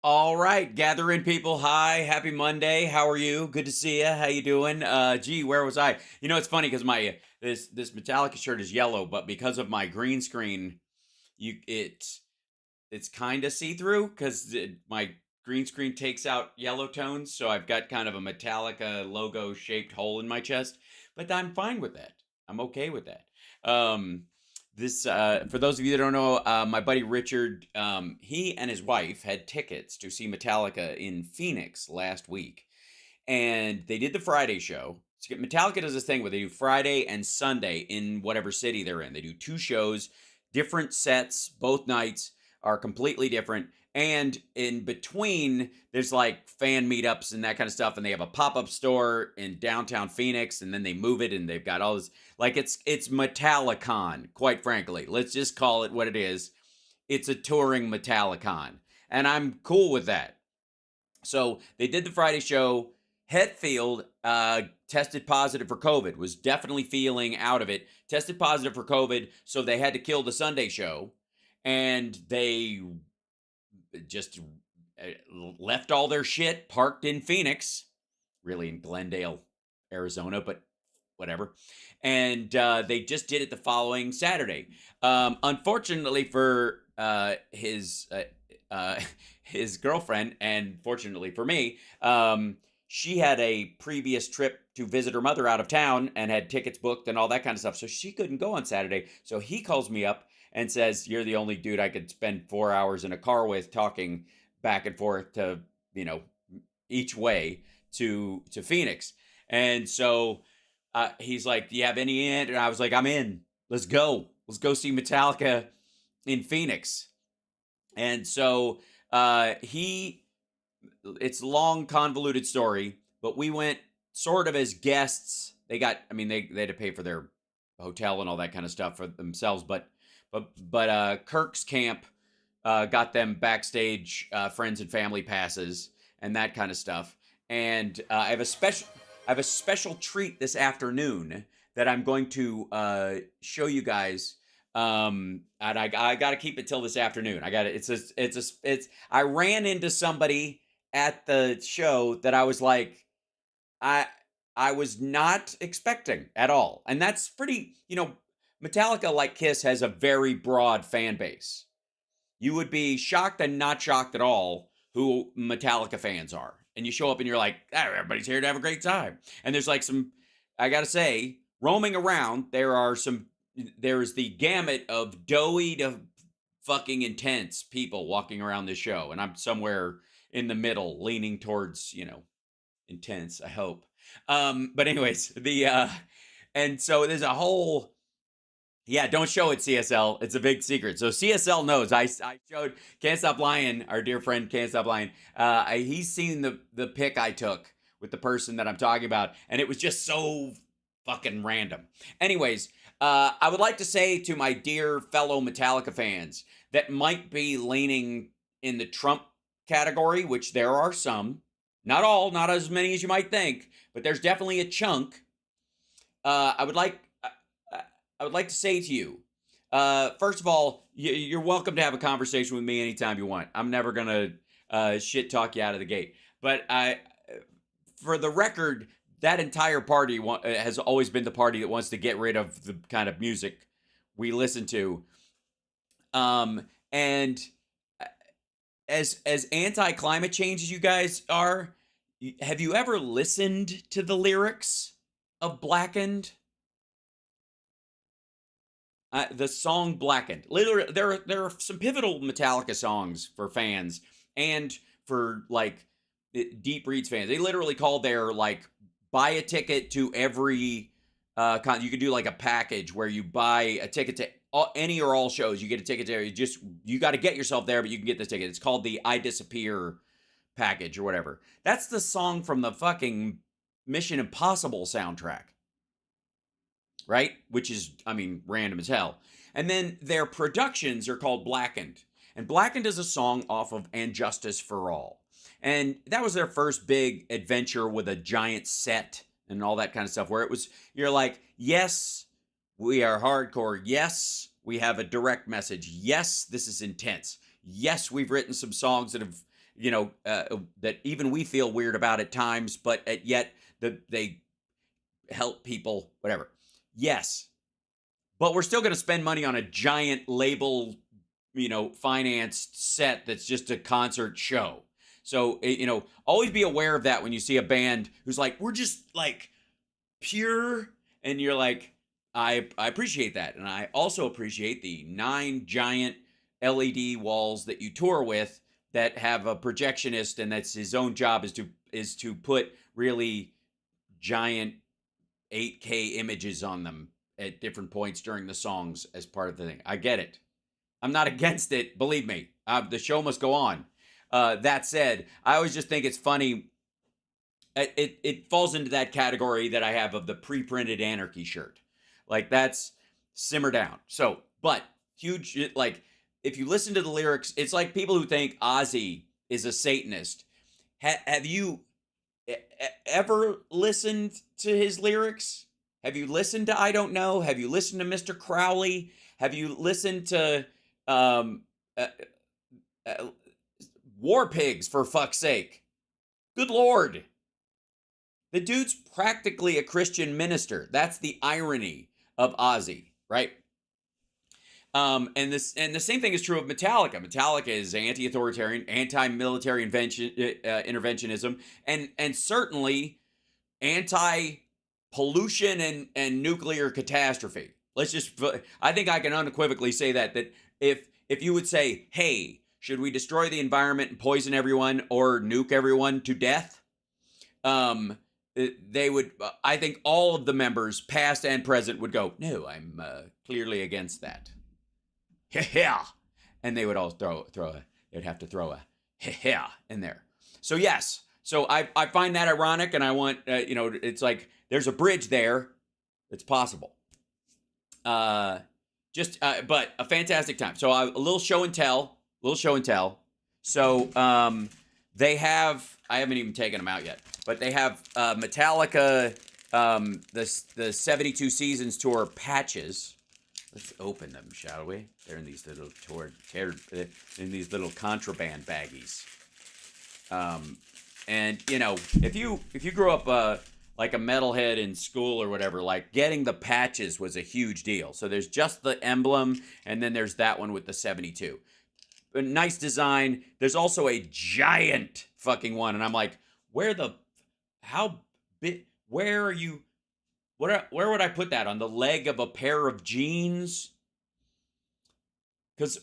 All right, gather in, people. Hi, happy Monday. How are you? Good to see you. How you doing? Gee, where was I? You know, it's funny because my this Metallica shirt is yellow, but because of my green screen, it's kind of see through because my green screen takes out yellow tones, so I've got kind of a Metallica logo shaped hole in my chest. But I'm fine with that. I'm okay with that. Um, this for those of you that don't know, my buddy Richard, he and his wife had tickets to see Metallica in Phoenix last week, and they did the Friday show. Metallica does this thing where they do Friday and Sunday in whatever city they're in. They do two shows, different sets, both nights are completely different. And in between, there's like fan meetups and that kind of stuff. And they have a pop-up store in downtown Phoenix, and then they move it, and they've got all this. Like it's Metallicon, quite frankly. Let's just call it what it is. It's a touring Metallicon, and I'm cool with that. So they did the Friday show. Hetfield tested positive for COVID, was definitely feeling out of it, tested positive for COVID, so they had to kill the Sunday show, and they just left all their shit parked in Phoenix, really in Glendale, Arizona, but whatever. And they just did it the following Saturday. Unfortunately for his girlfriend, and fortunately for me, she had a previous trip to visit her mother out of town and had tickets booked and all that kind of stuff. So she couldn't go on Saturday. So he calls me up and says, "You're the only dude I could spend 4 hours in a car with talking back and forth to, each way to Phoenix." And so he's like, "Do you have any in?" And I was like, "I'm in. Let's go. Let's go see Metallica in Phoenix." And so it's a long, convoluted story, but we went sort of as guests. They had to pay for their hotel and all that kind of stuff for themselves, but Kirk's camp got them backstage friends and family passes and that kind of stuff. And I have a special treat this afternoon that I'm going to show you guys. And I got to keep it till this afternoon. I ran into somebody at the show that I was like, I was not expecting at all. And that's pretty, Metallica, like Kiss, has a very broad fan base. You would be shocked and not shocked at all who Metallica fans are. And you show up and you're like, everybody's here to have a great time. And there's like I gotta say, roaming around, there's the gamut of doughy to fucking intense people walking around this show. And I'm somewhere in the middle, leaning towards, intense, I hope. But anyways, and so there's a whole, yeah, don't show it, CSL. It's a big secret. So CSL knows. I showed Can't Stop Lying, our dear friend Can't Stop Lying. He's seen the pic I took with the person that I'm talking about, and it was just so fucking random. Anyways, I would like to say to my dear fellow Metallica fans that might be leaning in the Trump category, which there are some, not all, not as many as you might think, but there's definitely a chunk. I would like to say to you, first of all, you're welcome to have a conversation with me anytime you want. I'm never gonna shit talk you out of the gate. But for the record, that entire party has always been the party that wants to get rid of the kind of music we listen to. And as anti-climate change as you guys are, have you ever listened to the lyrics of Blackened? The song Blackened. Literally, there are some pivotal Metallica songs for fans and for like deep reads fans. They literally call their like buy a ticket to every you could do like a package where you buy a ticket to any or all shows. You get a ticket there. You got to get yourself there, but you can get this ticket. It's called the I Disappear package or whatever. That's the song from the fucking Mission Impossible soundtrack. Right? Which is, random as hell. And then their productions are called Blackened. And Blackened is a song off of And Justice for All. And that was their first big adventure with a giant set and all that kind of stuff, where you're like, yes, we are hardcore. Yes, we have a direct message. Yes, this is intense. Yes, we've written some songs that have that even we feel weird about at times, but yet they help people, whatever. Yes, but we're still going to spend money on a giant label, financed set that's just a concert show. So, always be aware of that when you see a band who's like, we're just like pure, and you're like, I appreciate that. And I also appreciate the 9 giant LED walls that you tour with that have a projectionist, and that's his own job is to put really giant 8K images on them at different points during the songs as part of the thing. I get it. I'm not against it. Believe me, the show must go on. That said, I always just think it's funny. It falls into that category that I have of the pre-printed anarchy shirt. Like, that's simmer down. So, but huge, like, if you listen to the lyrics, it's like people who think Ozzy is a Satanist. Have you ever listened to his lyrics? Have you listened to I Don't Know? Have you listened to Mr. Crowley? Have you listened to War Pigs, for fuck's sake? Good Lord. The dude's practically a Christian minister. That's the irony of Ozzy, right? And the same thing is true of Metallica. Metallica is anti-authoritarian, anti-military interventionism, and certainly anti-pollution and nuclear catastrophe. I think I can unequivocally say that if you would say, hey, should we destroy the environment and poison everyone or nuke everyone to death? They would, I think all of the members, past and present, would go, no, I'm clearly against that. Yeah. And they would all they'd have to throw a yeah in there. So yes. So I find that ironic, and I want, it's like there's a bridge there. It's possible. But a fantastic time. So a little show and tell. So they have, I haven't even taken them out yet, but they have Metallica, the 72 Seasons Tour patches. Let's open them, shall we? They're in these little contraband baggies. And if you grew up like a metalhead in school or whatever, like, getting the patches was a huge deal. So there's just the emblem, and then there's that one with the 72. A nice design. There's also a giant fucking one, and I'm like, where are you? Where would I put that? On the leg of a pair of jeans? Because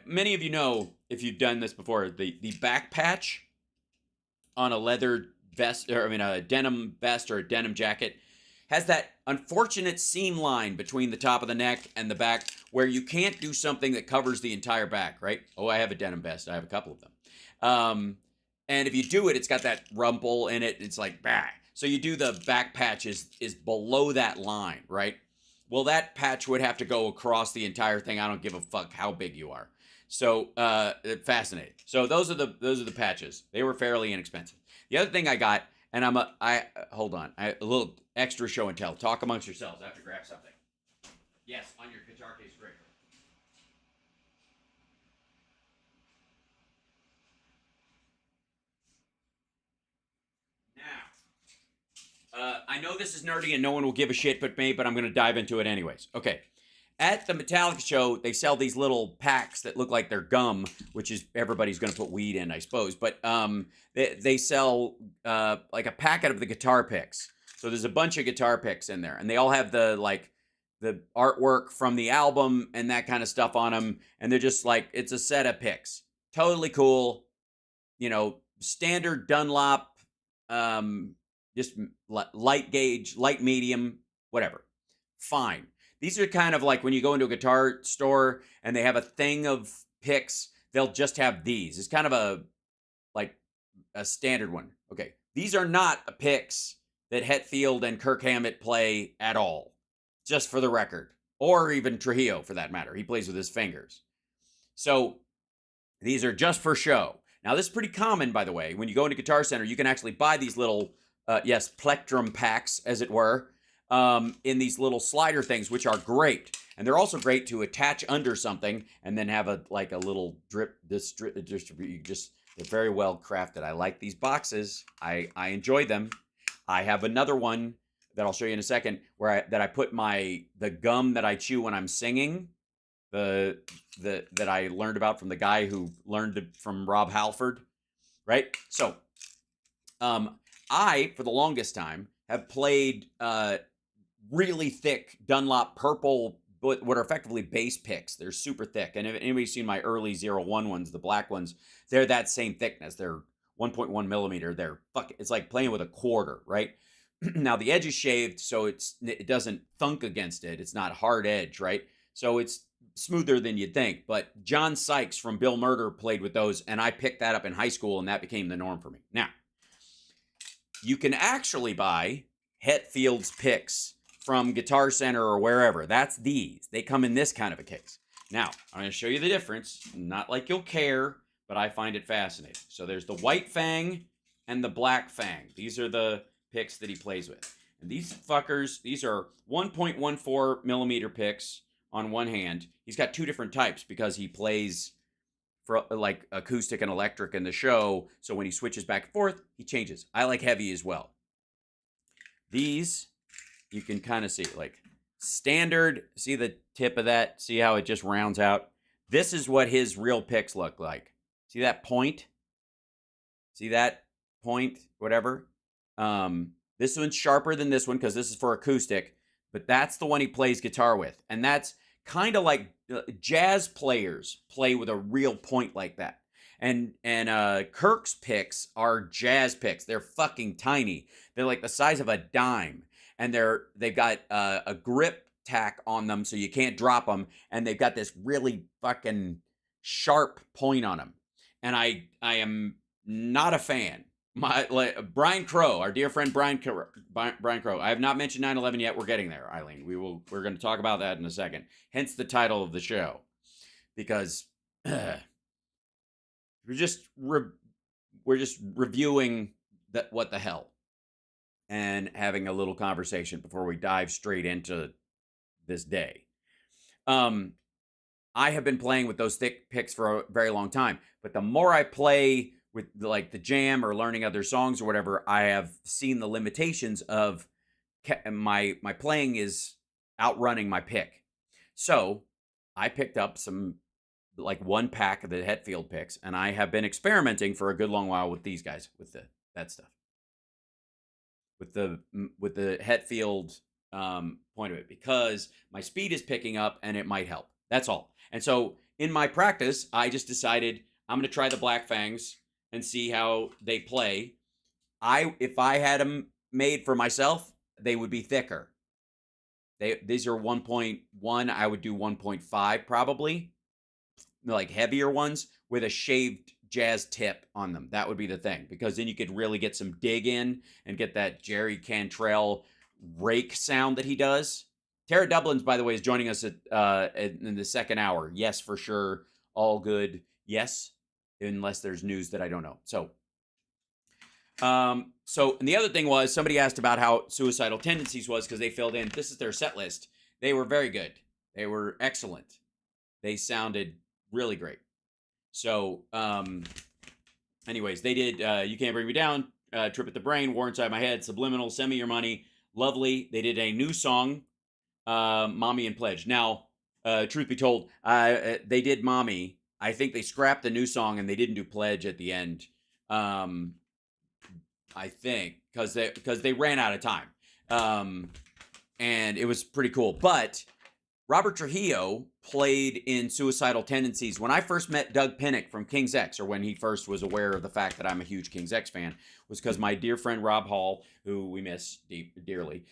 many of you know, if you've done this before, the back patch on a leather vest, or a denim vest or a denim jacket, has that unfortunate seam line between the top of the neck and the back where you can't do something that covers the entire back, right? Oh, I have a denim vest. I have a couple of them. And if you do it, it's got that rumple in it. It's like, bah. So you do the back patch is below that line, right? Well, that patch would have to go across the entire thing. I don't give a fuck how big you are. So fascinating. So those are the patches. They were fairly inexpensive. The other thing I got, and hold on, a little extra show and tell. Talk amongst yourselves. I have to grab something. Yes, on your guitar case, great. I know this is nerdy and no one will give a shit but me, but I'm going to dive into it anyways. Okay. At the Metallica show, they sell these little packs that look like they're gum, which is everybody's going to put weed in, I suppose. But they sell like a packet of the guitar picks. So there's a bunch of guitar picks in there, and they all have the artwork from the album and that kind of stuff on them. And they're just like, it's a set of picks. Totally cool. Standard Dunlop, just light gauge, light medium, whatever. Fine. These are kind of like when you go into a guitar store and they have a thing of picks, they'll just have these. It's kind of a standard one. Okay. These are not picks that Hetfield and Kirk Hammett play at all, just for the record, or even Trujillo for that matter. He plays with his fingers. So these are just for show. Now, this is pretty common, by the way. When you go into Guitar Center, you can actually buy these little, plectrum packs, as it were, in these little slider things, which are great. And they're also great to attach under something and then have a little drip. You just They're very well crafted. I like these boxes. I enjoy them. I have another one that I'll show you in a second where I put the gum that I chew when I'm singing, the that I learned about from the guy who learned it from Rob Halford, right? So, I for the longest time have played really thick Dunlop purple, what are effectively bass picks. They're super thick. And if anybody's seen my early 01 ones, the black ones, they're that same thickness. They're 1.1 millimeter. It's like playing with a quarter, right? Now the edge is shaved, so it doesn't thunk against it. It's not hard edge, right? So it's smoother than you'd think. But John Sykes from Bill Murder played with those, and I picked that up in high school, and that became the norm for me. Now, you can actually buy Hetfield's picks from Guitar Center or wherever. That's these. They come in this kind of a case. Now, I'm going to show you the difference. Not like you'll care, but I find it fascinating. So there's the white fang and the black fang. These are the picks that he plays with. And these fuckers, these are 1.14 millimeter picks on one hand. He's got two different types because he plays for like acoustic and electric in the show. So when he switches back and forth, he changes. I like heavy as well. These, you can kind of see like standard. See the tip of that? See how it just rounds out? This is what his real picks look like. See that point? See that point? Whatever. This one's sharper than this one because this is for acoustic, but that's the one he plays guitar with. And that's kind of like jazz players play with a real point like that. And Kirk's picks are jazz picks. They're fucking tiny. They're like the size of a dime, and they've got a grip tack on them so you can't drop them, and they've got this really fucking sharp point on them. And I am not a fan. Brian Crow, our dear friend Brian Crow. I have not mentioned 9/11 yet. We're getting there, Eileen. We're going to talk about that in a second. Hence the title of the show, because we're just reviewing what the hell, and having a little conversation before we dive straight into this day. I have been playing with those thick picks for a very long time, but the more I play with like the jam or learning other songs or whatever, I have seen the limitations of my playing is outrunning my pick. So I picked up some like one pack of the Hetfield picks, and I have been experimenting for a good long while with these guys, with that stuff, with the Hetfield point of it, because my speed is picking up and it might help. That's all. And so in my practice, I just decided I'm going to try the Black Fangs and see how they play. If I had them made for myself, they would be thicker. These are 1.1. I would do 1.5 probably, like heavier ones with a shaved jazz tip on them. That would be the thing, because then you could really get some dig in and get that Jerry Cantrell rake sound that he does. Tara Dublin's, by the way, is joining us in the second hour. Yes, for sure. All good. Yes, unless there's news that I don't know. So, and the other thing was, somebody asked about how Suicidal Tendencies was, because they filled in. This is their set list. They were very good. They were excellent. They sounded really great. So, anyways, they did You Can't Bring Me Down, Trip at the Brain, War Inside My Head, Subliminal, Send Me Your Money, Lovely. They did a new song, Mommy and Pledge. Now, truth be told, they did Mommy. I think they scrapped the new song and they didn't do Pledge at the end. I think because they ran out of time, and it was pretty cool. But Robert Trujillo played in Suicidal Tendencies. When I first met Doug Pinnick from King's X, or when he first was aware of the fact that I'm a huge King's X fan, was because my dear friend Rob Hall, who we miss dearly,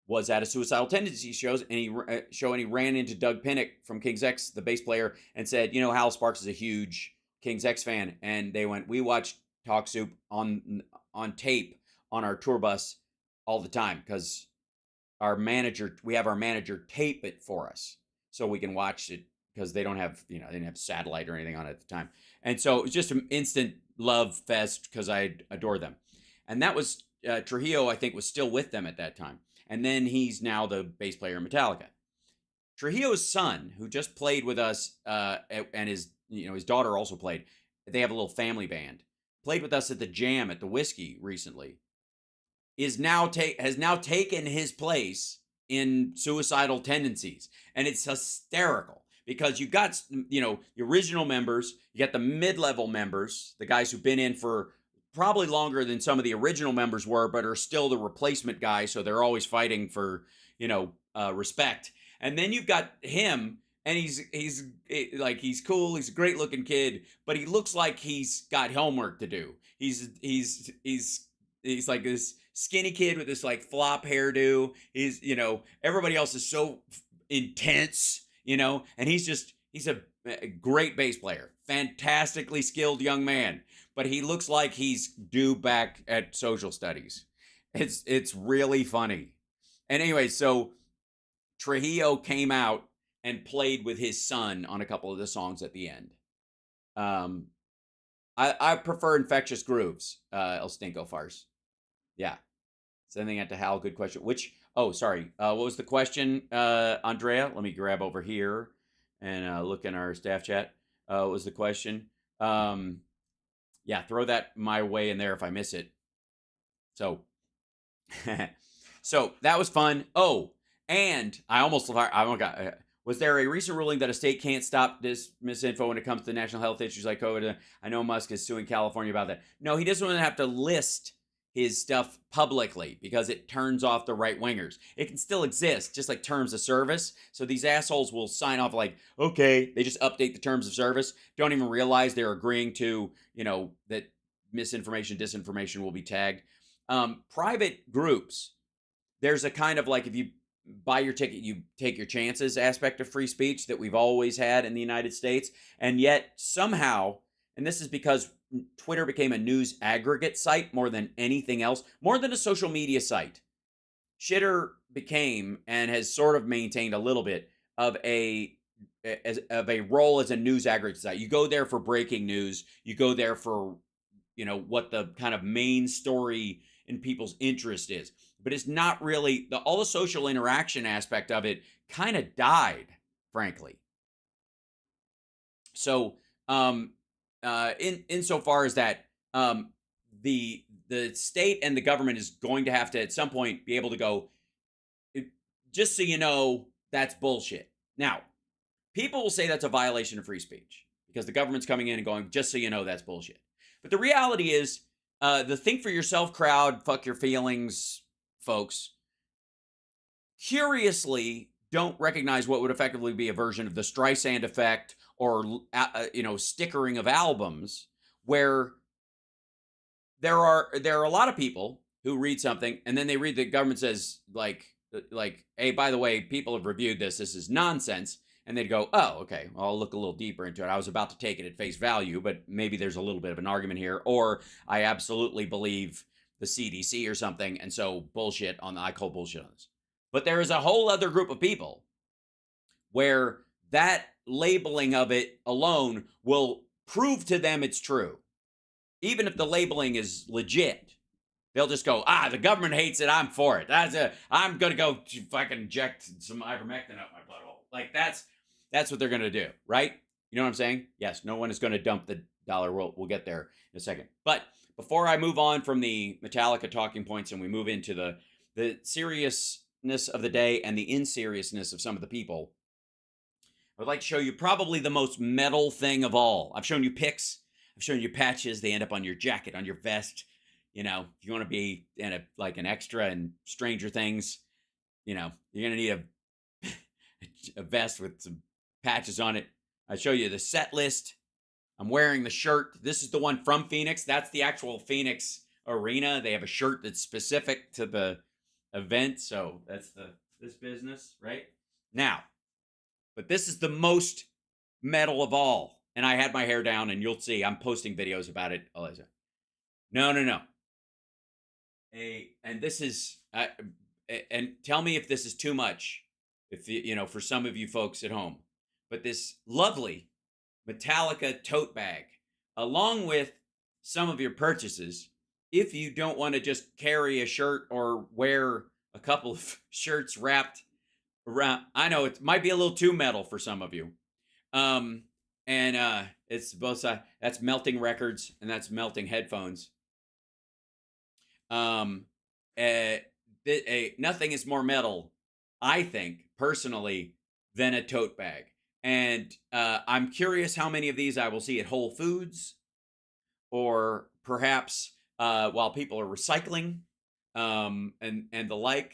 was at a Suicidal Tendencies show, and he ran into Doug Pinnick from King's X, the bass player, and said, Hal Sparks is a huge King's X fan. And they went, we watched Talk Soup on tape on our tour bus all the time, because we have our manager tape it for us so we can watch it, because they didn't have satellite or anything on it at the time. And so it was just an instant love fest, because I adore them. And that was Trujillo, I think, was still with them at that time. And then he's now the bass player in Metallica. Trujillo's son, who just played with us, and his daughter also played, They have a little family band. Played with us at the Jam at the Whiskey recently. Has now taken his place in Suicidal Tendencies, and it's hysterical because you've got the original members, you got the mid-level members, the guys who've been in for probably longer than some of the original members were, but are still the replacement guys, so they're always fighting for respect. And then you've got him, and he's cool, he's a great looking kid, but he looks like he's got homework to do. He's like this skinny kid with this like flop hairdo. Everybody else is so intense, and he's a great bass player, fantastically skilled young man, but he looks like he's due back at social studies. It's really funny. And anyway, so Trujillo came out and played with his son on a couple of the songs at the end. I prefer Infectious Grooves, El Stinko Farce. Yeah. Sending it to Hal. Good question. Sorry. What was the question, Andrea? Let me grab over here and look in our staff chat. What was the question? Yeah, throw that my way in there if I miss it. So, so that was fun. Oh, and was there a recent ruling that a state can't stop this misinfo when it comes to national health issues like COVID? I know Musk is suing California about that. No, he doesn't want to have to list his stuff publicly because it turns off the right wingers. It can still exist, just like terms of service. So these assholes will sign off like, okay, they just update the terms of service, don't even realize they're agreeing to, that misinformation, disinformation will be tagged. Private groups, there's a kind of like, if you buy your ticket, you take your chances aspect of free speech that we've always had in the United States. And yet somehow, and this is because Twitter became a news aggregate site more than anything else, more than a social media site. Shitter became and has sort of maintained a little bit of a role as a news aggregate site. You go there for breaking news. You go there for, what the kind of main story in people's interest is. But it's not really all the social interaction aspect of it kind of died, frankly. So, insofar as that, the state and the government is going to have to at some point be able to go, just so you know, that's bullshit. Now, people will say that's a violation of free speech because the government's coming in and going, just so you know, that's bullshit. But the reality is, the think for yourself crowd, fuck your feelings, folks, curiously don't recognize what would effectively be a version of the Streisand effect or stickering of albums, where there are a lot of people who read something and then they read the government says like, hey, by the way, people have reviewed this is nonsense, and they'd go, oh, okay, well, I'll look a little deeper into it. I was about to take it at face value, but maybe there's a little bit of an argument here, or I absolutely believe the CDC or something, and so I call bullshit on this. But there is a whole other group of people where that labeling of it alone will prove to them it's true. Even if the labeling is legit, they'll just go, the government hates it, I'm for it. I'm going to go fucking inject some ivermectin up my butthole. Like, that's what they're going to do, right? You know what I'm saying? Yes, no one is going to dump the dollar. We'll get there in a second. But before I move on from the Metallica talking points and we move into the seriousness of the day and the inseriousness of some of the people, I would like to show you probably the most metal thing of all. I've shown you pics. I've shown you patches. They end up on your jacket, on your vest. If you want to be in an extra in Stranger Things, you're going to need a vest with some patches on it. I show you the set list. I'm wearing the shirt. This is the one from Phoenix. That's the actual Phoenix arena. They have a shirt that's specific to the event. So that's this business right now. But this is the most metal of all. And I had my hair down, and you'll see I'm posting videos about it. No. And this is, and tell me if this is too much, if for some of you folks at home. But this lovely Metallica tote bag, along with some of your purchases, if you don't want to just carry a shirt or wear a couple of shirts wrapped around, I know it might be a little too metal for some of you. And it's both sides. That's melting records and that's melting headphones. Um, uh, Nothing is more metal, I think personally, than a tote bag. And I'm curious how many of these I will see at Whole Foods, or perhaps while people are recycling, and the like.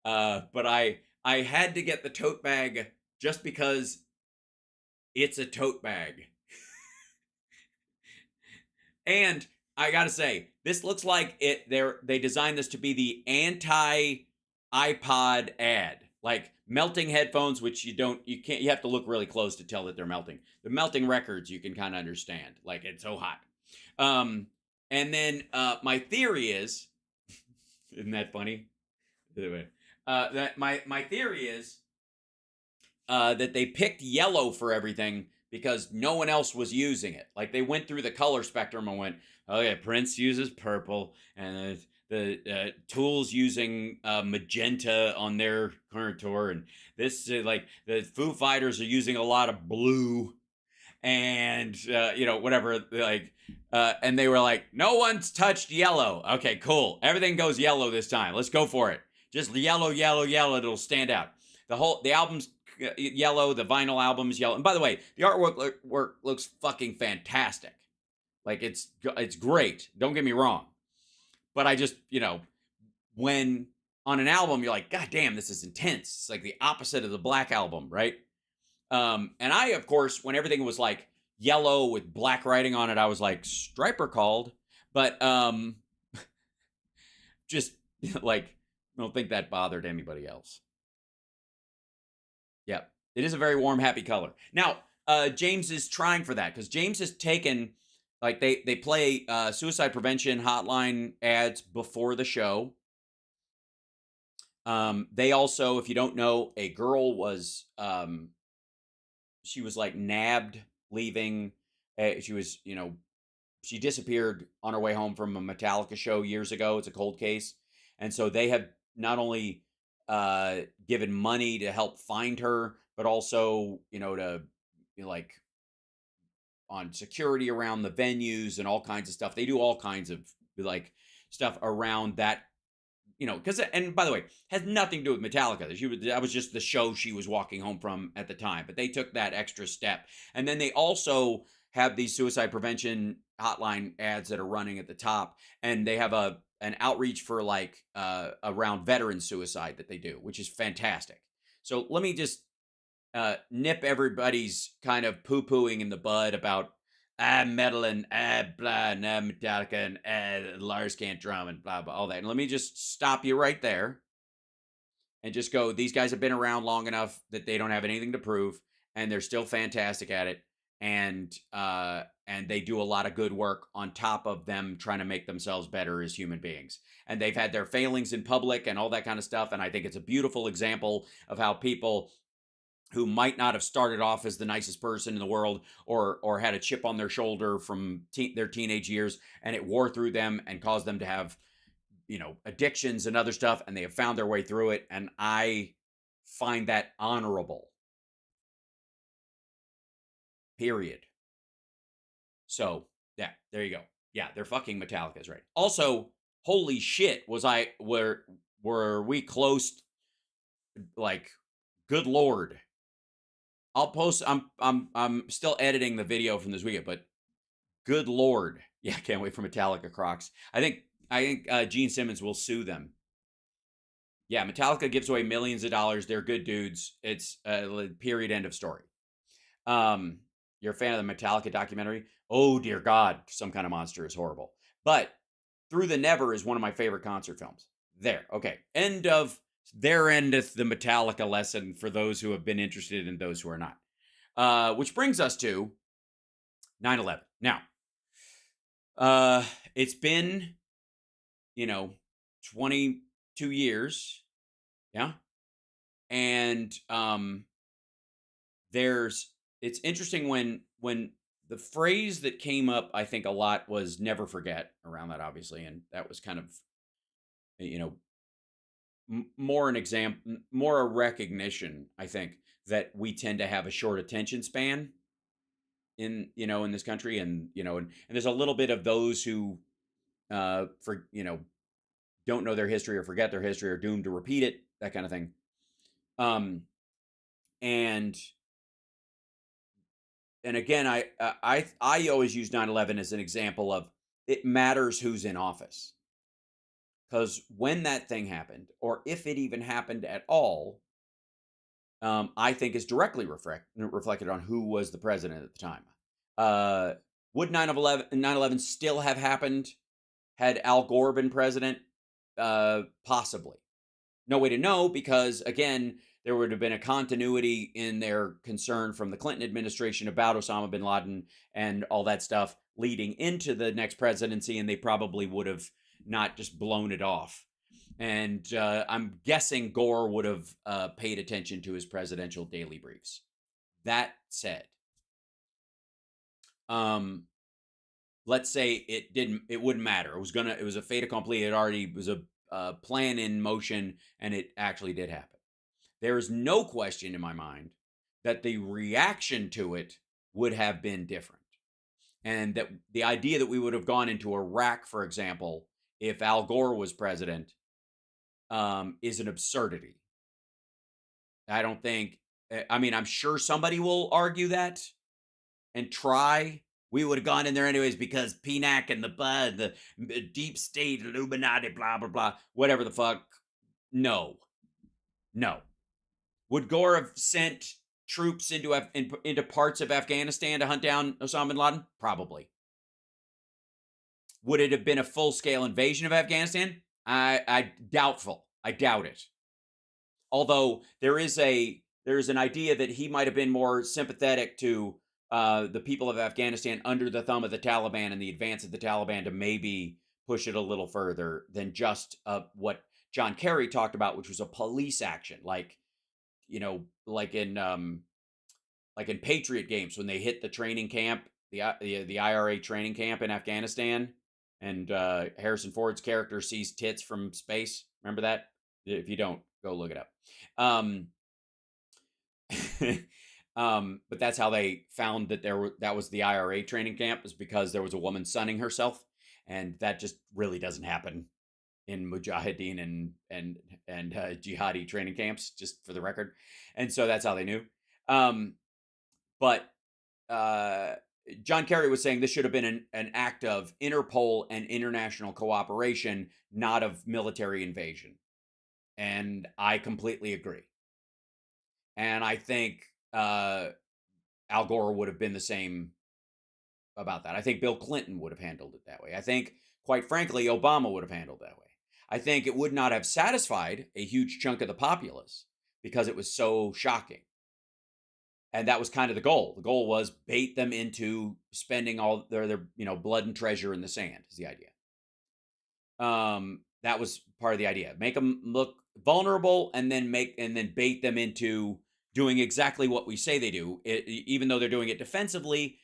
But I had to get the tote bag just because it's a tote bag. And I gotta say, this looks like they designed this to be the anti iPod ad. Like melting headphones, which you have to look really close to tell that they're melting. The melting records you can kind of understand. Like it's so hot. Um, and then my theory is, isn't that funny? Anyway, that my theory is that they picked yellow for everything because no one else was using it. Like they went through the color spectrum and went, oh yeah, Prince uses purple, and the Tools using magenta on their current tour, and this like the Foo Fighters are using a lot of blue, and whatever, like. And they were like, no one's touched yellow. Okay, cool. Everything goes yellow this time. Let's go for it. Just yellow, yellow, yellow. It'll stand out. The album's yellow. The vinyl album's yellow. And by the way, the artwork looks fucking fantastic. Like it's great. Don't get me wrong. But I just when on an album you're like, God damn, this is intense. It's like the opposite of the Black Album, right? And I, of course, when everything was like yellow with black writing on it, I was like, Striper called. But just like, I don't think that bothered anybody else. Yeah, it is a very warm, happy color. Now, James is trying for that because James has taken, like, they play suicide prevention hotline ads before the show. They also, if you don't know, a girl was she was like nabbed leaving. She was, she disappeared on her way home from a Metallica show years ago. It's a cold case. And so they have not only given money to help find her, but also, to like on security around the venues and all kinds of stuff. They do all kinds of like stuff around that, because, and by the way, has nothing to do with Metallica. That was just the show she was walking home from at the time. But they took that extra step, and then they also have these suicide prevention hotline ads that are running at the top, and they have an outreach for like around veteran suicide that they do, which is fantastic. So let me just nip everybody's kind of poo-pooing in the bud about metal and blah, nah, Metallica and Lars can't drum and blah, blah, all that. And let me just stop you right there and just go, these guys have been around long enough that they don't have anything to prove, and they're still fantastic at it. And they do a lot of good work on top of them trying to make themselves better as human beings. And they've had their failings in public and all that kind of stuff. And I think it's a beautiful example of how people who might not have started off as the nicest person in the world, or had a chip on their shoulder from their teenage years, and it wore through them and caused them to have addictions and other stuff, and they have found their way through it, and I find that honorable, period. So yeah, there you go. Yeah, they're fucking Metallica's right. Also, holy shit, were we close? Like, good lord. I'll post. I'm still editing the video from this weekend, but good lord, yeah, can't wait for Metallica Crocs. I think Gene Simmons will sue them. Yeah, Metallica gives away millions of dollars. They're good dudes. It's period, end of story. You're a fan of the Metallica documentary? Oh dear God, Some Kind of Monster is horrible. But Through the Never is one of my favorite concert films. There, okay. There endeth the Metallica lesson for those who have been interested and those who are not. Which brings us to 9/11. Now, it's been, 22 years. Yeah. And it's interesting when the phrase that came up, I think a lot, was never forget around that, obviously. And that was kind of, you know, more an example, more a recognition, I think, that we tend to have a short attention span in in this country, and and there's a little bit of those who for don't know their history or forget their history or doomed to repeat it, that kind of thing. Um, and again, I always use 9/11 as an example of it matters who's in office, because when that thing happened, or if it even happened at all, I think is directly reflected on who was the president at the time. Uh, would 9/11 still have happened had Al Gore been president? Possibly. No way to know, because again, there would have been a continuity in their concern from the Clinton administration about Osama bin Laden and all that stuff leading into the next presidency, and they probably would have not just blown it off. And I'm guessing Gore would have paid attention to his presidential daily briefs. That said, let's say it wouldn't matter. It was a fait accompli. It already was a plan in motion, and it actually did happen. There is no question in my mind that the reaction to it would have been different. And that the idea that we would have gone into Iraq, for example, if Al Gore was president, is an absurdity. I don't think, I mean, I'm sure somebody will argue that and try. We would have gone in there anyways because PNAC and the deep state, Illuminati, blah, blah, blah, whatever the fuck. No. Would Gore have sent troops into parts of Afghanistan to hunt down Osama bin Laden? Probably. Would it have been a full-scale invasion of Afghanistan? I doubtful. I doubt it. Although there is an idea that he might have been more sympathetic to the people of Afghanistan under the thumb of the Taliban and the advance of the Taliban to maybe push it a little further than just what John Kerry talked about, which was a police action, like like in Patriot games when they hit the training camp, the IRA training camp in Afghanistan, and Harrison Ford's character sees tits from space. Remember that? If you don't, go look it up. But that's how they found that that was the IRA training camp, is because there was a woman sunning herself, and that just really doesn't happen in Mujahideen and jihadi training camps, just for the record. And so that's how they knew. But John Kerry was saying this should have been an act of Interpol and international cooperation, not of military invasion. And I completely agree. And I think Al Gore would have been the same about that. I think Bill Clinton would have handled it that way. I think, quite frankly, Obama would have handled it that way. I think it would not have satisfied a huge chunk of the populace because it was so shocking. And that was kind of the goal. The goal was bait them into spending all their blood and treasure in the sand, is the idea. That was part of the idea. Make them look vulnerable, and then bait them into doing exactly what we say they do. Even though they're doing it defensively,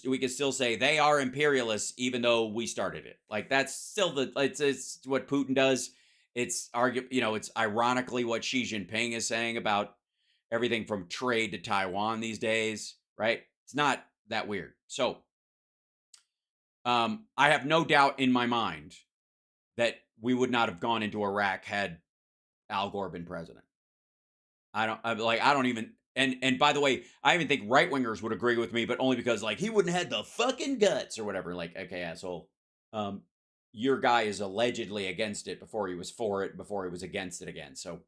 we can still say they are imperialists, even though we started it. Like, that's still it's what Putin does. It's it's ironically what Xi Jinping is saying about everything from trade to Taiwan these days, right? It's not that weird. So, I have no doubt in my mind that we would not have gone into Iraq had Al Gore been president. I don't even, and by the way, I even think right wingers would agree with me, but only because he wouldn't have had the fucking guts or whatever. Like, okay, asshole, your guy is allegedly against it before he was for it, before he was against it again. So,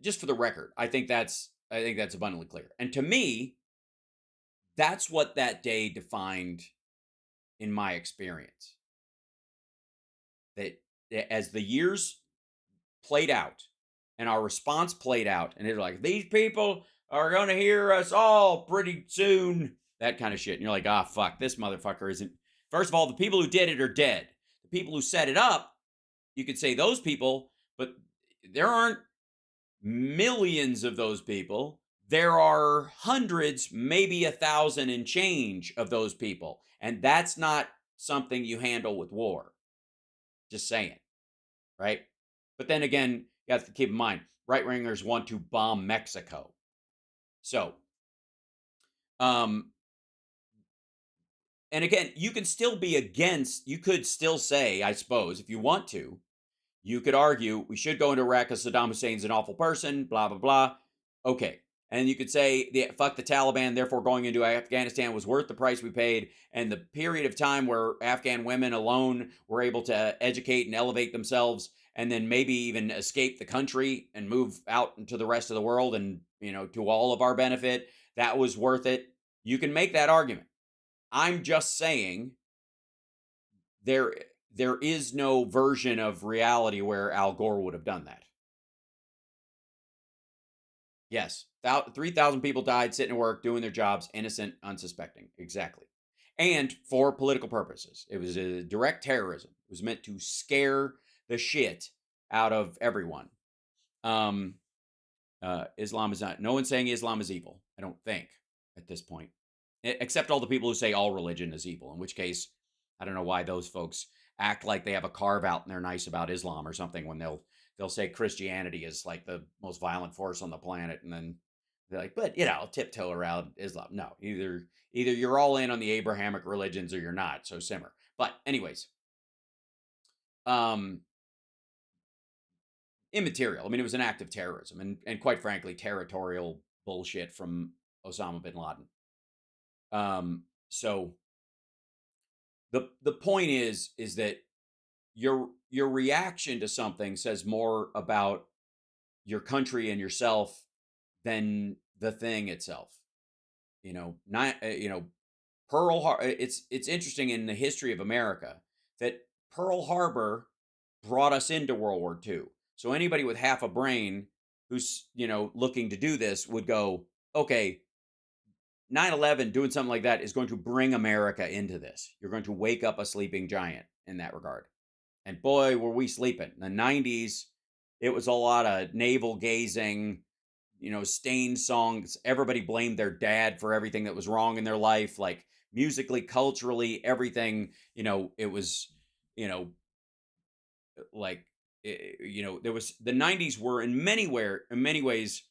just for the record, I think that's abundantly clear. And to me, that's what that day defined in my experience. That as the years played out and our response played out, and they're like, these people are going to hear us all pretty soon, that kind of shit. And you're like, fuck, this motherfucker isn't. First of all, the people who did it are dead. The people who set it up, you could say those people, but there aren't millions of those people. There are hundreds, maybe 1,000 and change of those people. And that's not something you handle with war. Just saying. Right? But then again, you have to keep in mind, right-wingers want to bomb Mexico. So Um, and again, you can still be against, you could still say, I suppose, if you want to, you could argue we should go into Iraq because Saddam Hussein's an awful person, blah, blah, blah. Okay. And you could say, fuck the Taliban, therefore going into Afghanistan was worth the price we paid. And the period of time where Afghan women alone were able to educate and elevate themselves and then maybe even escape the country and move out into the rest of the world and, to all of our benefit, that was worth it. You can make that argument. I'm just saying there is no version of reality where Al Gore would have done that. Yes, 3,000 people died sitting at work doing their jobs, innocent, unsuspecting. Exactly. And for political purposes. It was a direct terrorism. It was meant to scare the shit out of everyone. Islam is not, no one's saying Islam is evil, I don't think, at this point. Except all the people who say all religion is evil, in which case, I don't know why those folks act like they have a carve out and they're nice about Islam or something when they'll say Christianity is like the most violent force on the planet, and then they're like, but I'll tiptoe around Islam. No, either you're all in on the Abrahamic religions or you're not. So simmer. But anyways, immaterial. I mean, it was an act of terrorism and quite frankly, territorial bullshit from Osama bin Laden. So the point is that your reaction to something says more about your country and yourself than the thing itself. Pearl Harbor. It's interesting in the history of America that Pearl Harbor brought us into World War II. So anybody with half a brain who's looking to do this would go, okay, 9/11 doing something like that is going to bring America into this. You're going to wake up a sleeping giant in that regard. And boy, were we sleeping. In the 90s, it was a lot of navel gazing, stained songs. Everybody blamed their dad for everything that was wrong in their life, like musically, culturally, everything. It was, like, there was, the 90s were in many ways,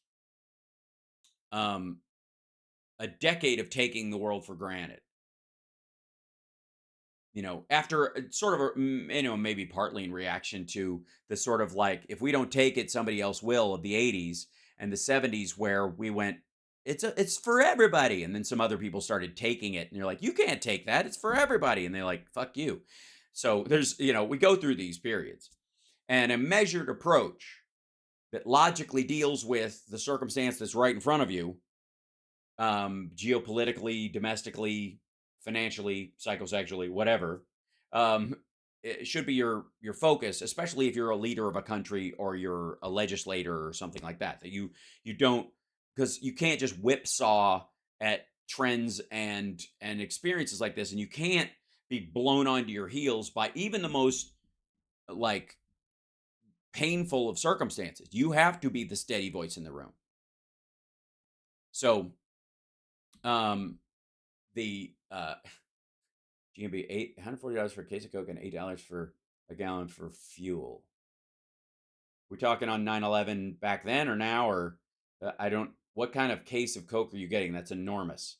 a decade of taking the world for granted. After sort of, maybe partly in reaction to the sort of like, if we don't take it, somebody else will, of the 80s and the 70s, where we went, it's for everybody. And then some other people started taking it and you're like, you can't take that. It's for everybody. And they're like, fuck you. So there's, we go through these periods, and a measured approach that logically deals with the circumstance that's right in front of you, geopolitically, domestically, financially, psychosexually, whatever, it should be your focus, especially if you're a leader of a country or you're a legislator or something like that. That you don't, because you can't just whipsaw at trends and experiences like this, and you can't be blown onto your heels by even the most like painful of circumstances. You have to be the steady voice in the room. So the GMB, $140 for a case of Coke and $8 for a gallon for fuel. We're talking on 9/11 back then or now, or what kind of case of Coke are you getting? That's enormous.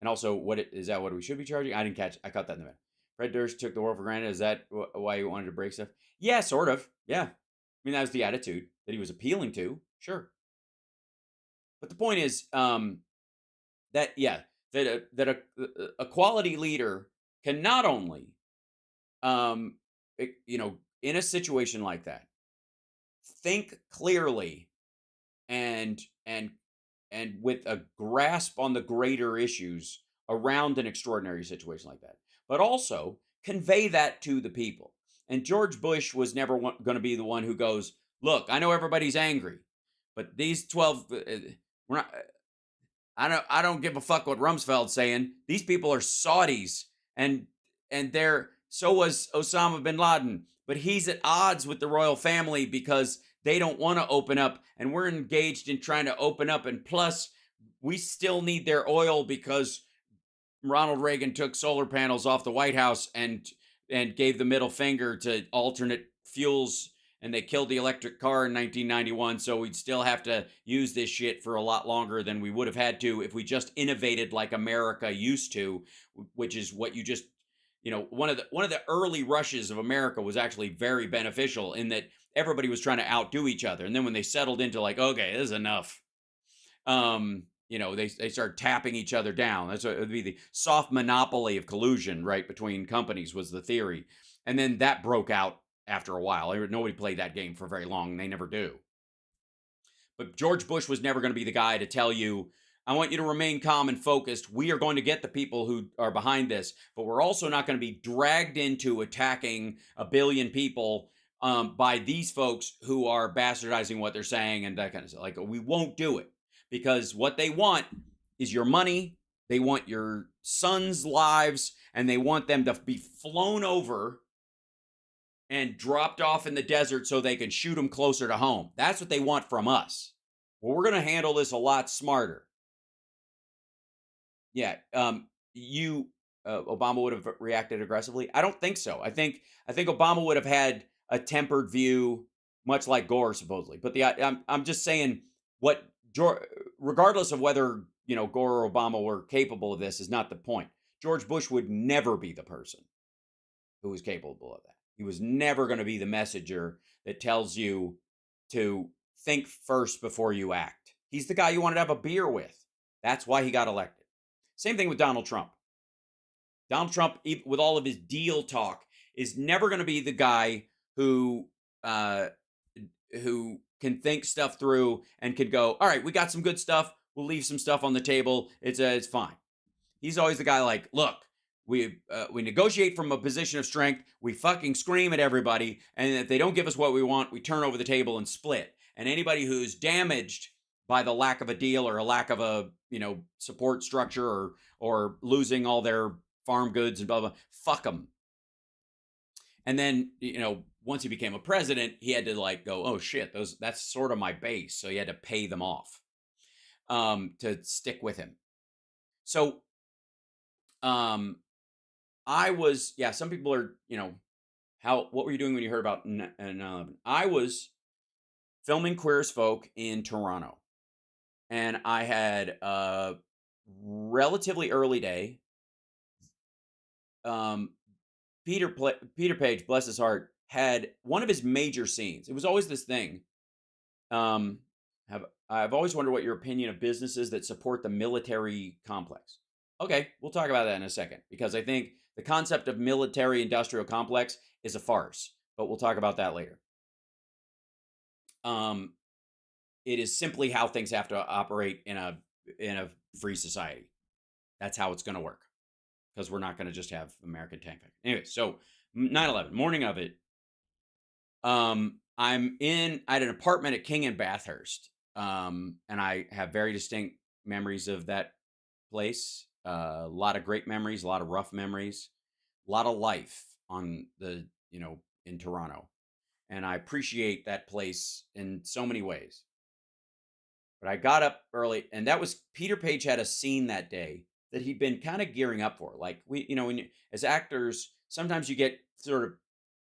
And also, what we should be charging? I caught that in the middle. Fred Durst took the world for granted. Is that why he wanted to break stuff? Yeah, sort of. Yeah. I mean, that was the attitude that he was appealing to. Sure. But the point is, that a quality leader can not only, in a situation like that, think clearly and with a grasp on the greater issues around an extraordinary situation like that, but also convey that to the people. And George Bush was never going to be the one who goes, look, I know everybody's angry, but these 12, we're not, I don't give a fuck what Rumsfeld's saying. These people are Saudis, and so was Osama bin Laden, but he's at odds with the royal family because they don't want to open up, and we're engaged in trying to open up, and plus we still need their oil because Ronald Reagan took solar panels off the White House and gave the middle finger to alternate fuels and they killed the electric car in 1991, so we'd still have to use this shit for a lot longer than we would have had to if we just innovated like America used to, which is what you just, one of the early rushes of America was actually very beneficial in that everybody was trying to outdo each other, and then when they settled into like, okay, this is enough, they started tapping each other down. That's what it would be, the soft monopoly of collusion, right, between companies was the theory. And then that broke out after a while. Nobody played that game for very long. They never do. But George Bush was never going to be the guy to tell you, I want you to remain calm and focused. We are going to get the people who are behind this, but we're also not going to be dragged into attacking a billion people by these folks who are bastardizing what they're saying and that kind of stuff. Like, we won't do it because what they want is your money. They want your sons' lives, and they want them to be flown over and dropped off in the desert so they can shoot them closer to home. That's what they want from us. Well, we're going to handle this a lot smarter. Yeah, Obama would have reacted aggressively. I don't think so. I think Obama would have had a tempered view, much like Gore supposedly. But I'm just saying, regardless of whether Gore or Obama were capable of this, is not the point. George Bush would never be the person who was capable of that. He was never going to be the messenger that tells you to think first before you act. He's the guy you wanted to have a beer with. That's why he got elected. Same thing with Donald Trump. Donald Trump, with all of his deal talk, is never going to be the guy who can think stuff through and can go, all right, we got some good stuff. We'll leave some stuff on the table. It's fine. He's always the guy like, look, we negotiate from a position of strength. We fucking scream at everybody. And if they don't give us what we want, we turn over the table and split. And anybody who's damaged by the lack of a deal or a lack of a, support structure or losing all their farm goods and blah, blah, fuck them. And then, once he became a president, he had to like go, oh shit, that's sort of my base. So he had to pay them off to stick with him. So, I was, some people are, what were you doing when you heard about 9/11? I was filming Queer as Folk in Toronto, and I had a relatively early day. Peter Page, bless his heart, had one of his major scenes. It was always this thing. I've always wondered what your opinion of businesses that support the military complex. Okay, we'll talk about that in a second, because I think the concept of military industrial complex is a farce, but we'll talk about that later. It is simply how things have to operate in a free society. That's how it's going to work, because we're not going to just have American tank factory. Anyway, so 9/11, morning of it, I had an apartment at King and Bathurst, and I have very distinct memories of that place. A lot of great memories, a lot of rough memories, a lot of life on the, in Toronto. And I appreciate that place in so many ways. But I got up early, and that was, Peter Page had a scene that day that he'd been kind of gearing up for. Like, as actors, sometimes you get sort of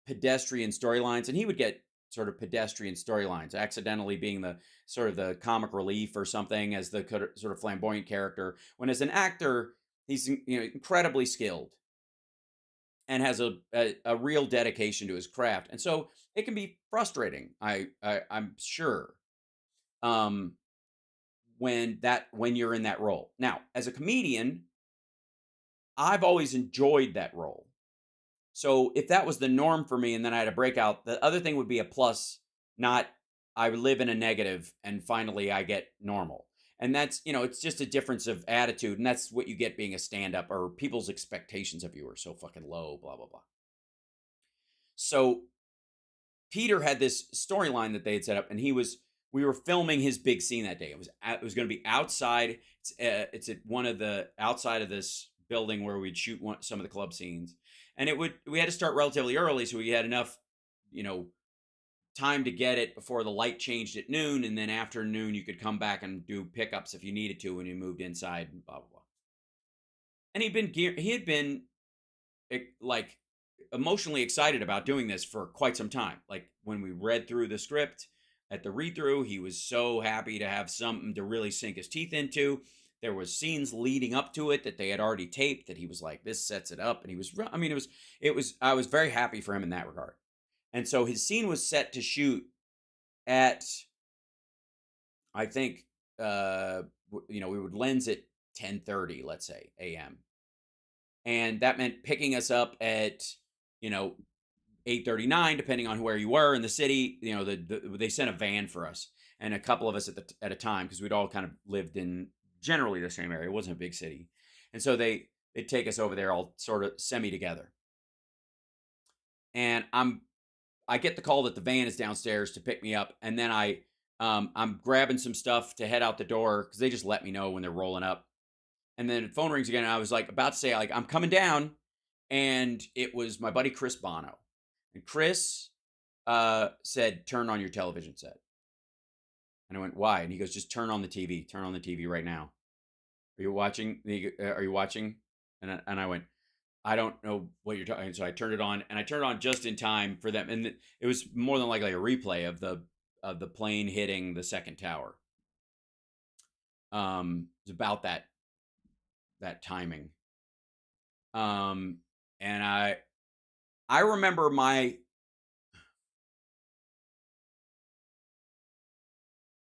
pedestrian storylines, and he would get sort of pedestrian storylines, accidentally being the sort of the comic relief or something as the sort of flamboyant character. When as an actor, he's incredibly skilled and has a real dedication to his craft, and so it can be frustrating. I'm sure. When you're in that role. Now, as a comedian, I've always enjoyed that role. So if that was the norm for me and then I had a breakout, the other thing would be a plus, not I live in a negative and finally I get normal. And that's, it's just a difference of attitude. And that's what you get being a stand-up, or people's expectations of you are so fucking low, blah, blah, blah. So Peter had this storyline that they had set up, and we were filming his big scene that day. It was going to be outside. It's at one of the outside of this building where we'd shoot some of the club scenes, and we had to start relatively early, so we had enough, time to get it before the light changed at noon, and then after noon you could come back and do pickups if you needed to when you moved inside, and blah blah blah. And he had been like emotionally excited about doing this for quite some time. Like when we read through the script at the read through, he was so happy to have something to really sink his teeth into. There was scenes leading up to it that they had already taped that he was like, this sets it up. And he was, I mean, I was very happy for him in that regard. And so his scene was set to shoot at, I think, we would lens at 10:30, let's say, a.m. And that meant picking us up at, you know, 8:39, depending on where you were in the city. You know, they sent a van for us and a couple of us at a time, because we'd all kind of lived in generally the same area. It wasn't a big city, and so they'd take us over there all sort of semi together. And I get the call that the van is downstairs to pick me up, and then I'm grabbing some stuff to head out the door because they just let me know when they're rolling up. And then the phone rings again, and I was like about to say, like, I'm coming down, and it was my buddy Chris Bono. And Chris said, turn on your television set. And I went, why? And he goes, just turn on the TV. Turn on the TV right now. Are you watching? Are you watching? And I went, I don't know what you're talking. So I turned it on, and I turned it on just in time for them. And it was more than likely a replay of the plane hitting the second tower. It's about that timing. And I remember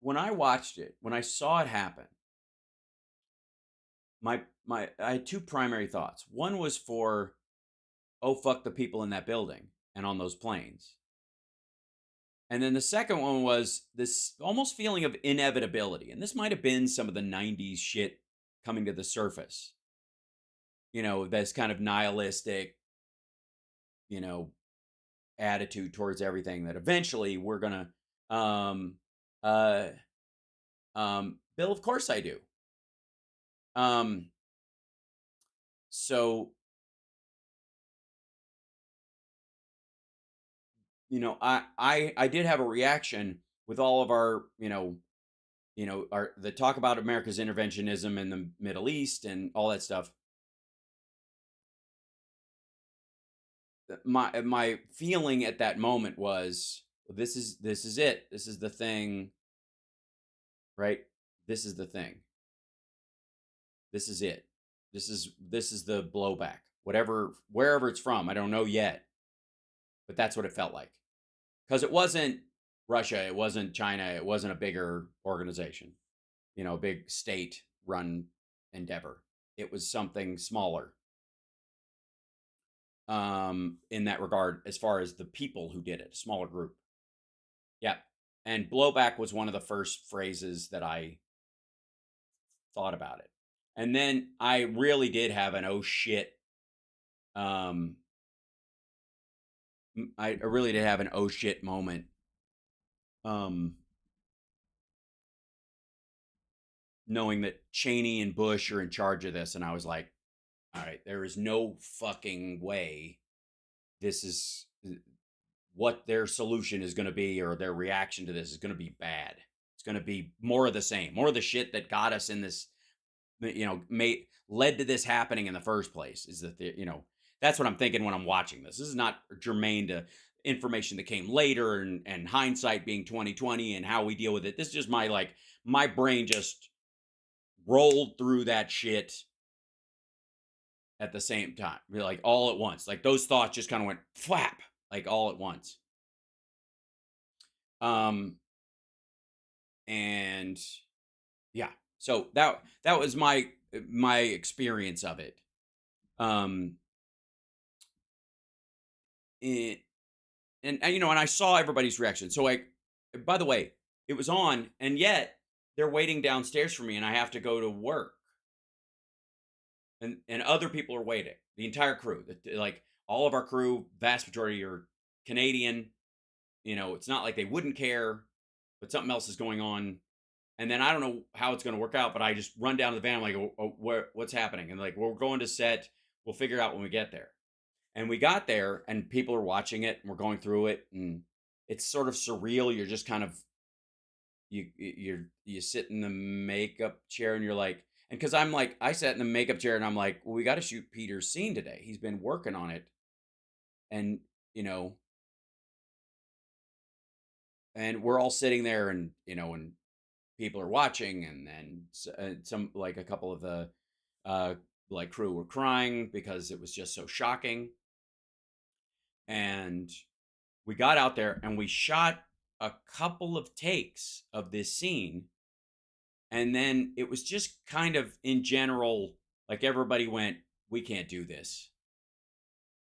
when I watched it, when I saw it happen, I had two primary thoughts. One was for, oh, fuck the people in that building and on those planes. And then the second one was this almost feeling of inevitability. And this might have been some of the 90s shit coming to the surface. You know, this kind of nihilistic, you know, attitude towards everything that eventually we're gonna Bill, of course I do. So, you know, I did have a reaction with all of our, the talk about America's interventionism in the Middle East and all that stuff. My feeling at that moment was, this is it. This is the thing, right? This is the thing. This is it. This is the blowback. Wherever it's from, I don't know yet, but that's what it felt like. Because it wasn't Russia, it wasn't China, it wasn't a bigger organization, you know, a big state-run endeavor. It was something smaller. In that regard, as far as the people who did it, a smaller group. Yeah. And blowback was one of the first phrases that I thought about it. And then I really did have an oh shit. I really did have an oh shit moment. Knowing that Cheney and Bush are in charge of this, and I was like, all right, there is no fucking way this is what their solution is going to be, or their reaction to this is going to be bad. It's going to be more of the same, more of the shit that got us in this, led to this happening in the first place. Is that that's what I'm thinking when I'm watching this. This is not germane to information that came later, and hindsight being 2020 and how we deal with it. This is just my brain just rolled through that shit at the same time, like all at once. Like those thoughts just kind of went flap, like all at once. And yeah, so that was my experience of it. And I saw everybody's reaction. So, like, by the way, it was on, and yet they're waiting downstairs for me, and I have to go to work. And other people are waiting. The entire crew, like all of our crew, vast majority are Canadian. You know, it's not like they wouldn't care, but something else is going on. And then I don't know how it's going to work out, but I just run down to the van. I'm like, what's happening? And like, well, we're going to set. We'll figure it out when we get there. And we got there, and people are watching it, and we're going through it, and it's sort of surreal. You're just kind of you sit in the makeup chair, and you're like, and because I sat in the makeup chair, and I'm like, well, we got to shoot Peter's scene today. He's been working on it and you know, and we're all sitting there, and and people are watching, and then some, like, a couple of the uh like crew were crying because it was just so shocking. And we got out there and we shot a couple of takes of this scene, and then it was just kind of in general, like, everybody went, we can't do this,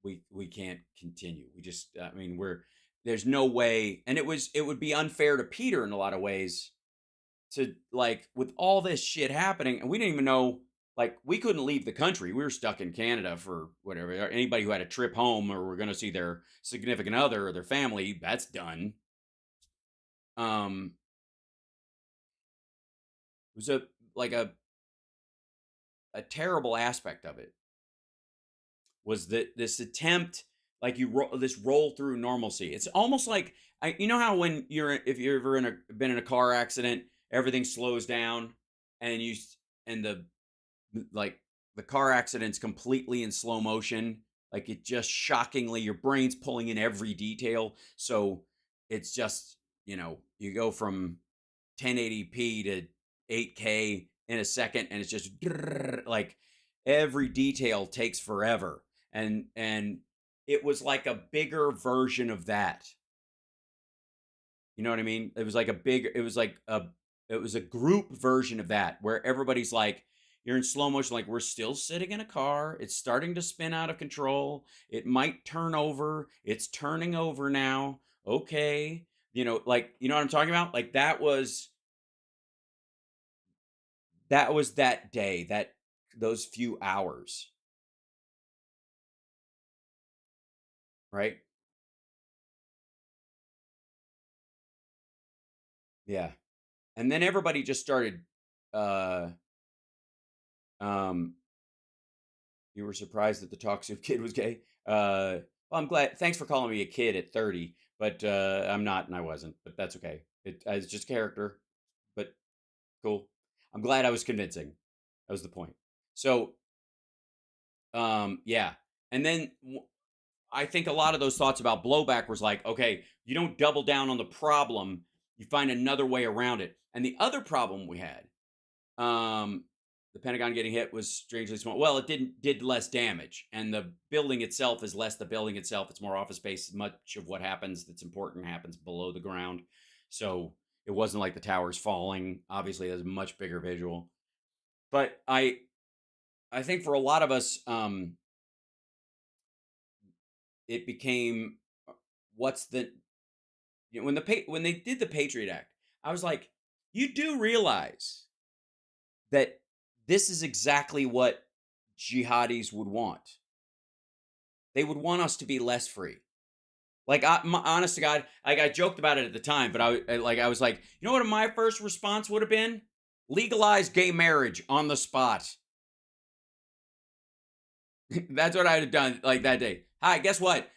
we can't continue, we just, I mean, there's no way. And it would be unfair to Peter in a lot of ways, to, like, with all this shit happening, and we didn't even know, like, we couldn't leave the country. We were stuck in Canada for whatever. Anybody who had a trip home or were going to see their significant other or their family, that's done. It was a, like, a terrible aspect of it was that this attempt, like, this roll through normalcy. It's almost like, you know how when if you're ever been in a car accident, everything slows down, and and like the car accident's completely in slow motion, like, it just shockingly, your brain's pulling in every detail, so it's just, you go from 1080p to 8K in a second, and it's just like every detail takes forever. And it was like a bigger version of that. You know what I mean? It was a group version of that, where everybody's like, you're in slow motion, like, we're still sitting in a car, it's starting to spin out of control, it might turn over, it's turning over now, okay, like, you know what I'm talking about? Like, that was that day, those few hours, right? Yeah. And then everybody just started, uh um you were surprised that the toxic kid was gay. Well, I'm glad. Thanks for calling me a kid at 30, but I'm not, and I wasn't. But that's okay. It's just character. But cool. I'm glad I was convincing. That was the point. So, yeah. And then I think a lot of those thoughts about blowback was like, okay, you don't double down on the problem, you find another way around it. And the other problem we had, um, the Pentagon getting hit was strangely small. Well, it did less damage, and the building itself is less the building itself. It's more office space. Much of what happens that's important happens below the ground, so it wasn't like the towers falling. Obviously, there's a much bigger visual. But I think for a lot of us, it became, what's the when they did the Patriot Act, I was like, you do realize that this is exactly what jihadis would want. They would want us to be less free. Like, honest to God, like, I joked about it at the time, but I was like, you know what my first response would have been? Legalize gay marriage on the spot. That's what I'd have done, like, that day. Hi, guess what?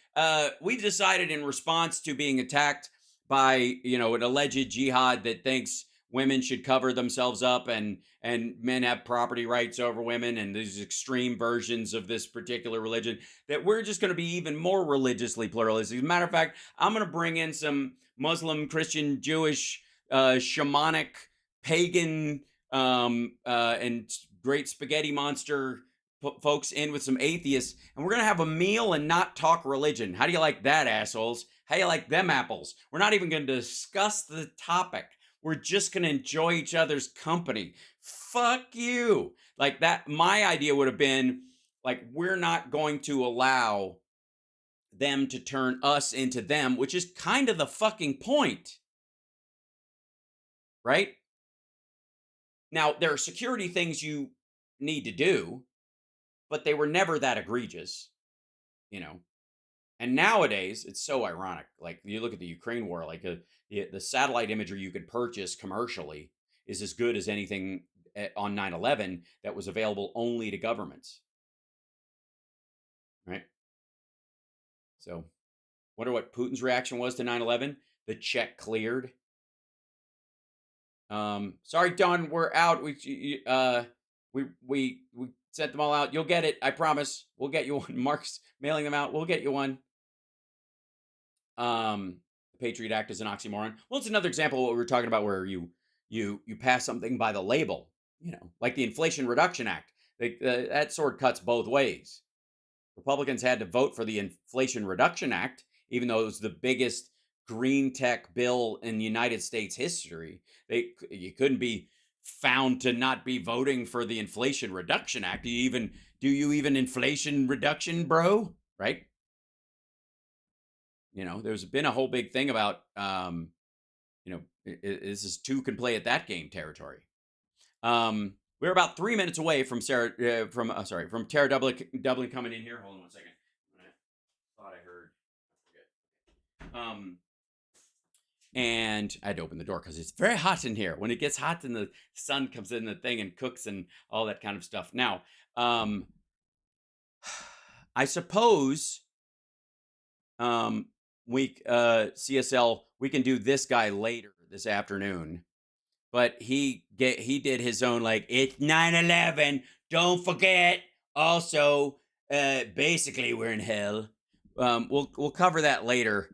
We decided, in response to being attacked by, an alleged jihad that thinks women should cover themselves up, and men have property rights over women, and these extreme versions of this particular religion, that we're just going to be even more religiously pluralistic. As a matter of fact, I'm going to bring in some Muslim, Christian, Jewish, shamanic, pagan, and great spaghetti monster folks in with some atheists, and we're gonna have a meal and not talk religion. How do you like that, assholes? How do you like them apples? We're not even gonna discuss the topic. We're just gonna enjoy each other's company. Fuck you. Like that, my idea would have been, like, we're not going to allow them to turn us into them, which is kind of the fucking point, right? Now, there are security things you need to do, but they were never that egregious, you know. And nowadays, it's so ironic. Like, you look at the Ukraine war, like, the satellite imagery you could purchase commercially is as good as anything on 9/11 that was available only to governments, right? So, wonder what Putin's reaction was to 9/11. The check cleared. Sorry, Don, we're out. We sent them all out. You'll get it. I promise. We'll get you one. Mark's mailing them out. We'll get you one. the Patriot Act is an oxymoron. Well, it's another example of what we were talking about, where you pass something by the label, like the Inflation Reduction Act. That sword cuts both ways. Republicans had to vote for the Inflation Reduction Act, even though it was the biggest green tech bill in United States history. You couldn't be found to not be voting for the Inflation Reduction Act. Do you even inflation reduction, bro? Right? There's been a whole big thing about this is two can play at that game territory. We're about 3 minutes away from from Tara Dublin coming in here. Hold on one second. I thought I heard. I forget. And I had to open the door because it's very hot in here. When it gets hot and the sun comes in the thing and cooks and all that kind of stuff. Now, I suppose CSL, we can do this guy later this afternoon. But he did his own, like, it's 9/11, don't forget. Also, basically we're in hell. We'll cover that later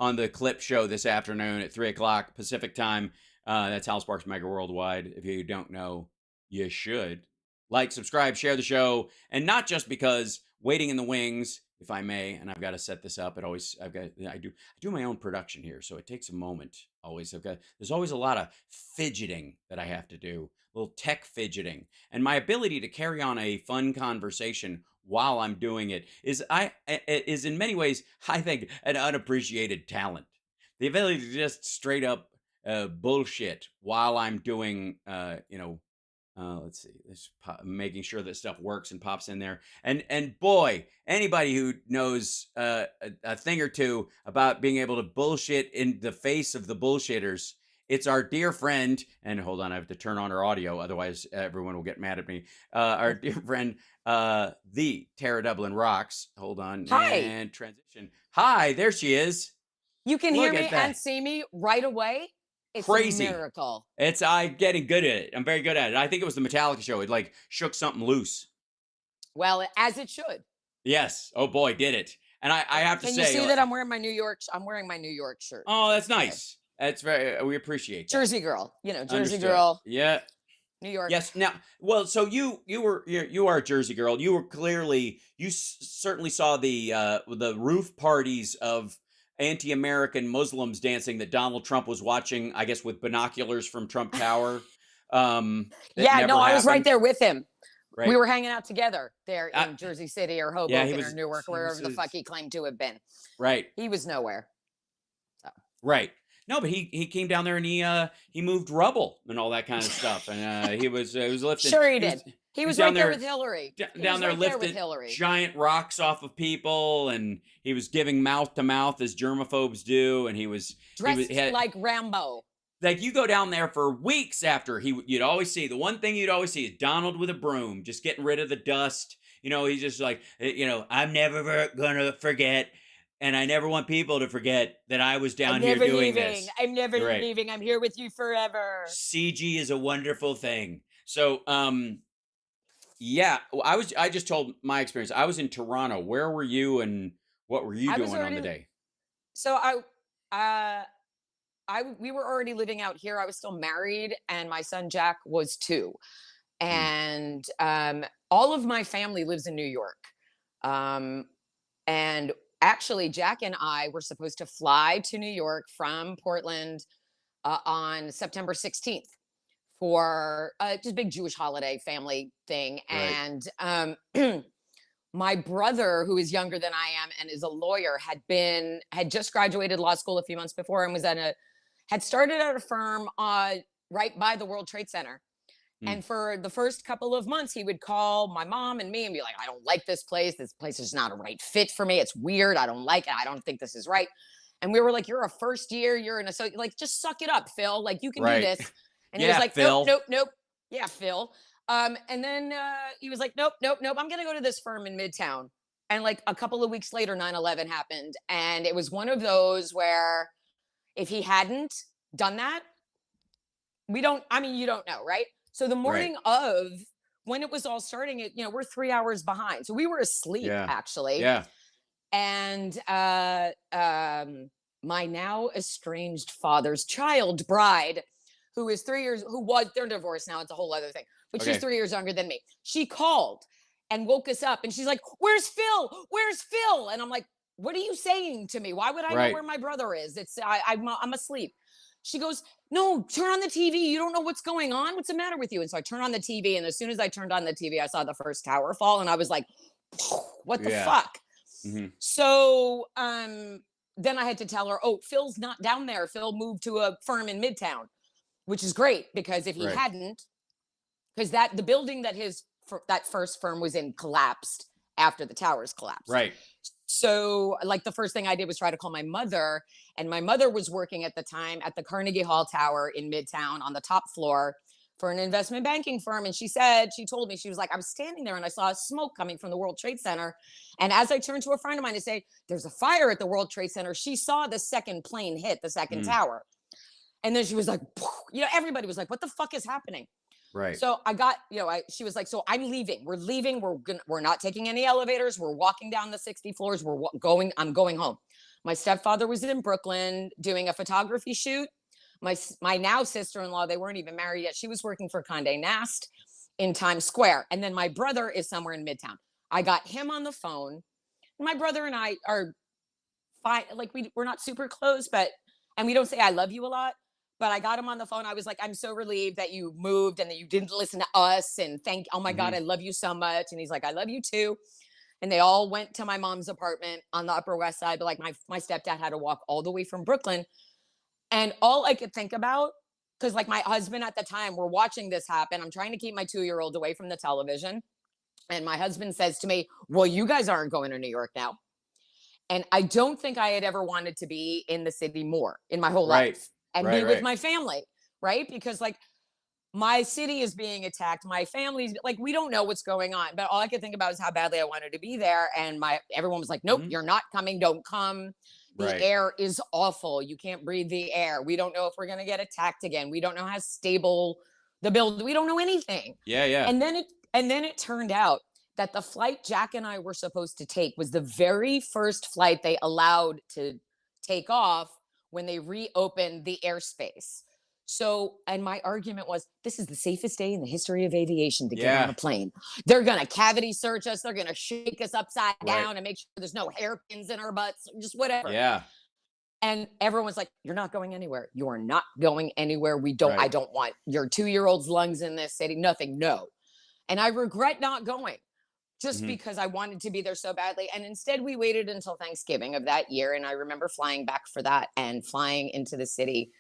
on the clip show this afternoon at 3:00 Pacific time. That's HAL Sparks Mega Worldwide. If you don't know, you should like, subscribe, share the show, and not just because waiting in the wings, if I may, and I've got to set this up. I do my own production here, so it takes a moment. There's always a lot of fidgeting that I have to do, a little tech fidgeting, and my ability to carry on a fun conversation while I'm doing it is in many ways, I think, an unappreciated talent. The ability to just straight up bullshit while I'm doing, let's see, making sure that stuff works and pops in there. And boy, anybody who knows a thing or two about being able to bullshit in the face of the bullshitters, it's our dear friend, and hold on, I have to turn on her audio, otherwise everyone will get mad at me. Our dear friend, the Tara Dublin Rocks. Hold on. Hi. And transition. Hi, there she is. You can hear me and see me right away. It's crazy. A miracle. I'm getting good at it. I'm very good at it. I think it was the Metallica show. It like shook something loose. Well, as it should. Yes. Oh boy, did it. And I have to say, can you see that I'm wearing my New York shirt? Oh, that's nice. That's we appreciate that. Jersey girl, Jersey Understood. girl. Yeah. New York. Yes. Now, well, so you are a Jersey girl. You certainly saw the roof parties of anti-American Muslims dancing that Donald Trump was watching, I guess, with binoculars from Trump Tower. I was right there with him. Right. We were hanging out together there in Jersey City or Hoboken or Newark, wherever the fuck he claimed to have been. Right. He was nowhere. So. Right. No, but he came down there and he moved rubble and all that kind of stuff, and he was lifting. Sure, he did. He was right there with Hillary. Down there lifting giant rocks off of people, and he was giving mouth to mouth as germaphobes do, and he was dressed like Rambo. Like, you go down there for weeks after you'd always see the one thing you'd always see is Donald with a broom, just getting rid of the dust. He's just like, I'm never gonna forget. And I never want people to forget that I was down here doing this. I'm never leaving. I'm here with you forever. CG is a wonderful thing. So, yeah, I just told my experience. I was in Toronto. Where were you, and what were you doing on the day? So we were already living out here. I was still married, and my son Jack was 2. And all of my family lives in New York. And actually, Jack and I were supposed to fly to New York from Portland on September 16th for just a big Jewish holiday family thing. Right. And my brother, who is younger than I am and is a lawyer, had just graduated law school a few months before and had started at a firm right by the World Trade Center. And for the first couple of months, he would call my mom and me and be like, I don't like this place. This place is not a right fit for me. It's weird. I don't like it. I don't think this is right. And we were like, you're a first year. You're an associate. Like, just suck it up, Phil. Like, you can do this. And he was like, Phil. Nope. Yeah, Phil. And then he was like, nope. I'm going to go to this firm in Midtown. And like a couple of weeks later, 9/11 happened. And it was one of those where if he hadn't done that, you don't know, right? So the morning of when it was all starting, we're 3 hours behind. So we were asleep, actually. Yeah. and my now estranged father's child bride, who is 3 years, who was, they're divorced now, it's a whole other thing, but she's Okay. 3 years younger than me. She called and woke us up, and she's like, "Where's Phil? Where's Phil?" And I'm like, "What are you saying to me? Why would I know Right. where my brother is? I'm asleep." She goes, "No, turn on the TV. You don't know what's going on. What's the matter with you?" And so I turned on the TV, and as soon as I turned on the TV, I saw the first tower fall, and I was like, "What the Yeah. fuck?" Hmm. So then I had to tell her, "Oh, Phil's not down there. Phil moved to a firm in Midtown," which is great because if he Right. hadn't, because that the building that that first firm was in collapsed after the towers collapsed. Right. So, like, the first thing I did was try to call my mother, and my mother was working at the time at the Carnegie Hall Tower in Midtown on the top floor for an investment banking firm. And she told me, she was like, "I was standing there and I saw smoke coming from the World Trade Center. And as I turned to a friend of mine to say, there's a fire at the World Trade Center, she saw the second plane hit the second Mm. tower." And then she was like, everybody was like, "What the fuck is happening?" Right. So I got, she was like, "So I'm leaving. We're leaving. We're not taking any elevators. We're walking down the 60 floors. I'm going home." My stepfather was in Brooklyn doing a photography shoot. My now sister-in-law, they weren't even married yet. She was working for Condé Nast in Times Square. And then my brother is somewhere in Midtown. I got him on the phone. My brother and I are fine. Like, we're not super close, and we don't say "I love you" a lot. But I got him on the phone. I was like, "I'm so relieved that you moved and that you didn't listen to us. And oh my God, Hmm. I love you so much." And he's like, "I love you too." And they all went to my mom's apartment on the Upper West Side. But like, my stepdad had to walk all the way from Brooklyn. And all I could think about, because like my husband at the time, we're watching this happen. I'm trying to keep my 2-year-old away from the television. And my husband says to me, "Well, you guys aren't going to New York now." And I don't think I had ever wanted to be in the city more in my whole Right. life and Right. be with Right. my family, right? Because like, my city is being attacked, my family's like, we don't know what's going on, but all I could think about is how badly I wanted to be there. And everyone was like, "Nope, Hmm. you're not coming. Don't come. The Right. air is awful. You can't breathe the air. We don't know if we're going to get attacked again. We don't know how stable the build. We don't know anything." Yeah. Yeah. And then it turned out that the flight Jack and I were supposed to take was the very first flight they allowed to take off when they reopened the airspace. So, and my argument was, this is the safest day in the history of aviation to get on Yeah. a plane. They're going to cavity search us. They're going to shake us upside Right. down and make sure there's no hairpins in our butts, just whatever. Yeah. And everyone's like, "You're not going anywhere. You are not going anywhere. I Right. don't want your 2-year-old's lungs in this city. Nothing. No." And I regret not going just Hmm. because I wanted to be there so badly. And instead, we waited until Thanksgiving of that year. And I remember flying back for that and flying into the city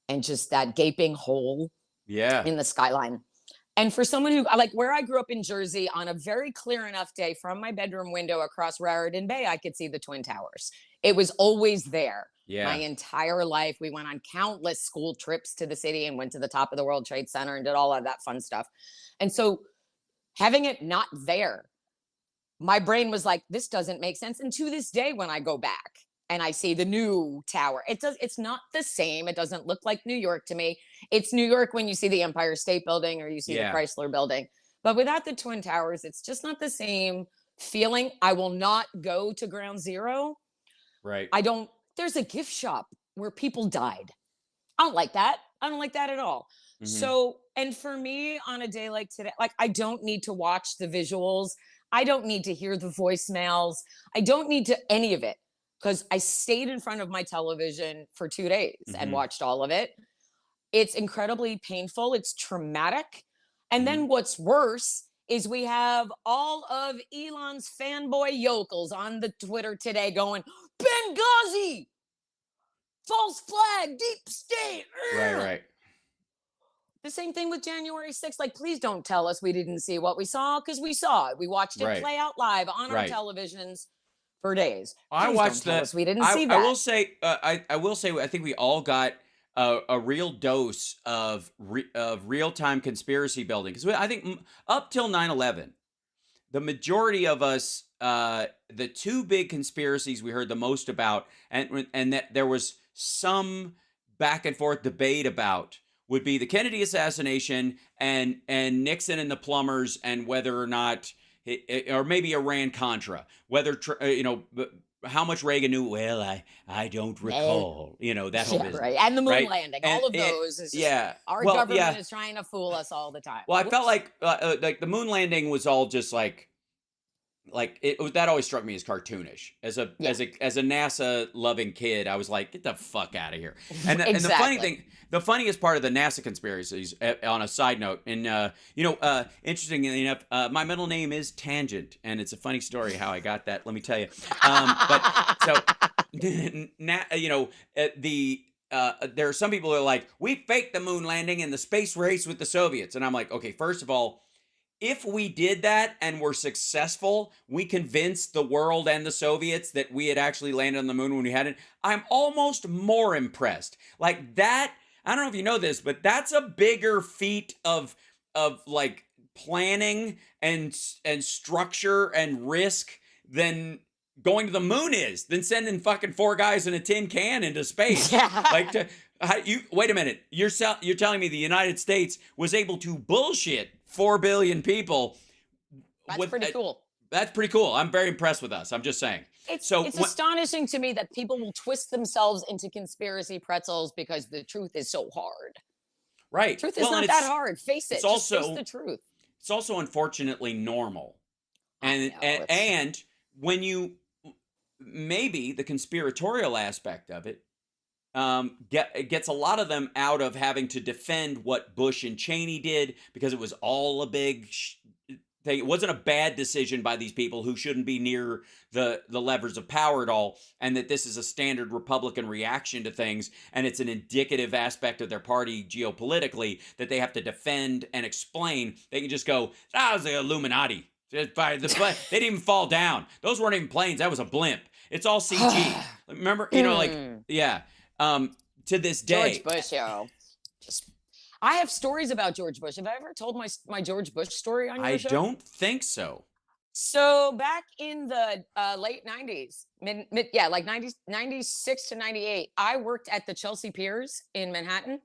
and just that gaping hole Yeah. in the skyline. And for someone who, like, where I grew up in Jersey, on a very clear enough day from my bedroom window across Raritan Bay, I could see the Twin Towers. It was always there. My Yeah. entire life, we went on countless school trips to the city and went to the top of the World Trade Center and did all of that fun stuff. And so having it not there, my brain was like, "This doesn't make sense." And to this day, when I go back and I see the new tower, it's not the same. It doesn't look like New York to me. It's New York when you see the Empire State Building or you see the Yeah. Chrysler Building. But without the Twin Towers, it's just not the same feeling. I will not go to Ground Zero. Right. I don't, there's a gift shop where people died. I don't like that. I don't like that at all. Hmm. So, and for me on a day like today, like, I don't need to watch the visuals. I don't need to hear the voicemails. I don't need to any of it because I stayed in front of my television for 2 days and Hmm. watched all of it. It's incredibly painful. It's traumatic. And Hmm. then what's worse is we have all of Elon's fanboy yokels on the Twitter today going, "Benghazi, false flag, deep state." Right. Ugh. Right. The same thing with January 6th. Like, please don't tell us we didn't see what we saw, because we saw it. We watched it Right. play out live on our Right. televisions for days. I Please don't watched tell the. us we didn't see I that. will say. I will say. I think we all got a real dose of real time conspiracy building because I think up till 9/11, the majority of us, the two big conspiracies we heard the most about, and that there was some back and forth debate about, would be the Kennedy assassination and Nixon and the plumbers and whether or not or maybe Iran-Contra, whether, how much Reagan knew. Well, I don't recall, that whole business. Right. And the moon Right. landing, And all of those is just, yeah. our Well, government yeah. is trying to fool us all the time. Well, I felt Whoops. like the moon landing was all just like that always struck me as cartoonish. As a NASA loving kid, I was like, get the fuck out of here. And and the funniest part of the NASA conspiracies, on a side note, and interestingly enough, my middle name is Tangent, and it's a funny story how I got that. Let me tell you. But so there are some people who are like, we faked the moon landing and the space race with the Soviets, and I'm like, okay, first of all, if we did that and were successful, we convinced the world and the Soviets that we had actually landed on the moon when we hadn't. I'm almost more impressed. Like that, I don't know if you know this, but that's a bigger feat of like planning and structure and risk than going to the moon is, than sending fucking 4 guys in a tin can into space. Like wait a minute, you're telling me the United States was able to bullshit 4 billion people? That's pretty cool. That's pretty cool. I'm very impressed with us. I'm just saying. It's astonishing to me that people will twist themselves into conspiracy pretzels because the truth is so hard. Right. Truth is not that hard. Face it. It's also, just face the truth. It's also unfortunately normal. And when you, maybe the conspiratorial aspect of it, gets a lot of them out of having to defend what Bush and Cheney did, because it was all a big thing. It wasn't a bad decision by these people who shouldn't be near the levers of power at all, and that this is a standard Republican reaction to things, and it's an indicative aspect of their party geopolitically that they have to defend and explain. They can just go, that was the Illuminati. They didn't even fall down. Those weren't even planes. That was a blimp. It's all CG. Remember, to this day. George Bush, I have stories about George Bush. Have I ever told my George Bush story on your show? I don't think so. So back in the late 90s, like 96 to 98, I worked at the Chelsea Piers in Manhattan.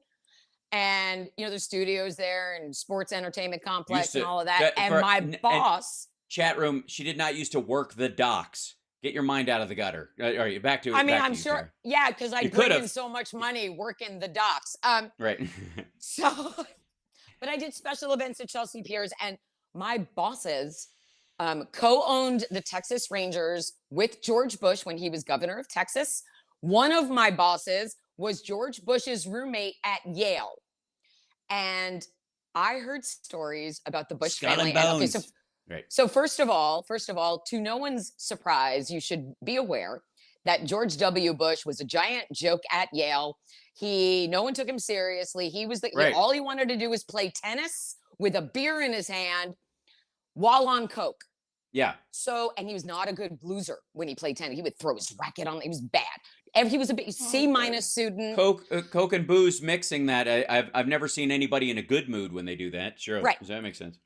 And, there's studios there and sports entertainment complex and all of that. And my boss. Chat room, she did not used to work the docks. Get your mind out of the gutter. All right, back to. I'm sure. Sarah. Yeah, because I bring in so much money working the docks. Right. But I did special events at Chelsea Piers, and my bosses co-owned the Texas Rangers with George Bush when he was governor of Texas. One of my bosses was George Bush's roommate at Yale, and I heard stories about the Bush Skull family. And bones. Right. So first of all, to no one's surprise, you should be aware that George W. Bush was a giant joke at Yale. No one took him seriously. He was all he wanted to do was play tennis with a beer in his hand while on coke. Yeah. So, and he was not a good loser when he played tennis. He would throw his racket on. He was bad. He was a C- student. Coke and booze mixing that. I've never seen anybody in a good mood when they do that. Sure. Right. Does that make sense?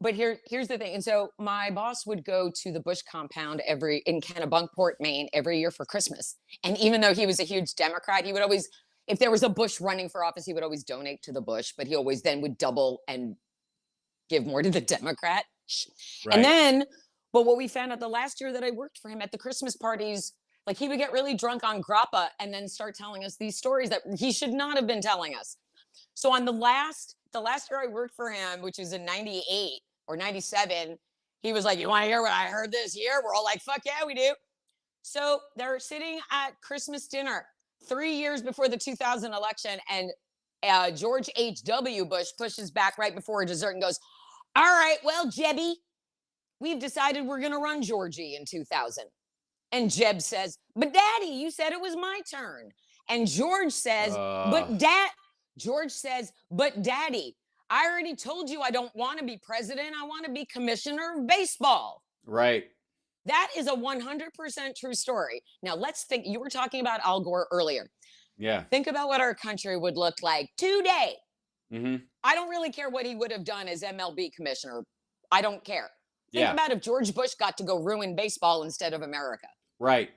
But here's the thing. And so my boss would go to the Bush compound in Kennebunkport, Maine, every year for Christmas. And even though he was a huge Democrat, he would always, if there was a Bush running for office, he would always donate to the Bush, but he always then would double and give more to the Democrat. Right. And then, but what we found out the last year that I worked for him at the Christmas parties, like he would get really drunk on grappa and then start telling us these stories that he should not have been telling us. So on the last year I worked for him, which was in 98 or 97, he was like, you want to hear what I heard this year? We're all like, fuck yeah, we do. So they're sitting at Christmas dinner 3 years before the 2000 election. And George H.W. Bush pushes back right before dessert and goes, all right, well, Jebby, we've decided we're going to run Georgie in 2000. And Jeb says, but Daddy, you said it was my turn. And George says, George says, but Daddy, I already told you I don't want to be president. I want to be commissioner of baseball. Right. That is a 100% true story. Now, let's think. You were talking about Al Gore earlier. Yeah. Think about what our country would look like today. Mm-hmm. I don't really care what he would have done as MLB commissioner. I don't care. Think about if George Bush got to go ruin baseball instead of America. Right.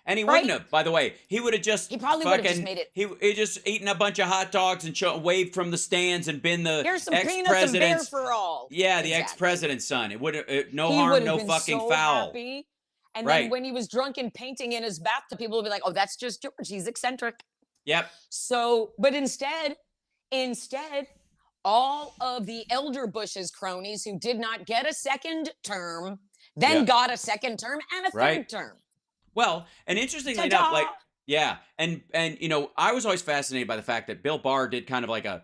And he wouldn't Right? have, by the way. He would have just He probably would have just fucking, made it. he just eaten a bunch of hot dogs and waved from the stands and been the Here's some peanuts and beer ex-president's, for all. yeah, the Exactly. ex-president's son. It would have, no He harm, would have no been fucking so foul. happy. And then Right. when he was drunk and painting in his bathtub, people would be like, oh, that's just George. He's eccentric. Yep. So, but instead, all of the elder Bush's cronies who did not get a second term then Yep. got a second term and a Right. third term. Well, and interestingly Ta-da! enough, like, yeah, and you know, I was always fascinated by the fact that Bill Barr did kind of like a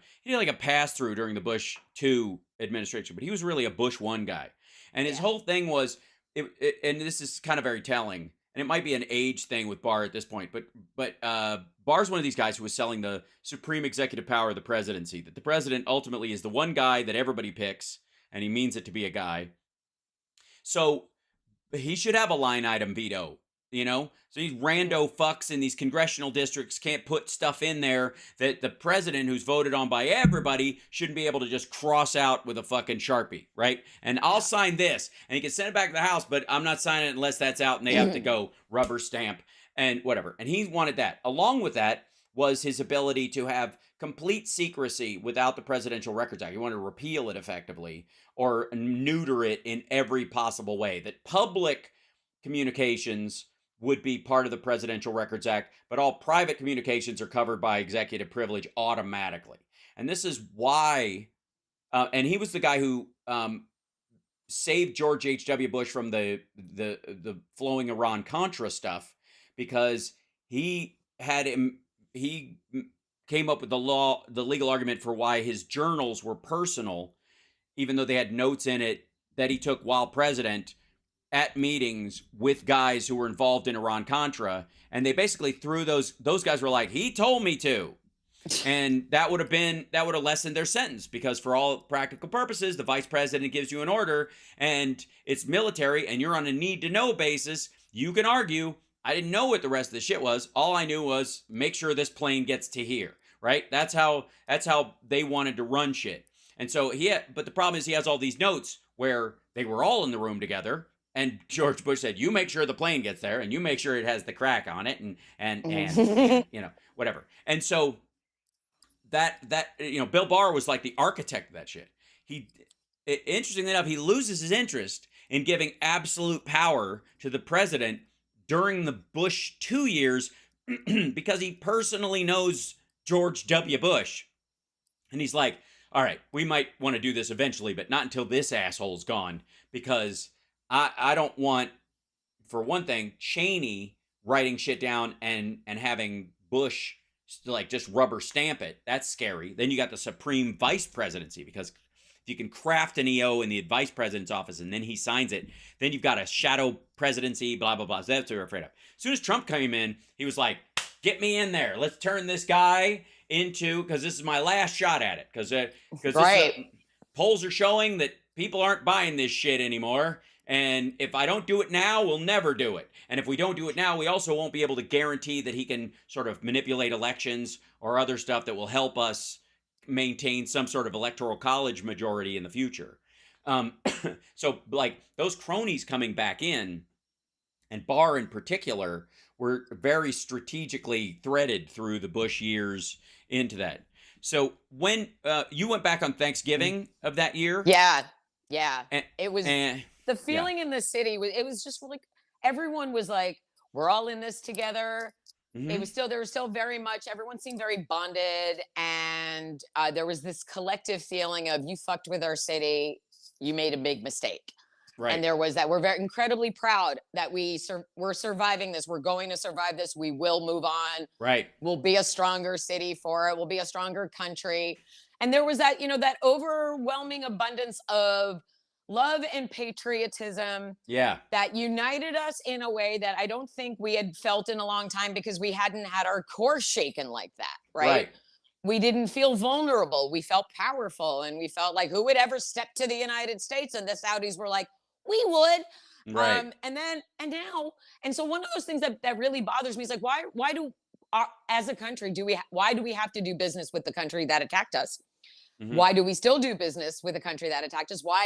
pass through during the Bush 2 administration, but he was really a Bush 1 guy, and his Yeah. whole thing was, and this is kind of very telling, and it might be an age thing with Barr at this point, but Barr's one of these guys who was selling the supreme executive power of the presidency, that the president ultimately is the one guy that everybody picks, and he means it to be a guy. So he should have a line item veto, you know? So these rando fucks in these congressional districts can't put stuff in there that the president, who's voted on by everybody, shouldn't be able to just cross out with a fucking Sharpie, right? And I'll sign this, and he can send it back to the House, but I'm not signing it unless that's out, and they have to go rubber stamp and whatever. And he wanted that. Along with that was his ability to have complete secrecy without the Presidential Records Act. He wanted to repeal it effectively or neuter it in every possible way. That public communications would be part of the Presidential Records Act, but all private communications are covered by executive privilege automatically. And this is why, and he was the guy who saved George H.W. Bush from the flowing Iran-Contra stuff, because he came up with the legal argument for why his journals were personal, even though they had notes in it that he took while president at meetings with guys who were involved in Iran-Contra. And they basically threw those guys were like, he told me to. And that would have lessened their sentence, because for all practical purposes, the vice president gives you an order and it's military and you're on a need to know basis. You can argue, I didn't know what the rest of the shit was. All I knew was make sure this plane gets to here, right? That's how they wanted to run shit. And so but the problem is he has all these notes where they were all in the room together, and George Bush said, you make sure the plane gets there, and you make sure it has the crack on it, and you know, whatever. And so that you know, Bill Barr was like the architect of that shit. Interestingly enough, he loses his interest in giving absolute power to the president during the Bush 2 years because he personally knows George W. Bush. And he's like, all right, we might want to do this eventually, but not until this asshole's gone, because I don't want, for one thing, Cheney writing shit down and having Bush like just rubber stamp it. That's scary. Then you got the supreme vice presidency, because if you can craft an EO in the vice president's office and then he signs it, then you've got a shadow presidency, blah, blah, blah. So that's what we're afraid of. As soon as Trump came in, he was like, get me in there. Let's turn this guy into, because this is my last shot at it. Because Right. Polls are showing that people aren't buying this shit anymore. And if I don't do it now, we'll never do it. And if we don't do it now, we also won't be able to guarantee that he can sort of manipulate elections or other stuff that will help us maintain some sort of electoral college majority in the future. So like those cronies coming back in, and Barr in particular, were very strategically threaded through the Bush years into that. So when you went back on Thanksgiving of that year, Yeah. It was the yeah. feeling in the city was, it was just like everyone was like, we're all in this together. It was still, there was still very much, everyone seemed very bonded, and there was this collective feeling of, you fucked with our city, you made a big mistake. Right. And there was that, we're very incredibly proud that we're surviving this, we're going to survive this, we will move on, Right. we'll be a stronger city for it, we'll be a stronger country. And there was that, you know, that overwhelming abundance of love and patriotism, Yeah. that united us in a way that I don't think we had felt in a long time, because we hadn't had our core shaken like that, right? We didn't feel vulnerable, we felt powerful, and we felt like, who would ever step to the United States? And the Saudis were like, we would. Right. And so one of those things that really bothers me is like, why do as a country why do we have to do business with the country that attacked us? Why do we still do business with a country that attacked us? Why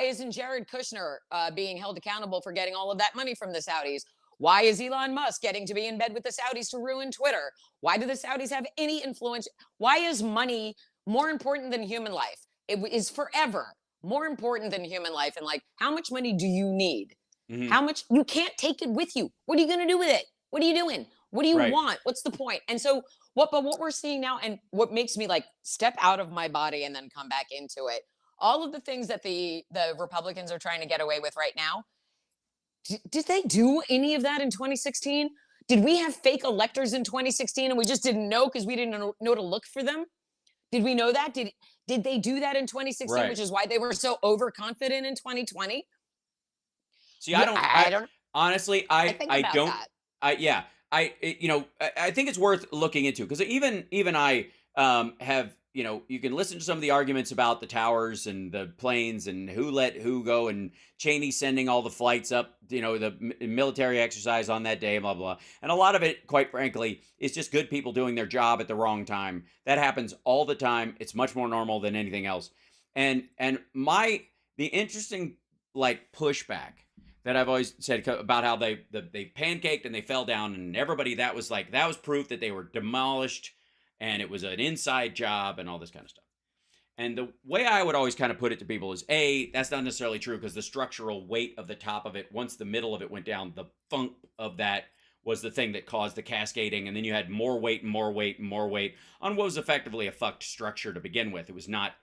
isn't Jared Kushner being held accountable for getting all of that money from the Saudis? Why is Elon Musk getting to be in bed with the Saudis to ruin Twitter? Why do the Saudis have any influence? Why is money more important than human life? It is forever more important than human life. And like, how much money do you need? Mhm. How much? You can't take it with you. What are you going to do with it? What are you doing? What do you Right. want? What's the point? And so but what we're seeing now, and what makes me like step out of my body and then come back into it, all of the things that the Republicans are trying to get away with right now, did they do any of that in 2016? Did we have fake electors in 2016 and we just didn't know because we didn't know to look for them? Did we know that? Did they do that in 2016, Right. which is why they were so overconfident in 2020? See, Yeah, I don't. honestly, I think I about don't, that. yeah, you know, I think it's worth looking into because even I have, you know, you can listen to some of the arguments about the towers and the planes and who let who go and Cheney sending all the flights up, you know, the military exercise on that day, blah, blah. And a lot of it, quite frankly, is just good people doing their job at the wrong time. That happens all the time. It's much more normal than anything else. And the interesting like pushback that I've always said about how they pancaked and they fell down and everybody that was proof that they were demolished and it was an inside job and all this kind of stuff. And the way I would always kind of put it to people is that's not necessarily true because the structural weight of the top of it, once the middle of it went down, the thump of that was the thing that caused the cascading. And then you had more weight and more weight and more weight on what was effectively a fucked structure to begin with. It was not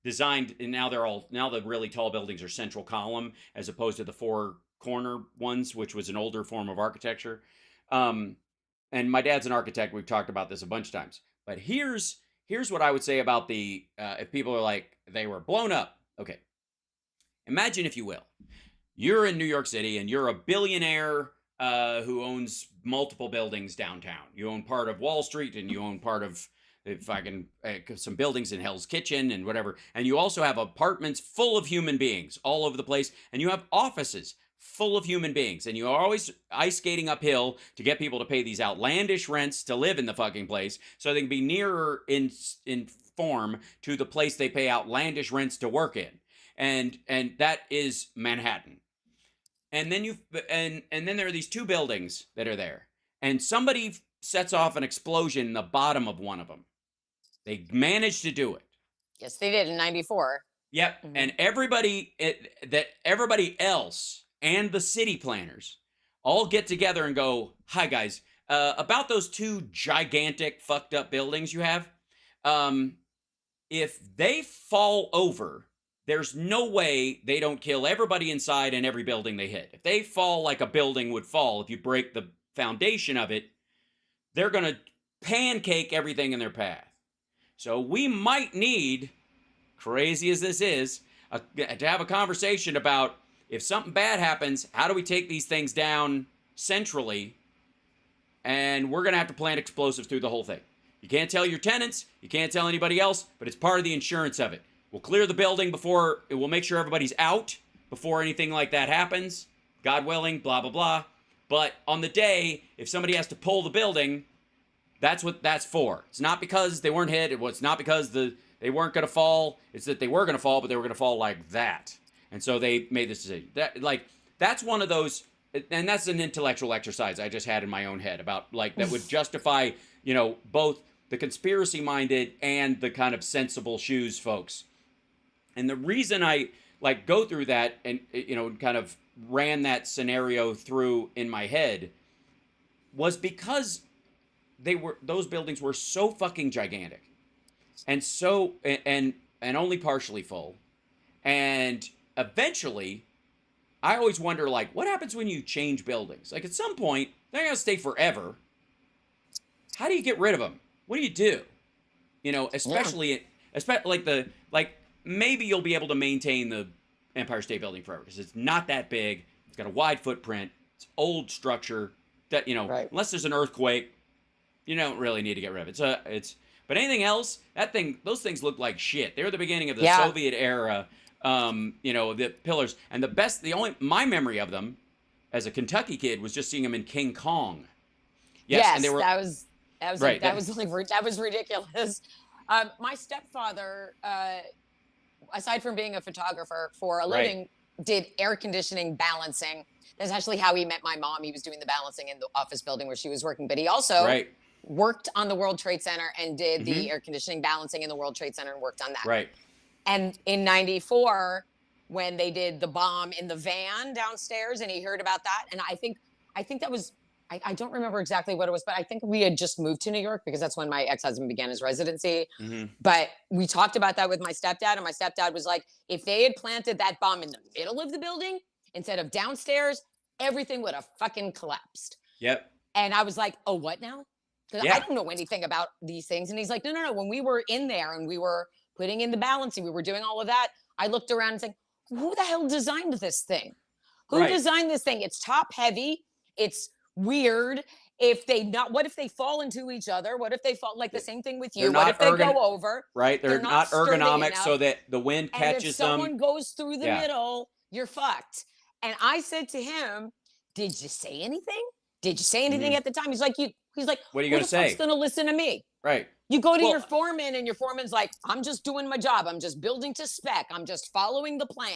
designed, and now the really tall buildings are central column as opposed to the four corner ones, which was an older form of architecture. And my dad's an architect. We've talked about this a bunch of times. But here's what I would say about the if people are like they were blown up. Okay, imagine if you will, you're in New York City and you're a billionaire who owns multiple buildings downtown. You own part of Wall Street and you own part of if I can some buildings in Hell's Kitchen and whatever. And you also have apartments full of human beings all over the place, and you have offices full of human beings, and you are always ice skating uphill to get people to pay these outlandish rents to live in the fucking place so they can be nearer in form to the place they pay outlandish rents to work in. And that is Manhattan. And then and then there are these two buildings that are there. And somebody sets off an explosion in the bottom of one of them. They managed to do it. Yes, they did in '94. Yep. Mhm. And everybody else and the city planners all get together and go, hi guys, about those two gigantic fucked up buildings you have, if they fall over, there's no way they don't kill everybody inside and every building they hit. If they fall like a building would fall, if you break the foundation of it, they're going to pancake everything in their path. So we might need, crazy as this is, to have a conversation about if something bad happens, how do we take these things down centrally? And we're going to have to plant explosives through the whole thing. You can't tell your tenants, you can't tell anybody else, but it's part of the insurance of it. We'll clear the building before, we'll make sure everybody's out before anything like that happens. God willing, blah, blah, blah. But on the day, if somebody has to pull the building, that's what that's for. It's not because they weren't hit. It's not because they weren't going to fall. It's that they were going to fall, but they were going to fall like that. And so they made this decision. That's one of those, and that's an intellectual exercise I just had in my own head about that would justify, both the conspiracy minded and the kind of sensible shoes folks. And the reason I go through that and kind of ran that scenario through in my head was because those buildings were so fucking gigantic and so and only partially full. And eventually I always wonder what happens when you change buildings? At some point they're going to stay forever. How do you get rid of them? What do you do? Especially maybe you'll be able to maintain the Empire State Building forever because it's not that big. It's got a wide footprint. It's old structure that, Right. unless there's an earthquake, you don't really need to get rid of it. But anything else, those things look like shit. They were the beginning of the Soviet era, the pillars. And my memory of them as a Kentucky kid was just seeing them in King Kong. Yes, and they were, that was right, that was ridiculous. My stepfather, aside from being a photographer for a living, did air conditioning balancing. That's actually how he met my mom. He was doing the balancing in the office building where she was working, but he also Right. worked on the World Trade Center and did the Mm-hmm. air conditioning balancing in the World Trade Center and worked on that. Right. And in 94, when they did the bomb in the van downstairs and he heard about that, and I think that was, I don't remember exactly what it was, but I think we had just moved to New York because that's when my ex-husband began his residency. Mm-hmm. But we talked about that with my stepdad, and my stepdad was like, if they had planted that bomb in the middle of the building instead of downstairs, everything would have fucking collapsed. Yep. And I was like, oh, what now? Because Yeah. I don't know anything about these things. And he's like, no. When we were in there and we were putting in the balancing, we were doing all of that, I looked around and said, who the hell designed this thing? Who Right. designed this thing? It's top heavy. It's weird. What if they fall into each other? What if they fall, like the same thing with you? They're What not if they go over? Right. They're not sturdy ergonomic enough. so that the wind And if catches them. someone goes through the Yeah. middle, you're fucked. And I said to him, did you say anything? Did you say anything at the time? He's like, What are you who gonna the say? fuck's gonna listen to me? Right. You go to Well- your foreman and your foreman's like, I'm just doing my job. I'm just building to spec. I'm just following the plan.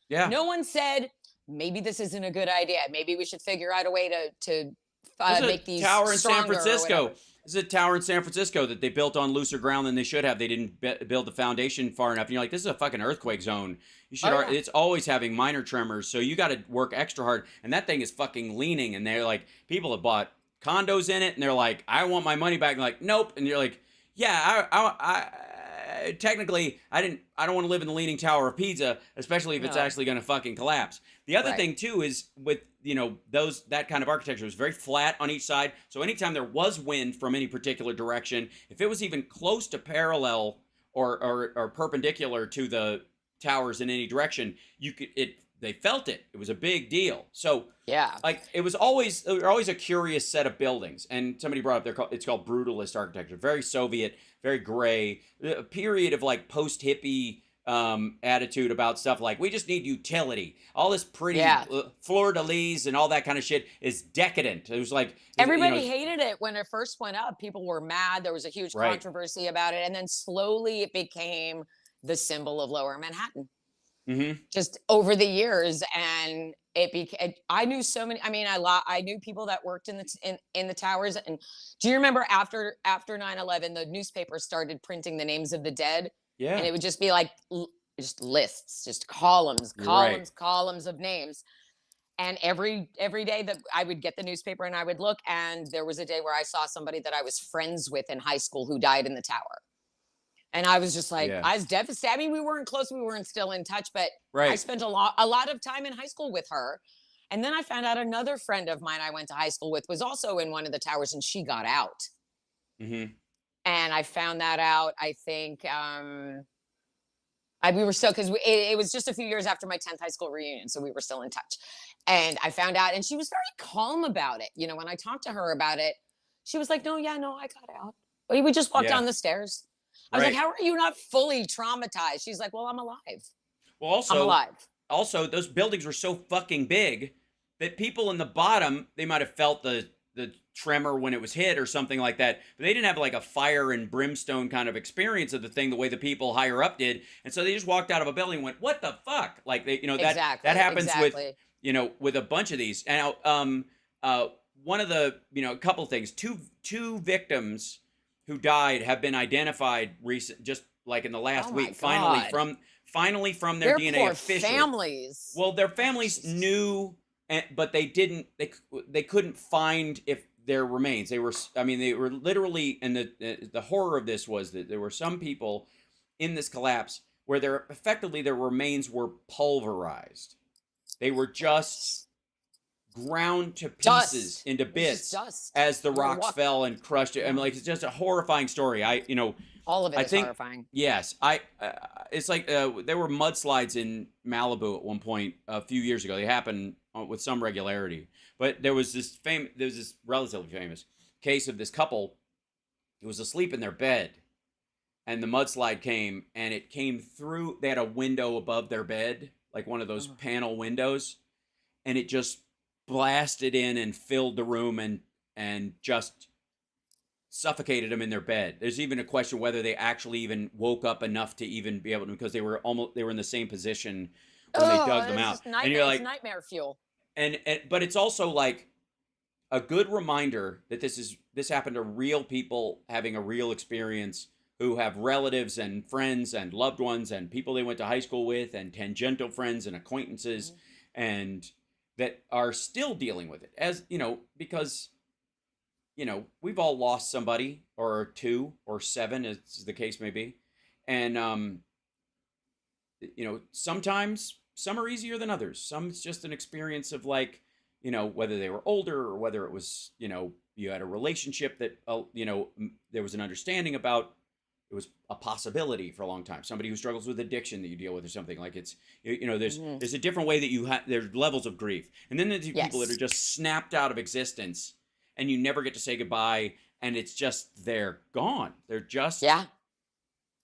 Yeah. No one said, maybe this isn't a good idea. Maybe we should figure out a way to There's a make these tower in San stronger or Francisco. whatever. There's a tower in San Francisco that they built on looser ground than they should have. They didn't build the foundation far enough. And you're like, this is a fucking earthquake zone. You should. Oh, yeah. It's always having minor tremors, so you got to work extra hard. And that thing is fucking leaning. And they're like, people have bought condos in it, and they're like, I want my money back. And like, nope. And you're like, yeah, I technically, I don't want to live in the Leaning Tower of Pisa, especially if it's No. actually going to fucking collapse. The other Right. thing too is with that kind of architecture, it was very flat on each side. So anytime there was wind from any particular direction, if it was even close to parallel or perpendicular to the towers in any direction, they felt it. It was a big deal. So Yeah. like there was always a curious set of buildings. And somebody brought up it's called brutalist architecture, very Soviet, very gray, a period of like post hippie attitude about stuff like we just need utility. All this pretty fleur-de-lis and all that kind of shit is decadent. It was like Everybody hated it when it first went up. People were mad. There was a huge Right. controversy about it, and then slowly it became the symbol of Lower Manhattan. Mm-hmm. Just over the years, and it became. I knew so many. I mean, I knew people that worked in the towers. And do you remember after 9/11, the newspaper started printing the names of the dead? Yeah. And it would just be like just lists, just columns of names. And every day that I would get the newspaper and I would look, and there was a day where I saw somebody that I was friends with in high school who died in the tower. And I was just like, Yeah. I was devastated. I mean, we weren't close, we weren't still in touch, but Right. I spent a lot of time in high school with her. And then I found out another friend of mine I went to high school with was also in one of the towers, and she got out. Mm-hmm. And I found that out, I think, we were still, because it was just a few years after my 10th high school reunion, so we were still in touch. And I found out, and she was very calm about it. You know, when I talked to her about it, she was like, no, I got out. We just walked down the stairs. I was like, how are you not fully traumatized? She's like, well, I'm alive. Well, I'm alive. Also, those buildings were so fucking big that people in the bottom, they might have felt the tremor when it was hit or something like that, but they didn't have like a fire and brimstone kind of experience of the thing the way the people higher up did. And so they just walked out of a building and went, what the fuck? Like they, that happens with a bunch of these. And one of the, a couple of things, two victims who died have been identified just like in the last week, finally from their DNA poor officially. Families. Well, their families knew, but they couldn't find if their remains. They were literally, and the horror of this was that there were some people in this collapse where their remains were pulverized. They were just ground to pieces, into bits, as the rocks fell and crushed it. I mean, like, it's just a horrifying story. All of it is horrifying. Yes, it's like there were mudslides in Malibu at one point a few years ago. They happened with some regularity, but there was this relatively famous case of this couple who was asleep in their bed, and the mudslide came, and it came through. They had a window above their bed, like one of those panel windows, and it just blasted in and filled the room and just suffocated them in their bed. There's even a question whether they actually even woke up enough to even be able to, because they were in the same position when they Oh, dug them it's out. just And you're nightmare. It's like, nightmare fuel. and but it's also like a good reminder that this happened to real people having a real experience who have relatives and friends and loved ones and people they went to high school with and tangential friends and acquaintances and that are still dealing with it, as you know, because we've all lost somebody or two or seven, as the case may be. And sometimes some are easier than others. Some it's just an experience of like, whether they were older or whether it was, you had a relationship that, there was an understanding about. It was a possibility for a long time. Somebody who struggles with addiction that you deal with or something like it's, there's a different way that you have, there's levels of grief. And then there's people that are just snapped out of existence and you never get to say goodbye. And it's just, they're gone. They're just,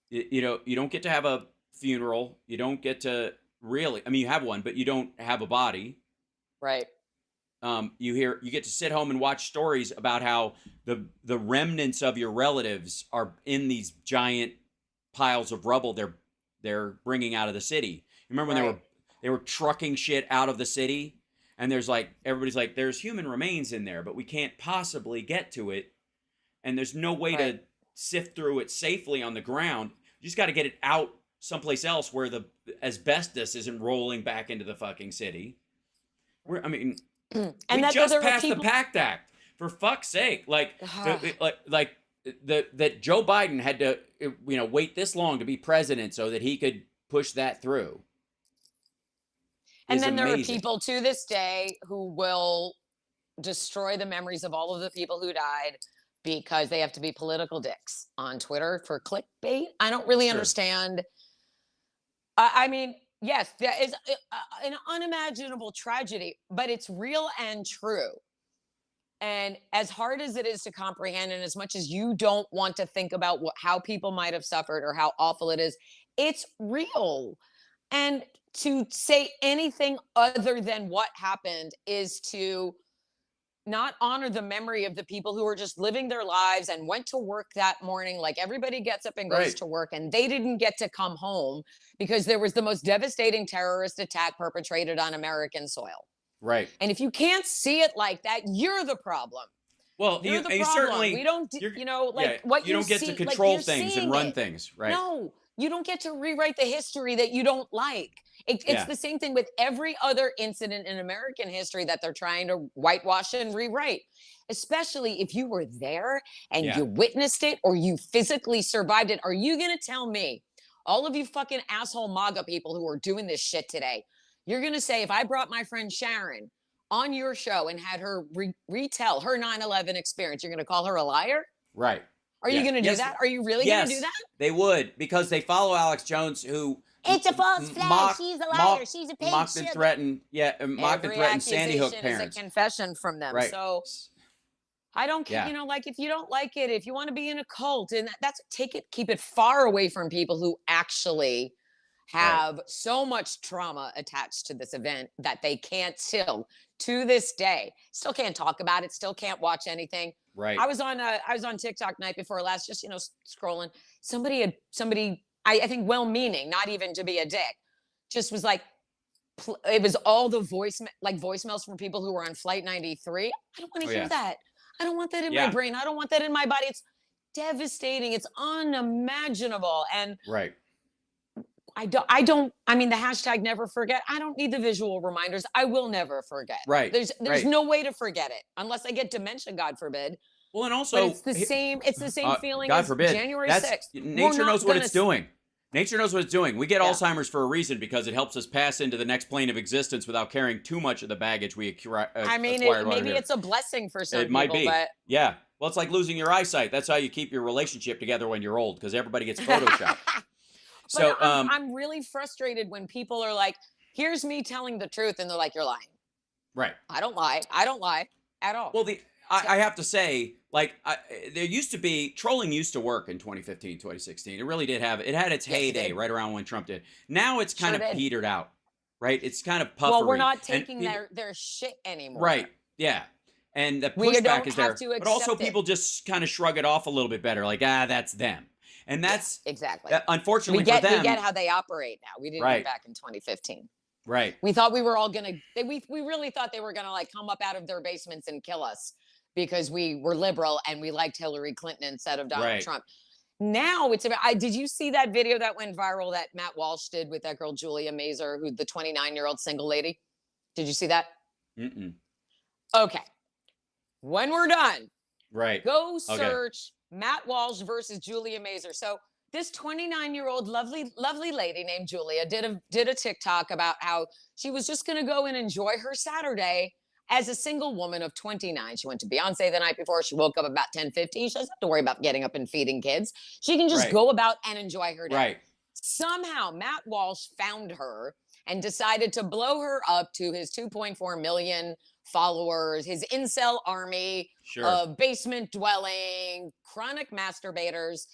you don't get to have a funeral. You don't get to really, I mean, you have one, but you don't have a body. Right. You get to sit home and watch stories about how the remnants of your relatives are in these giant piles of rubble they're bringing out of the city. Remember when they were trucking shit out of the city, and there's like, everybody's like, there's human remains in there, but we can't possibly get to it, and there's no way to sift through it safely on the ground. You just got to get it out someplace else where the asbestos isn't rolling back into the fucking city. And we that just there are passed people... the PACT Act, for fuck's sake. That Joe Biden had to, wait this long to be president so that he could push that through. And then there are people to this day who will destroy the memories of all of the people who died because they have to be political dicks on Twitter for clickbait. I don't really understand. I mean, yes, there is an unimaginable tragedy, but it's real and true. And as hard as it is to comprehend, and as much as you don't want to think about how people might have suffered or how awful it is, it's real. And to say anything other than what happened is to not honor the memory of the people who were just living their lives and went to work that morning. Like everybody gets up and goes to work, and they didn't get to come home because there was the most devastating terrorist attack perpetrated on American soil. Right. And if you can't see it like that, you're the problem. Well, you're the problem. Certainly, we don't, what you don't get to control things and run things, right? No, you don't get to rewrite the history that you don't like. It's the same thing with every other incident in American history that they're trying to whitewash and rewrite, especially if you were there and you witnessed it or you physically survived it. Are you going to tell me, all of you fucking asshole MAGA people who are doing this shit today, you're going to say, if I brought my friend Sharon on your show and had her retell her 9/11 experience, you're going to call her a liar? Right. Are you going to do that? Are you really going to do that? They would, because they follow Alex Jones, who it's a false flag. She's a liar. She's a paid mocked and threatened. Mocked and threatened Sandy Hook parents. Is a confession from them. Right. So I don't care. Like if you don't like it, if you want to be in a cult, and keep it far away from people who actually have so much trauma attached to this event that they can't still, to this day, still can't talk about it, still can't watch anything. Right. I was on TikTok night before last, just scrolling. Somebody, I think well-meaning, not even to be a dick, just was like, it was all the voicemails from people who were on Flight 93. I don't want to hear that. I don't want that in my brain. I don't want that in my body. It's devastating. It's unimaginable. And I mean, the hashtag never forget. I don't need the visual reminders. I will never forget. Right. There's no way to forget it unless I get dementia, God forbid. Well, and also, but it's the same feeling God as forbid. January 6th. Nature knows what it's doing. Nature knows what it's doing. We get Alzheimer's for a reason, because it helps us pass into the next plane of existence without carrying too much of the baggage we acquired. I mean, maybe it's a blessing for some people. It might be. But... Yeah. Well, it's like losing your eyesight. That's how you keep your relationship together when you're old, because everybody gets photoshopped. So I'm really frustrated when people are like, here's me telling the truth, and they're like, you're lying. Right. I don't lie. I don't lie at all. Well, I have to say, like, there used to be, trolling used to work in 2015, 2016. It really did it had its heyday right around when Trump did. Now it's kind of petered out, right? It's kind of puffery. Well, we're not taking their shit anymore. Right. Yeah. And the pushback is there. But also people just kind of shrug it off a little bit better. Like, that's them. And that's exactly. Unfortunately for them. We get how they operate now. We didn't back in 2015. Right. We thought we were all gonna. We really thought they were gonna like come up out of their basements and kill us because we were liberal and we liked Hillary Clinton instead of Donald Right. Trump. Now it's about. Did you see that video that went viral that Matt Walsh did with that girl Julia Mazer, who the 29-year-old single lady? Did you see that? Mm-mm. Okay. When we're done, Right. go Okay. search Matt Walsh versus Julia Mazer. So this 29-year-old lovely lady named Julia did a TikTok about how she was just going to go and enjoy her Saturday as a single woman of 29. She went to Beyonce the night before. She woke up about 10:15. She doesn't have to worry about getting up and feeding kids. She can just Right. go about and enjoy her day. Right. Somehow Matt Walsh found her and decided to blow her up to his 2.4 million followers, his incel army Sure. of basement dwelling, chronic masturbators.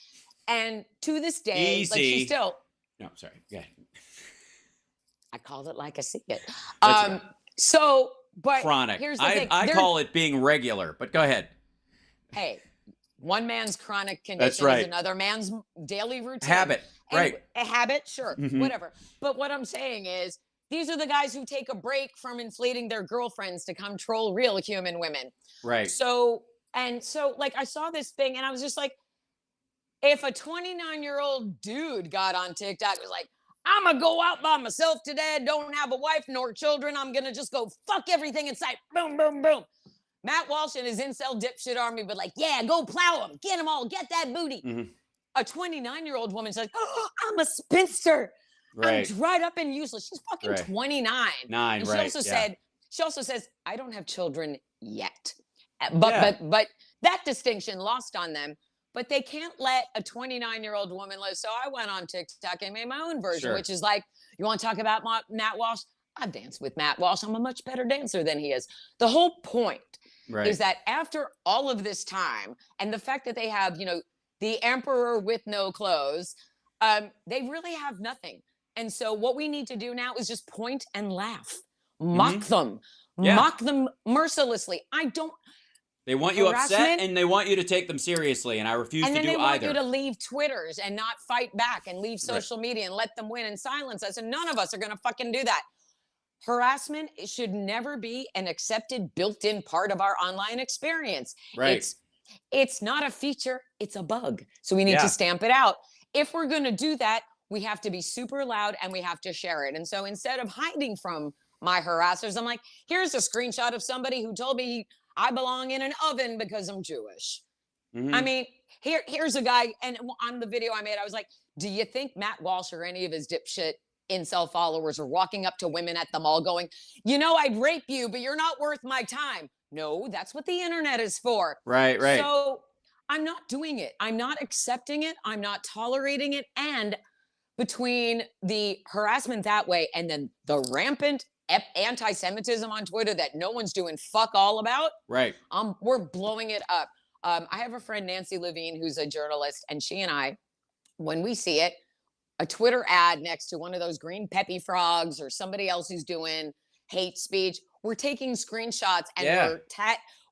And to this day, like Easy. she's still, No, sorry. Yeah. I call it like I see it. That's right. So, but Chronic. here's the thing. I call it being regular, but go ahead. Hey, one man's chronic condition right. is another man's daily routine. Habit. And Right. a habit, sure, Mhm. whatever. But what I'm saying is, these are the guys who take a break from inflating their girlfriends to come troll real human women. Right. So, like, I saw this thing and I was just like, if a 29-year-old dude got on TikTok, it was like, I'm gonna go out by myself today, don't have a wife nor children, I'm gonna just go fuck everything in sight. Boom, boom, boom. Matt Walsh and his incel dipshit army would like, yeah, go plow them, get them all, get that booty. Mhm. A 29-year-old woman's like, oh, I'm a spinster. Right. I'm dried up and useless. She's fucking Right. 29. Nine. And Right. she also says, I don't have children yet. Yeah. But that distinction lost on them. But they can't let a 29-year-old woman live. So I went on TikTok and made my own version, Sure. which is like, you want to talk about Matt Walsh? I've danced with Matt Walsh. I'm a much better dancer than he is. The whole point Right. is that after all of this time and the fact that they have, the emperor with no clothes, they really have nothing. And so what we need to do now is just point and laugh, mock them, Yeah. mock them mercilessly. They want you upset harassment, and they want you to take them seriously, and I refuse and to then do they want either. you to leave Twitters and not fight back and leave social media and let them win and silence us. And none of us are going to fucking do that. Harassment should never be an accepted built-in part of our online experience. Right. It's not a feature, it's a bug. So we need Yeah. to stamp it out. If we're going to do that, we have to be super loud and we have to share it. And so instead of hiding from my harassers, I'm like, here's a screenshot of somebody who told me I belong in an oven because I'm Jewish. Mhm. I mean, here's a guy, and on the video I made, I was like, do you think Matt Walsh or any of his dipshit incel followers are walking up to women at the mall going, I'd rape you, but you're not worth my time? No, that's what the internet is for. Right. Right. So I'm not doing it. I'm not accepting it. I'm not tolerating it. And between the harassment that way and then the rampant anti-Semitism on Twitter that no one's doing fuck all about, Right. we're blowing it up. I have a friend, Nancy Levine, who's a journalist, and she and I, when we see it, a Twitter ad next to one of those green peppy frogs or somebody else who's doing hate speech, we're taking screenshots and Yeah.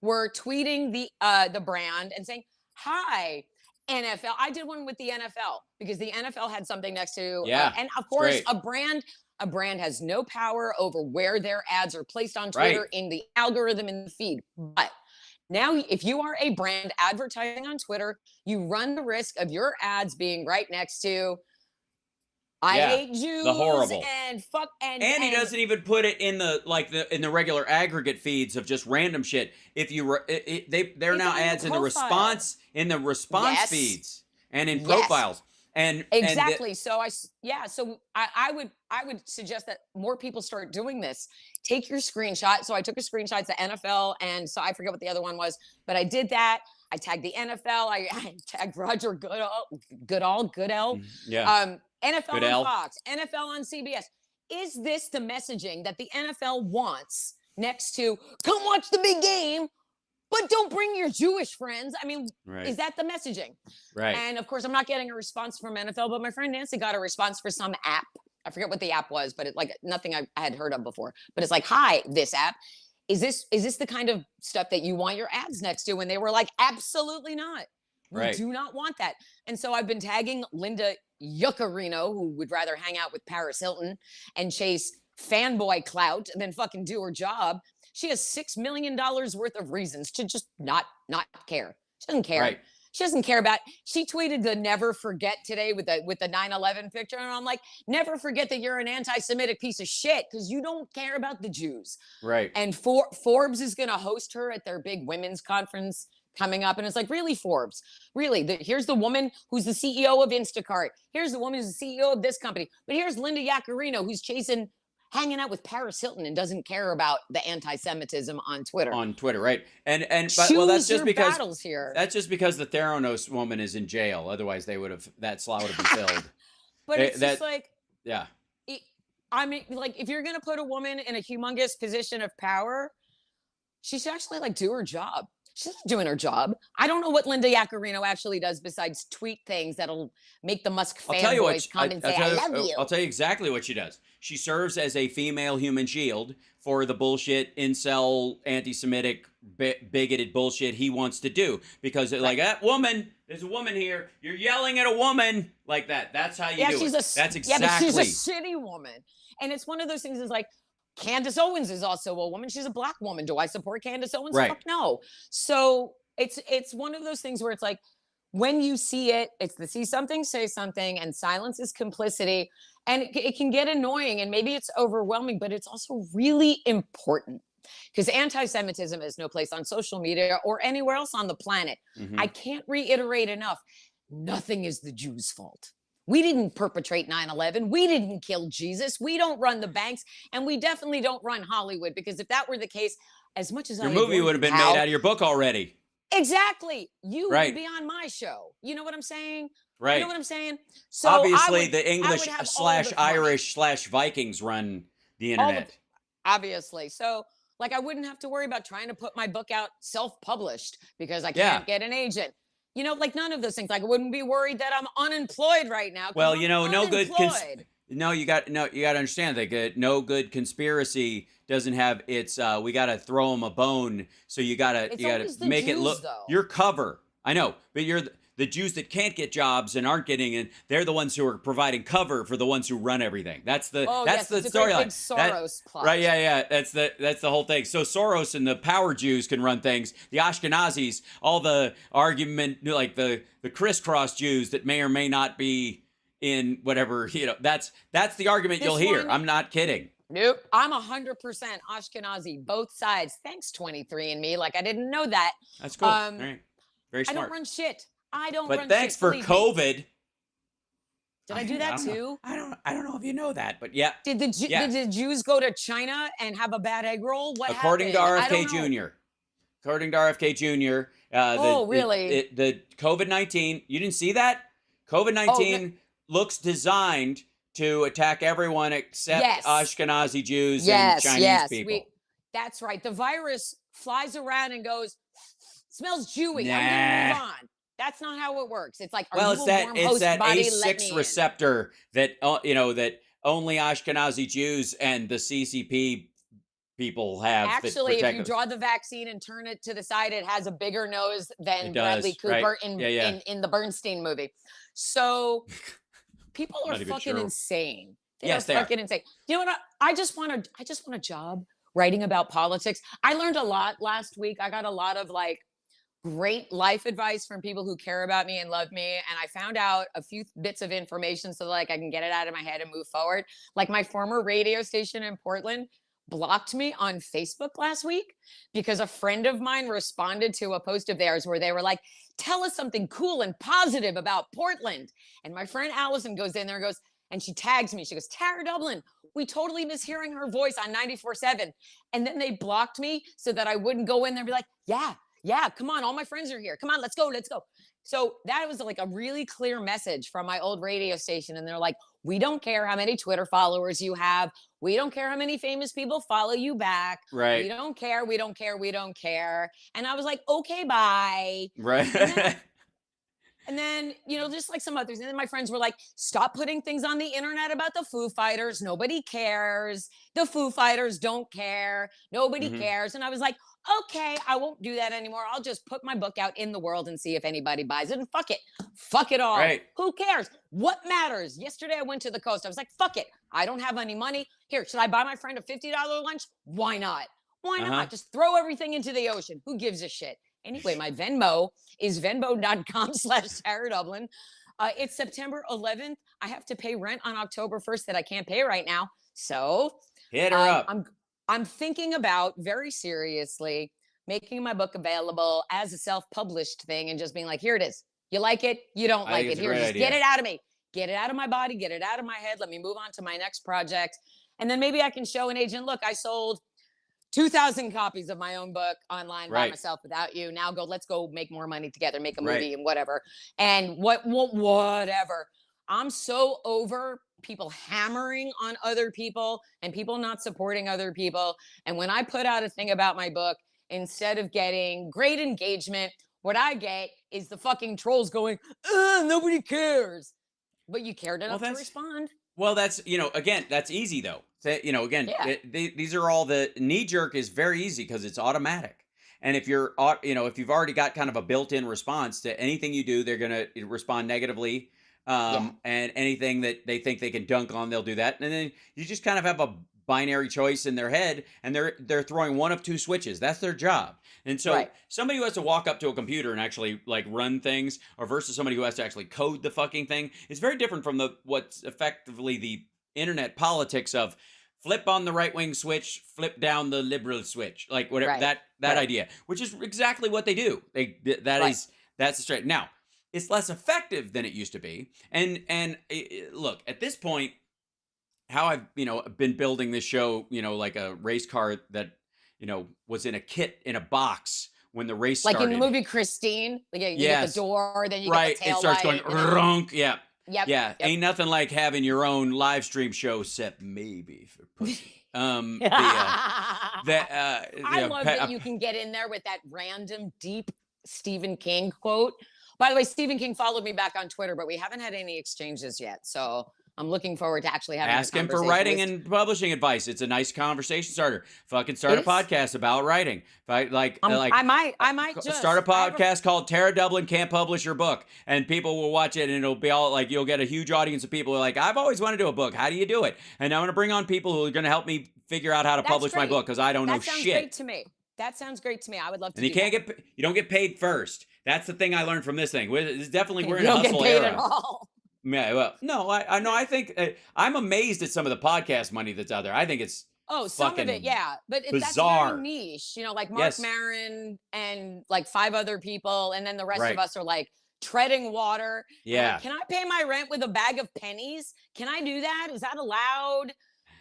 we're tweeting the brand and saying, hi, NFL. I did one with the NFL because the NFL had something next to, Yeah, and of course, great. a brand has no power over where their ads are placed on Twitter Right. in the algorithm in the feed. But now, if you are a brand advertising on Twitter, you run the risk of your ads being right next to I Yeah, hate Jews the horrible. and fuck And he doesn't even put it in the regular aggregate feeds of just random shit. If you they're It's now on your ads in the profile. response Yes. feeds and in Yes. profiles. And Exactly. So I would suggest that more people start doing this. Take your screenshot. So I took a screenshot to NFL, and so I forget what the other one was, but I did that. I tagged the NFL. I tagged Roger Goodell. yeah. NFL Goodell. on Fox, NFL on CBS. Is this the messaging that the NFL wants next to come watch the big game, but don't bring your Jewish friends? I mean, Right. is that the messaging? Right. And of course, I'm not getting a response from NFL, but my friend Nancy got a response for some app. I forget what the app was, but it's like nothing I had heard of before. But it's like, hi, this app. Is this the kind of stuff that you want your ads next to? And they were like, absolutely not. We Right. do not want that. And so I've been tagging Linda Yuccarino, who would rather hang out with Paris Hilton and chase fanboy clout than fucking do her job. She has $6 million worth of reasons to just not care. She doesn't care. Right. She doesn't care about. She tweeted the never forget today with the 9/11 picture, and I'm like, never forget that you're an anti-Semitic piece of shit because you don't care about the Jews. Right. And Forbes is going to host her at their big women's conference coming up, and it's like, really, Forbes? Really? Here's the woman who's the CEO of Instacart. Here's the woman who's the CEO of this company. But here's Linda Yaccarino, who's hanging out with Paris Hilton and doesn't care about the anti-Semitism on Twitter. On Twitter, right? And but Choose well, that's just your because battles here. that's just because the Theranos woman is in jail. Otherwise, they would have that slot would have been filled. But it's just like, yeah. I mean, like, if you're gonna put a woman in a humongous position of power, she should actually like do her job. She's not doing her job. I don't know what Linda Yaccarino actually does besides tweet things that'll make the Musk fanboys come and say, "I love you." I'll tell you exactly what she does. She serves as a female human shield for the bullshit, incel, anti-Semitic, bigoted bullshit he wants to do. Because like, that woman, there's a woman here. You're yelling at a woman like that. That's how you do it. That's exactly. Yeah, but she's a shitty woman. And it's one of those things is like, Candace Owens is also a woman. She's a black woman. Do I support Candace Owens? Right. Fuck no. So it's one of those things where it's like, when you see it, it's the see something, say something, and silence is complicity. And it can get annoying and maybe it's overwhelming, but it's also really important because anti-Semitism has no place on social media or anywhere else on the planet. Mm-hmm. I can't reiterate enough. Nothing is the Jews' fault. We didn't perpetrate 9/11. We didn't kill Jesus. We don't run the banks. And we definitely don't run Hollywood, because if that were the case, as much as your movie would have been made out of your book already. Exactly. You right. would be on my show. You know what I'm saying? Right. You know what I'm saying? So obviously, the English / Irish / Vikings run the internet. Obviously. So, like, I wouldn't have to worry about trying to put my book out self-published because I can't get an agent. You know, like, none of those things. Like, I wouldn't be worried that I'm unemployed right now. Well, you know, no good. You got to understand that no good conspiracy doesn't have its. We got to throw them a bone. So you got to make it look. Your cover. I know, but you're the Jews that can't get jobs and aren't getting it. They're the ones who are providing cover for the ones who run everything. That's the the storyline. Soros plot. Right? Yeah. That's the whole thing. So Soros and the power Jews can run things. The Ashkenazis, all the argument, like the crisscross Jews that may or may not be in whatever, that's the argument you'll hear. I'm not kidding. Nope. I'm 100% Ashkenazi, both sides. Thanks, 23andMe. Like, I didn't know that. That's cool. All right. Very smart. I don't run shit. But thanks for COVID. Did I do that too? I don't know if you know that, but yeah. Did the Jews go to China and have a bad egg roll? What According happened? to RFK Jr. According to RFK Jr. Really? The COVID-19, you didn't see that? COVID-19 looks designed to attack everyone except Ashkenazi Jews and Chinese people. That's right. The virus flies around and goes, smells Jewy. I'm gonna move on. That's not how it works. It's like, it's that A6 receptor that that only Ashkenazi Jews and the CCP people have. Actually, if you draw the vaccine and turn it to the side, it has a bigger nose than Bradley Cooper in the Bernstein movie. So people are fucking insane. They are fucking insane. You know what? I just want a job writing about politics. I learned a lot last week. I got a lot of like great life advice from people who care about me and love me. And I found out a few bits of information so like I can get it out of my head and move forward. Like, my former radio station in Portland blocked me on Facebook last week because a friend of mine responded to a post of theirs where they were like, tell us something cool and positive about Portland. And my friend Allison goes in there and goes, and she tags me. She goes, Tara Dublin, we totally miss hearing her voice on 94.7. And then they blocked me so that I wouldn't go in there and be like, yeah, come on, all my friends are here. Come on, let's go. So that was like a really clear message from my old radio station. And they're like, we don't care how many Twitter followers you have. We don't care how many famous people follow you back. Right. We don't care. We don't care. We don't care. And I was like, okay, bye. Right. And then, just like some others. And then my friends were like, stop putting things on the internet about the Foo Fighters. Nobody cares. The Foo Fighters don't care. Nobody Mhm. cares. And I was like, okay, I won't do that anymore. I'll just put my book out in the world and see if anybody buys it. And fuck it. Fuck it all. Right. Who cares? What matters? Yesterday I went to the coast. I was like, fuck it. I don't have any money. Here, should I buy my friend a $50 lunch? Why not? Why Uh-huh. not? Just throw everything into the ocean. Who gives a shit? Anyway, my Venmo is venmo.com/Sarah Dublin. It's September 11th. I have to pay rent on October 1st that I can't pay right now. So Hit her up. I'm thinking about very seriously making my book available as a self-published thing and just being like, here it is. You like it? You don't I like think it. it's a Here, great just idea. get it out of me. Get it out of my body. Get it out of my head. Let me move on to my next project. And then maybe I can show an agent, look, I sold 2,000 copies of my own book online by Right. myself without you. Now let's go make more money together, make a Right. movie and whatever. And whatever. I'm so over people hammering on other people and people not supporting other people. And when I put out a thing about my book, instead of getting great engagement, what I get is the fucking trolls going, nobody cares. But you cared enough to respond. Well, that's, again, that's easy though. Again, Yeah. these are all the knee jerk is very easy because it's automatic. And if you're, if you've already got kind of a built-in response to anything you do, they're going to respond negatively. And anything that they think they can dunk on, they'll do that. And then you just kind of have a binary choice in their head, and they're throwing one of two switches. That's their job. And so somebody who has to walk up to a computer and actually like run things, or versus somebody who has to actually code the fucking thing, is very different from what's effectively the internet politics of flip on the right wing switch, flip down the liberal switch, like whatever that idea, which is exactly what they do. That's the straight. Now, it's less effective than it used to be. And look, at this point, how I've been building this show, like a race car that was in a kit in a box when the race started. Like in the movie Christine, you get the door, then you get the tail it starts light, going ronk. Yep. Ain't nothing like having your own live stream show, except maybe for pussy. I love that you can get in there with that random deep Stephen King quote. By the way, Stephen King followed me back on Twitter, but we haven't had any exchanges yet. So I'm looking forward to actually having ask him for writing and publishing advice. It's a nice conversation starter. Fucking start a podcast about writing. I might just start a podcast called Tara Dublin Can't Publish Your Book, and people will watch it, and it'll be all like, you'll get a huge audience of people who are like, I've always wanted to do a book. How do you do it? And I'm going to bring on people who are going to help me figure out how to publish my book, because I don't know shit. That sounds great to me. That sounds great to me. I would love to. And you don't get paid first. That's the thing I learned from this thing. It's definitely we're in a hustle era. You don't get paid era. at all. Yeah, well, no, I know. I think I'm amazed at some of the podcast money that's out there. I think it's some of it, yeah, but that's very niche. Like Mark Maron and like 5 other people, and then the rest of us are like treading water. Yeah. Like, can I pay my rent with a bag of pennies? Can I do that? Is that allowed?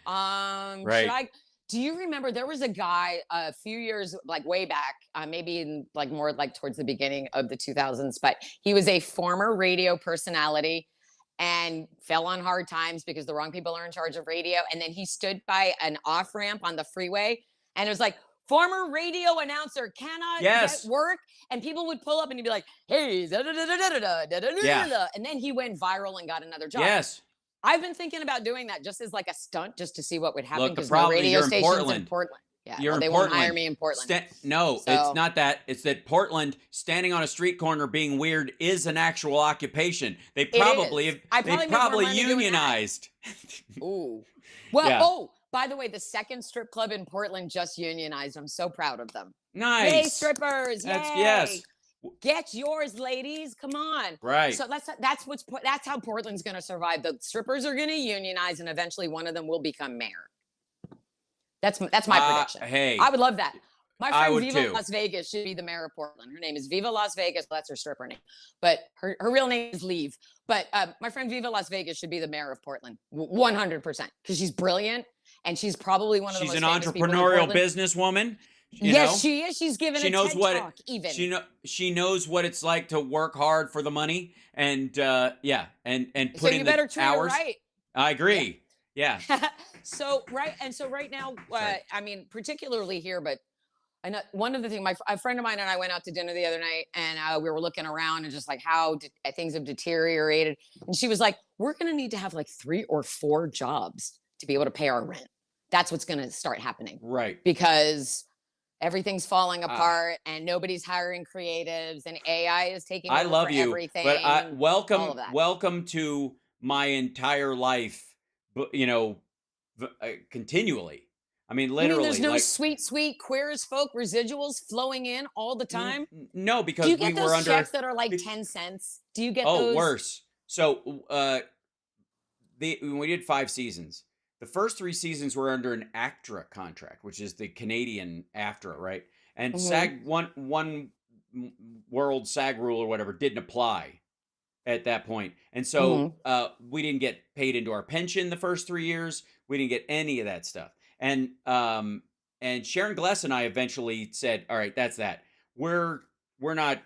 Should I? Do you remember there was a guy a few years like way back, maybe in like more like towards the beginning of the 2000s, but he was a former radio personality and fell on hard times because the wrong people are in charge of radio. And then he stood by an off ramp on the freeway, and it was like, former radio announcer cannot get work. And people would pull up and he'd be like, hey, and then he went viral and got another job. Yes. I've been thinking about doing that just as like a stunt, just to see what would happen. Look, the problem is you're in Portland. Yeah, they won't hire me in Portland. It's not that. It's that Portland, standing on a street corner being weird, is an actual occupation. They probably unionized. Ooh. Well, by the way, the second strip club in Portland just unionized. I'm so proud of them. Nice. Yay, strippers. Yes. Get yours, ladies. Come on. Right. So that's how Portland's going to survive. The strippers are going to unionize, and eventually one of them will become mayor. That's my prediction. Hey, I would love that. My friend Viva too. Las Vegas should be the mayor of Portland. Her name is Viva Las Vegas. That's her stripper name, but her real name is Leave. But my friend Viva Las Vegas should be the mayor of Portland, 100%, because she's brilliant, and she's probably one of the most famous people in Portland. She's an entrepreneurial businesswoman. Yes, she is. She's given a TED Talk even. She knows what it's like to work hard for the money, and and put so in you better the treat hours. her right. I agree. Yeah. So right now, I mean, particularly here, but know one of the things, a friend of mine and I went out to dinner the other night, and we were looking around and just like how things have deteriorated. And she was like, "We're going to need to have like 3 or 4 jobs to be able to pay our rent. That's what's going to start happening Right. because everything's falling Ah, apart and nobody's hiring creatives and AI is taking I over for love you, but everything and all of that." welcome to my entire life, you know, continually. I mean, You mean there's literally, no like, sweet, sweet queer as folk residuals flowing in all the time? no, Do because you we get were those checks under. that are like be- 10 cents? Do you get Oh, those? worse. So, when we did 5 seasons, the first 3 seasons were under an ACTRA contract, which is the Canadian AFTRA, right? And Hmm. SAG one world SAG rule or whatever didn't apply at that point. And so Hmm. we didn't get paid into our pension the first 3 years. We didn't get any of that stuff. And Sharon Gless and I eventually said, all right, that's that. We're not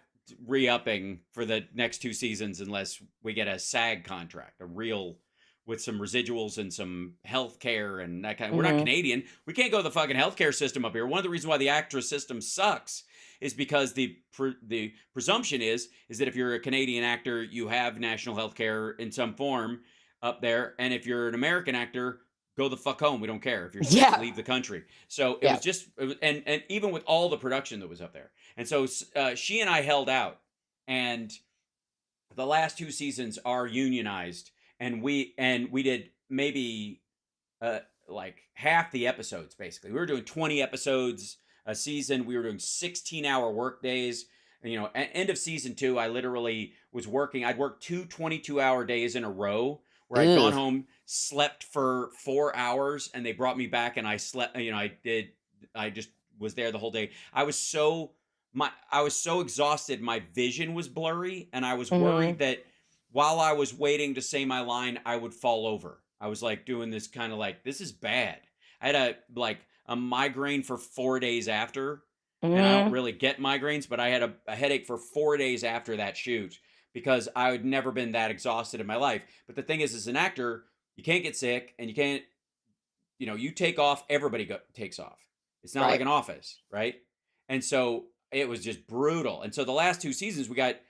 re-upping for the next 2 seasons unless we get a SAG contract, a real with some residuals and some health care and that kind of. We're not Hmm. Canadian. We can't go to the fucking healthcare system up here. One of the reasons why the actress system sucks is because the presumption is that if you're a Canadian actor, you have national health care in some form up there, and if you're an American actor, go the fuck home. We don't care. If you're sick, Yeah. leave the country. So it Yeah. was just, and even with all the production that was up there, and so she and I held out, and the last 2 seasons are unionized, and we did maybe uh, like half the episodes. Basically, we were doing 20 episodes a season. We were doing 16-hour work days. At end of season 2, I literally was working. I'd worked 2 22-hour days in a row where I'd gone Ugh. home, slept for 4 hours, and they brought me back, and I slept. I just was there the whole day. I was so exhausted. My vision was blurry, and I was Hmm. worried that while I was waiting to say my line, I would fall over. I was like doing this kind of like, this is bad. I had a migraine for 4 days after, and I don't Hmm. really get migraines, but I had a headache for 4 days after that shoot because I had never been that exhausted in my life. But the thing is, as an actor, you can't get sick, and you can't, you take off, everybody takes off. It's not like Right. an office, right? And so it was just brutal. And so the last 2 seasons, we got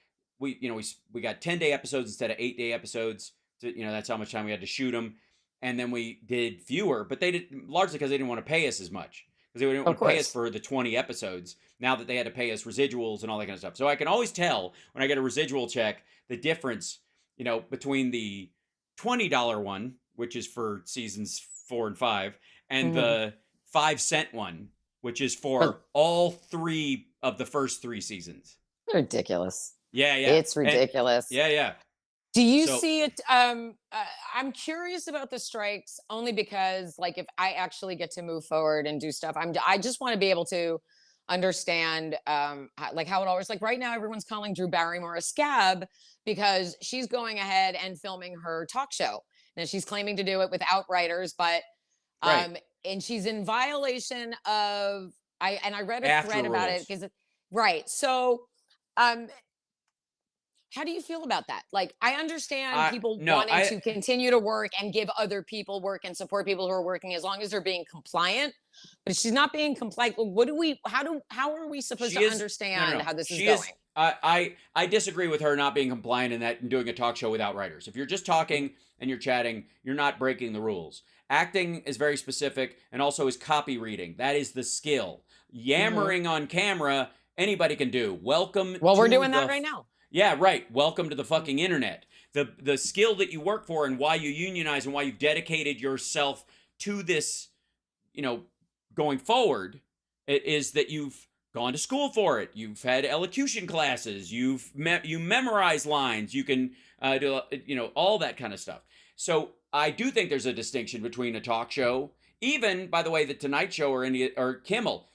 10-day episodes instead of 8-day episodes. That's how much time we had to shoot them. And then we did fewer, but they did largely because they didn't want to pay us as much because they didn't Of want to pay us course. for the 20 episodes. Now that they had to pay us residuals and all that kind of stuff, so I can always tell when I get a residual check the difference, between the $20 one, which is for seasons 4 and 5, and Hmm. the 5 cent one, which is But for all 3 of the first 3 seasons. ridiculous. Yeah, yeah, It's and ridiculous. yeah, yeah. Do you So see it? I'm curious about the strikes only because, like, if I actually get to move forward and do stuff, I just want to be able to understand, like, how it all works. Like right now, everyone's calling Drew Barrymore a scab because she's going ahead and filming her talk show, and she's claiming to do it without writers, but right um, and she's in violation of. I read a after thread about it rules. because right. So um how do you feel about that? Like, I understand I people no, wanting I to continue to work and give other people work and support people who are working as long as they're being compliant. But if she's not being compliant, what do we, how are we supposed She to is no, no, understand no. how this is She is. going? I disagree with her not being compliant in that and doing a talk show without writers. If you're just talking and you're chatting, you're not breaking the rules. Acting is very specific and also is copy reading. That is the skill. Mm-hmm. Yammering on camera, anybody can do. Welcome Well, we're to doing that the right now. yeah, right. Welcome to the Mhm. fucking internet. The skill that you work for and why you unionize and why you've dedicated yourself to this, you know, going forward, it is that you've gone to school for it. You've had elocution classes. You memorize lines. You can do all that kind of stuff. So I do think there's a distinction between a talk show, even by the way, the Tonight Show or Kimmel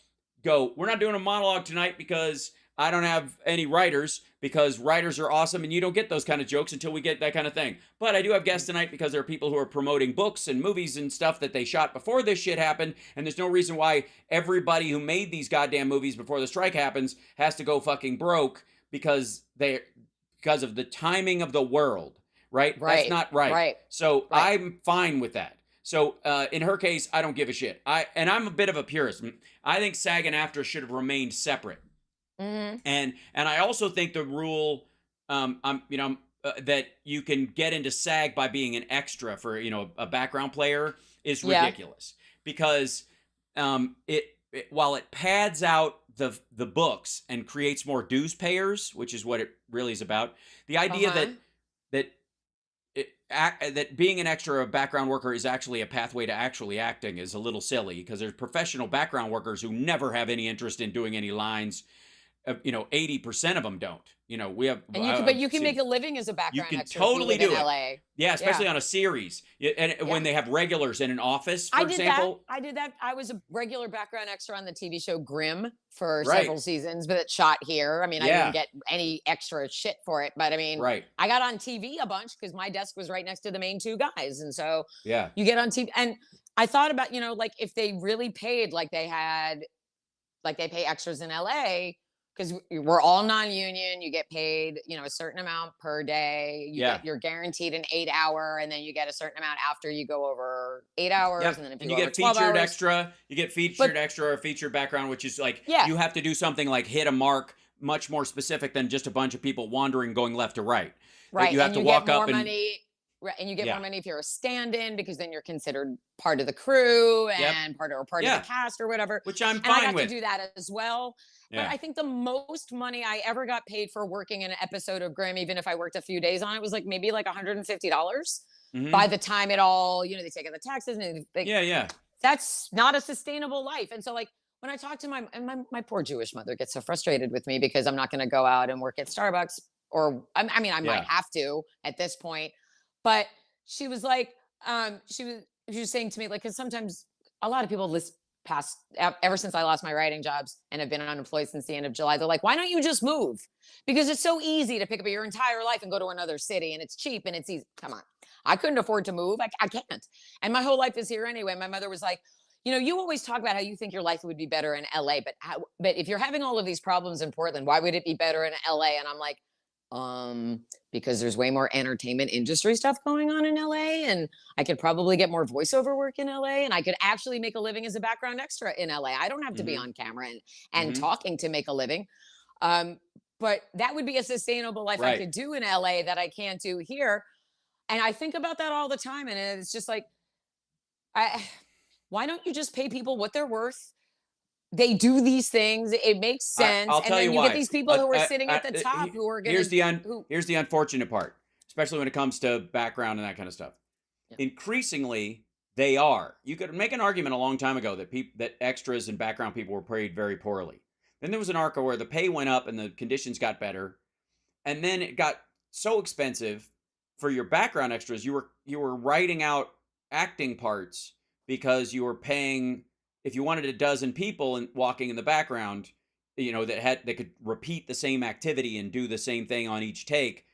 go. We're not doing a monologue tonight because I don't have any writers because writers are awesome and you don't get those kind of jokes until we get that kind of thing. But I do have guests tonight because there are people who are promoting books and movies and stuff that they shot before this shit happened. And there's no reason why everybody who made these goddamn movies before the strike happens has to go fucking broke because of the timing of the world, right? That's Right, not right. right, So right. I'm fine with that. So in her case, I don't give a shit. I'm a bit of a purist. I think SAG and AFTRA should have remained separate. Mm-hmm. And I also think the rule, that you can get into SAG by being an extra for a background player is Yeah. ridiculous because while it pads out the books and creates more dues payers, which is what it really is about, the idea Uh-huh. that that being an extra or a background worker is actually a pathway to actually acting is a little silly because there's professional background workers who never have any interest in doing any lines. 80% of them don't. We have. And but you can make a living as a You background can extra if you totally live in do it. LA. Yeah, Yeah. especially on a series. And when they have regulars in an office, for example. I did that. I was a regular background extra on the TV show Grimm for Right. several seasons, but it shot here. I mean, I Yeah. didn't get any extra shit for it, but I mean, Right. I got on TV a bunch because my desk was right next to the main two guys. And so Yeah. you get on TV. And I thought about, like if they really paid like they pay extras in LA, because we're all non-union, you get paid, a certain amount per day. You're guaranteed an 8-hour, and then you get a certain amount after you go over 8 hours, Yep. and then if And you you go over get 12 featured hours, extra. You get featured extra or featured background, which is like you have to do something like hit a mark much more specific than just a bunch of people wandering going left to right. right? You have and to you walk get more up and money. Right, and you get Yeah. more money if you're a stand-in because then you're considered part of the crew Yep. and part of Yeah. the cast or whatever. which I'm And I fine got to with. do that as well. But Yeah. I think the most money I ever got paid for working in an episode of Grimm, even if I worked a few days on it, was like maybe like $150. Mhm. By the time it all, they take out the taxes and Yeah. that's not a sustainable life. And so like when I talk to my poor Jewish mother gets so frustrated with me because I'm not going to go out and work at Starbucks, or I mean I Yeah. might have to at this point, but she was like, she was saying to me like, because sometimes a lot of people list past ever since I lost my writing jobs and have been unemployed since the end of July, they're like, why don't you just move? Because it's so easy to pick up your entire life and go to another city, and it's cheap and it's easy. Come on, I couldn't afford to move. I can't. And my whole life is here anyway. My mother was like, you always talk about how you think your life would be better in LA, but if you're having all of these problems in Portland, why would it be better in LA? And I'm like, because there's way more entertainment industry stuff going on in LA, and I could probably get more voiceover work in LA, and I could actually make a living as a background extra in LA. I don't have to be Mhm. on camera and Mhm. talking to make a living. But that would be a sustainable life I Right. could do in LA that I can't do here. And I think about that all the time, and it's just like, I why don't you just pay people what they're worth? They do these things. It makes sense. I'll And tell then you you get why. these people who are sitting at the top who are going Here's to who here's the unfortunate part, especially when it comes to background and that kind of stuff. Yeah. Increasingly, they are. You could make an argument a long time ago that that extras and background people were paid very poorly. Then there was an arc where the pay went up and the conditions got better, and then it got so expensive for your background extras. You were writing out acting parts because you were paying. If you wanted a dozen people and walking in the background, that could repeat the same activity and do the same thing on each take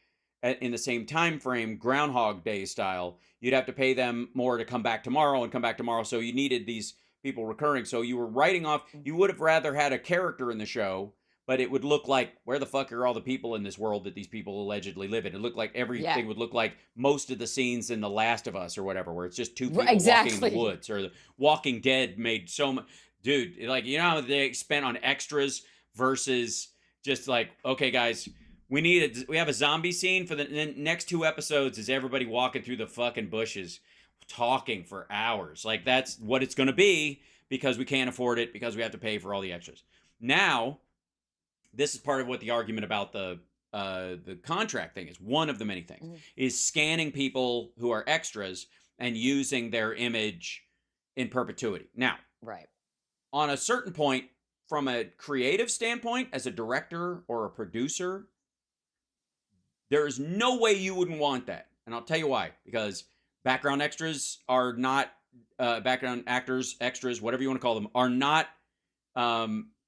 in the same time frame, Groundhog Day style, you'd have to pay them more to come back tomorrow and come back tomorrow. So you needed these people recurring. So you were writing off. You would have rather had a character in the show, but it would look like, where the fuck are all the people in this world that these people allegedly live in? It looked like everything would look like most of the scenes in The Last of Us or whatever, where it's just two people walking in the woods, or The Walking Dead made so much. Dude, like, how they spent on extras versus just like, okay, guys, we have a zombie scene for the next 2 episodes is everybody walking through the fucking bushes talking for hours. Like, that's what it's going to be because we can't afford it, because we have to pay for all the extras. Now, this is part of what the argument about the contract thing is. One of the many things is scanning people who are extras and using their image in perpetuity. Now, right. On a certain point, from a creative standpoint, as a director or a producer, there is no way you wouldn't want that. And I'll tell you why. Because background extras are not, background actors, extras, whatever you want to call them, are not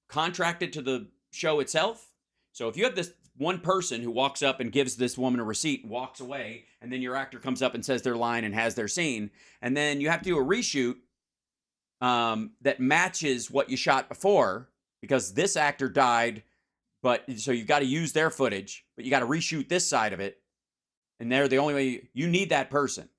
contracted to the show itself. So if you have this one person who walks up and gives this woman a receipt and walks away, and then your actor comes up and says their line and has their scene, and then you have to do a reshoot that matches what you shot before, because this actor died, but so you've got to use their footage, but you got to reshoot this side of it, and they're the only way you need that person.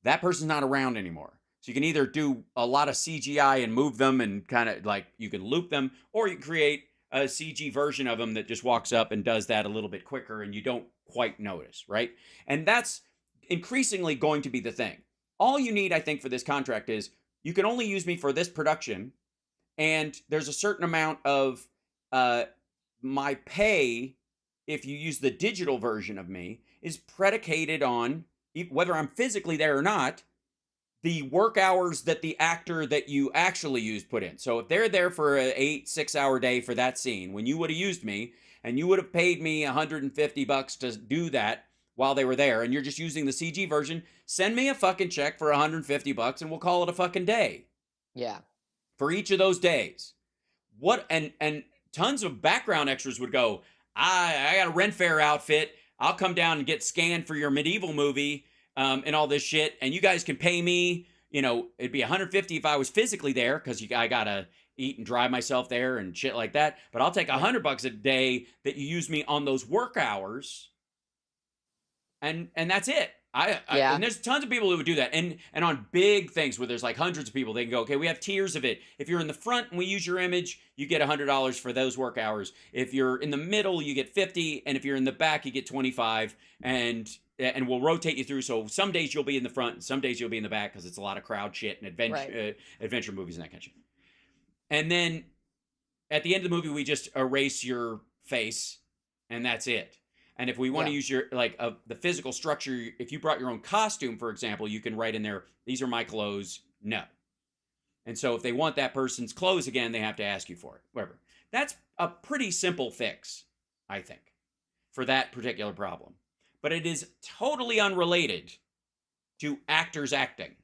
That person's not around anymore. So you can either do a lot of CGI and move them and kind of like you can loop them, or you can create a CG version of them that just walks up and does that a little bit quicker and you don't quite notice, right? And that's increasingly going to be the thing. All you need, I think, for this contract is you can only use me for this production, and there's a certain amount of my pay, if you use the digital version of me, is predicated on whether I'm physically there or not, the work hours that the actor that you actually used put in. So if they're there for an 6-hour day for that scene, when you would have used me and you would have paid me $150 to do that while they were there, and you're just using the CG version, send me a fucking check for $150 and we'll call it a fucking day. Yeah. For each of those days. What and tons of background extras would go, I got a Ren Fair outfit. I'll come down and get scanned for your medieval movie. And all this shit, and you guys can pay me, you know, it'd be $150 if I was physically there, because I gotta eat and drive myself there and shit like that. But I'll take $100 a day that you use me on those work hours, and that's it. And there's tons of people who would do that, and on big things where there's like hundreds of people, they can go, okay, we have tiers of it. If you're in the front and we use your image, you get $100 for those work hours. If you're in the middle, you get 50, and if you're in the back, you get 25, and we'll rotate you through. So some days you'll be in the front, and some days you'll be in the back, because it's a lot of crowd shit and adventure movies and that kind of shit. And then at the end of the movie, we just erase your face, and that's it. And if we want to use your the physical structure, if you brought your own costume, for example, you can write in there, these are my clothes. No. And so if they want that person's clothes again, they have to ask you for it. Whatever. That's a pretty simple fix, I think, for that particular problem. But it is totally unrelated to actors acting.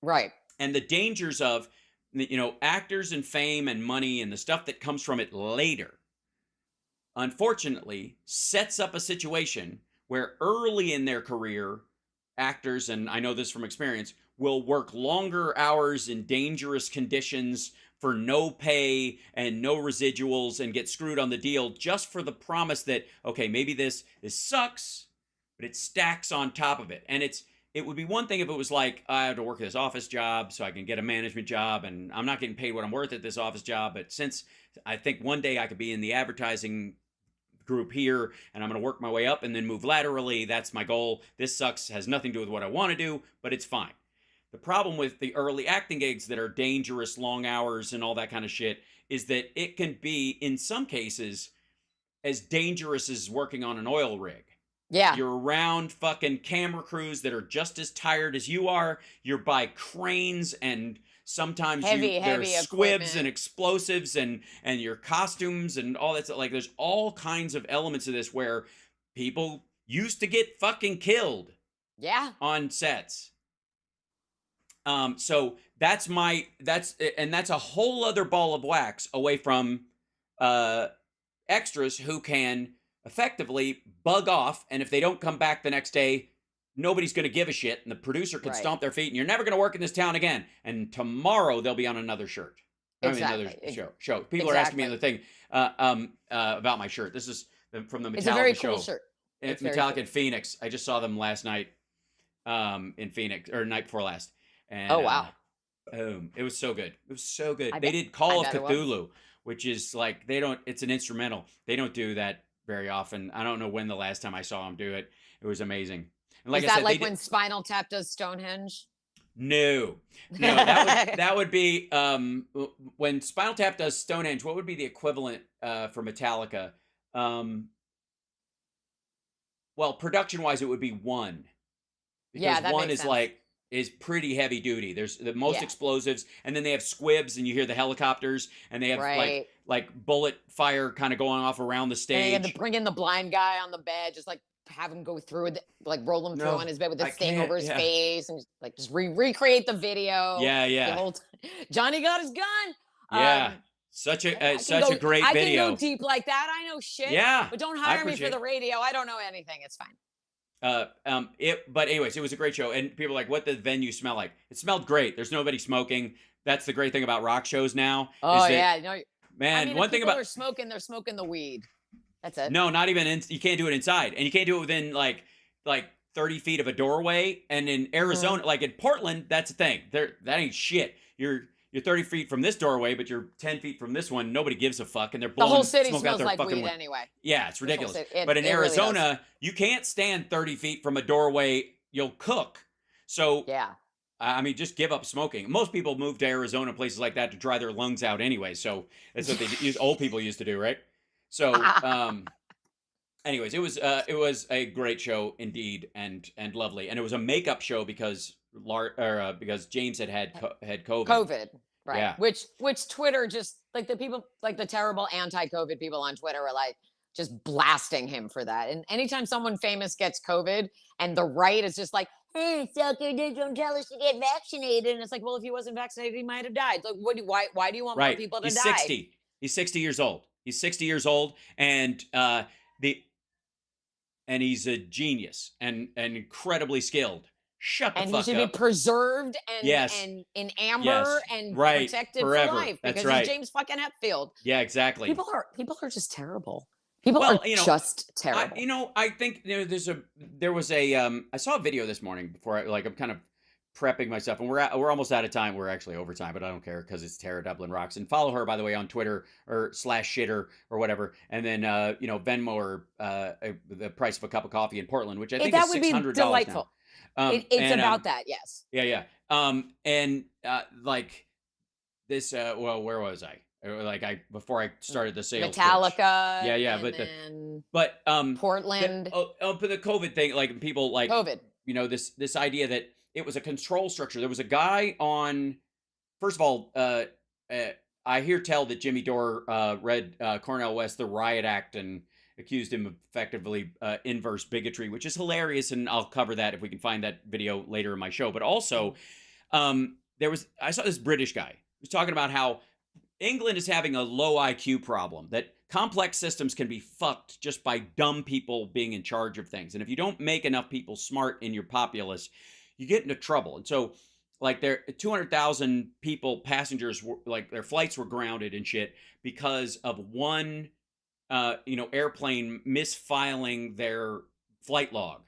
Right. And the dangers of, you know, actors and fame and money and the stuff that comes from it later, unfortunately, sets up a situation where early in their career, actors, and I know this from experience, will work longer hours in dangerous conditions for no pay and no residuals and get screwed on the deal just for the promise that, okay, maybe this sucks, but it stacks on top of it. And it would be one thing if it was like, I have to work this office job so I can get a management job, and I'm not getting paid what I'm worth at this office job, but since I think one day I could be in the advertising group here and I'm going to work my way up and then move laterally, that's my goal. This sucks, has nothing to do with what I want to do, but it's fine. The problem with the early acting gigs that are dangerous, long hours and all that kind of shit is that it can be, in some cases, as dangerous as working on an oil rig. Yeah. You're around fucking camera crews that are just as tired as you are. You're by cranes, and sometimes there's squibs and explosives and your costumes and all that. Like, there's all kinds of elements of this where people used to get fucking killed. Yeah. On sets. So that's a whole other ball of wax away from extras who can effectively bug off, and if they don't come back the next day, nobody's going to give a shit, and the producer could stomp their feet, and you're never going to work in this town again, and tomorrow they'll be on another shirt. Exactly. Another show. People are asking me the thing about my shirt. This is from the Metallica show. It's a very cool shirt. It's Metallica in Phoenix. I just saw them last night in Phoenix, or night before last. And, oh, wow. It was so good. It was so good. They did Call of Cthulhu, which is like, it's an instrumental. They don't do that very often. I don't know when the last time I saw them do it. It was amazing. And like is that like when Spinal Tap does Stonehenge? No, that would be when Spinal Tap does Stonehenge. What would be the equivalent for Metallica? Well, production wise, it would be one. Because that one makes is sense. is pretty heavy duty. There's the most explosives, and then they have squibs, and you hear the helicopters, and they have like bullet fire kind of going off around the stage. And you had to bring in the blind guy on the bed, just like have him go through it, like roll him through on his bed with this thing over his face, and like just recreate the video. Yeah. Johnny got his gun. Yeah. Such a great video. I can go deep like that. I know shit. Yeah. But don't hire me for the radio. I don't know anything. It's fine. But anyways, it was a great show, and people are like, what did the venue smell like? It smelled great. There's nobody smoking. That's the great thing about rock shows now. Oh yeah, no, man. I mean, one thing about they're smoking the weed. That's it. No, not even you can't do it inside, and you can't do it within like 30 feet of a doorway. And in Arizona, like in Portland, that's the thing. That ain't shit. You're 30 feet from this doorway, but you're 10 feet from this one. Nobody gives a fuck, and they're The blowing whole city smoke out smells their like fucking weed window. anyway. Yeah, it's ridiculous. But in it really Arizona, does. you can't stand 30 feet from a doorway. You'll cook. So Yeah. I mean, just give up smoking. Most people move to Arizona, places like that, to dry their lungs out anyway. So that's what old people used to do, right? So, anyways, it was a great show indeed, and lovely, and it was a makeup show because James had COVID. COVID, right? Yeah. Which Twitter just like the people, like the terrible anti-COVID people on Twitter are like just blasting him for that. And anytime someone famous gets COVID, and the right is just like, "Hey, sucker, don't tell us to get vaccinated," and it's like, well, if he wasn't vaccinated, he might have died. Like, why do you want more people to He's die? 60. He's 60 years old. He's 60 years old, and he's a genius and incredibly skilled. Shut the fuck up. And he should be preserved and in amber and protected forever. for life because That's he's James fucking Hetfield. Yeah, exactly. People are just terrible. People are just terrible. I think there was a I saw a video this morning before I'm kind of prepping myself, and we're almost out of time. We're actually over time, but I don't care because it's Tara Dublin Rocks. And follow her, by the way, on Twitter or /shitter or whatever. And then Venmo or the price of a cup of coffee in Portland, which I think is $600 that would be delightful. It's about that, yes. Yeah. And like this, well, where was I? Before I started the sales Metallica. Pitch. Yeah, but Portland. But the COVID thing, like people like COVID. This idea that it was a control structure. There was a guy on. First of all, I hear tell that Jimmy Dore read Cornel West the Riot Act and accused him of effectively inverse bigotry, which is hilarious, and I'll cover that if we can find that video later in my show. But also, I saw this British guy who was talking about how England is having a low IQ problem, that complex systems can be fucked just by dumb people being in charge of things. And if you don't make enough people smart in your populace, you get into trouble. And so, like, 200,000 people, passengers, their flights were grounded and shit because of one, airplane misfiling their flight log.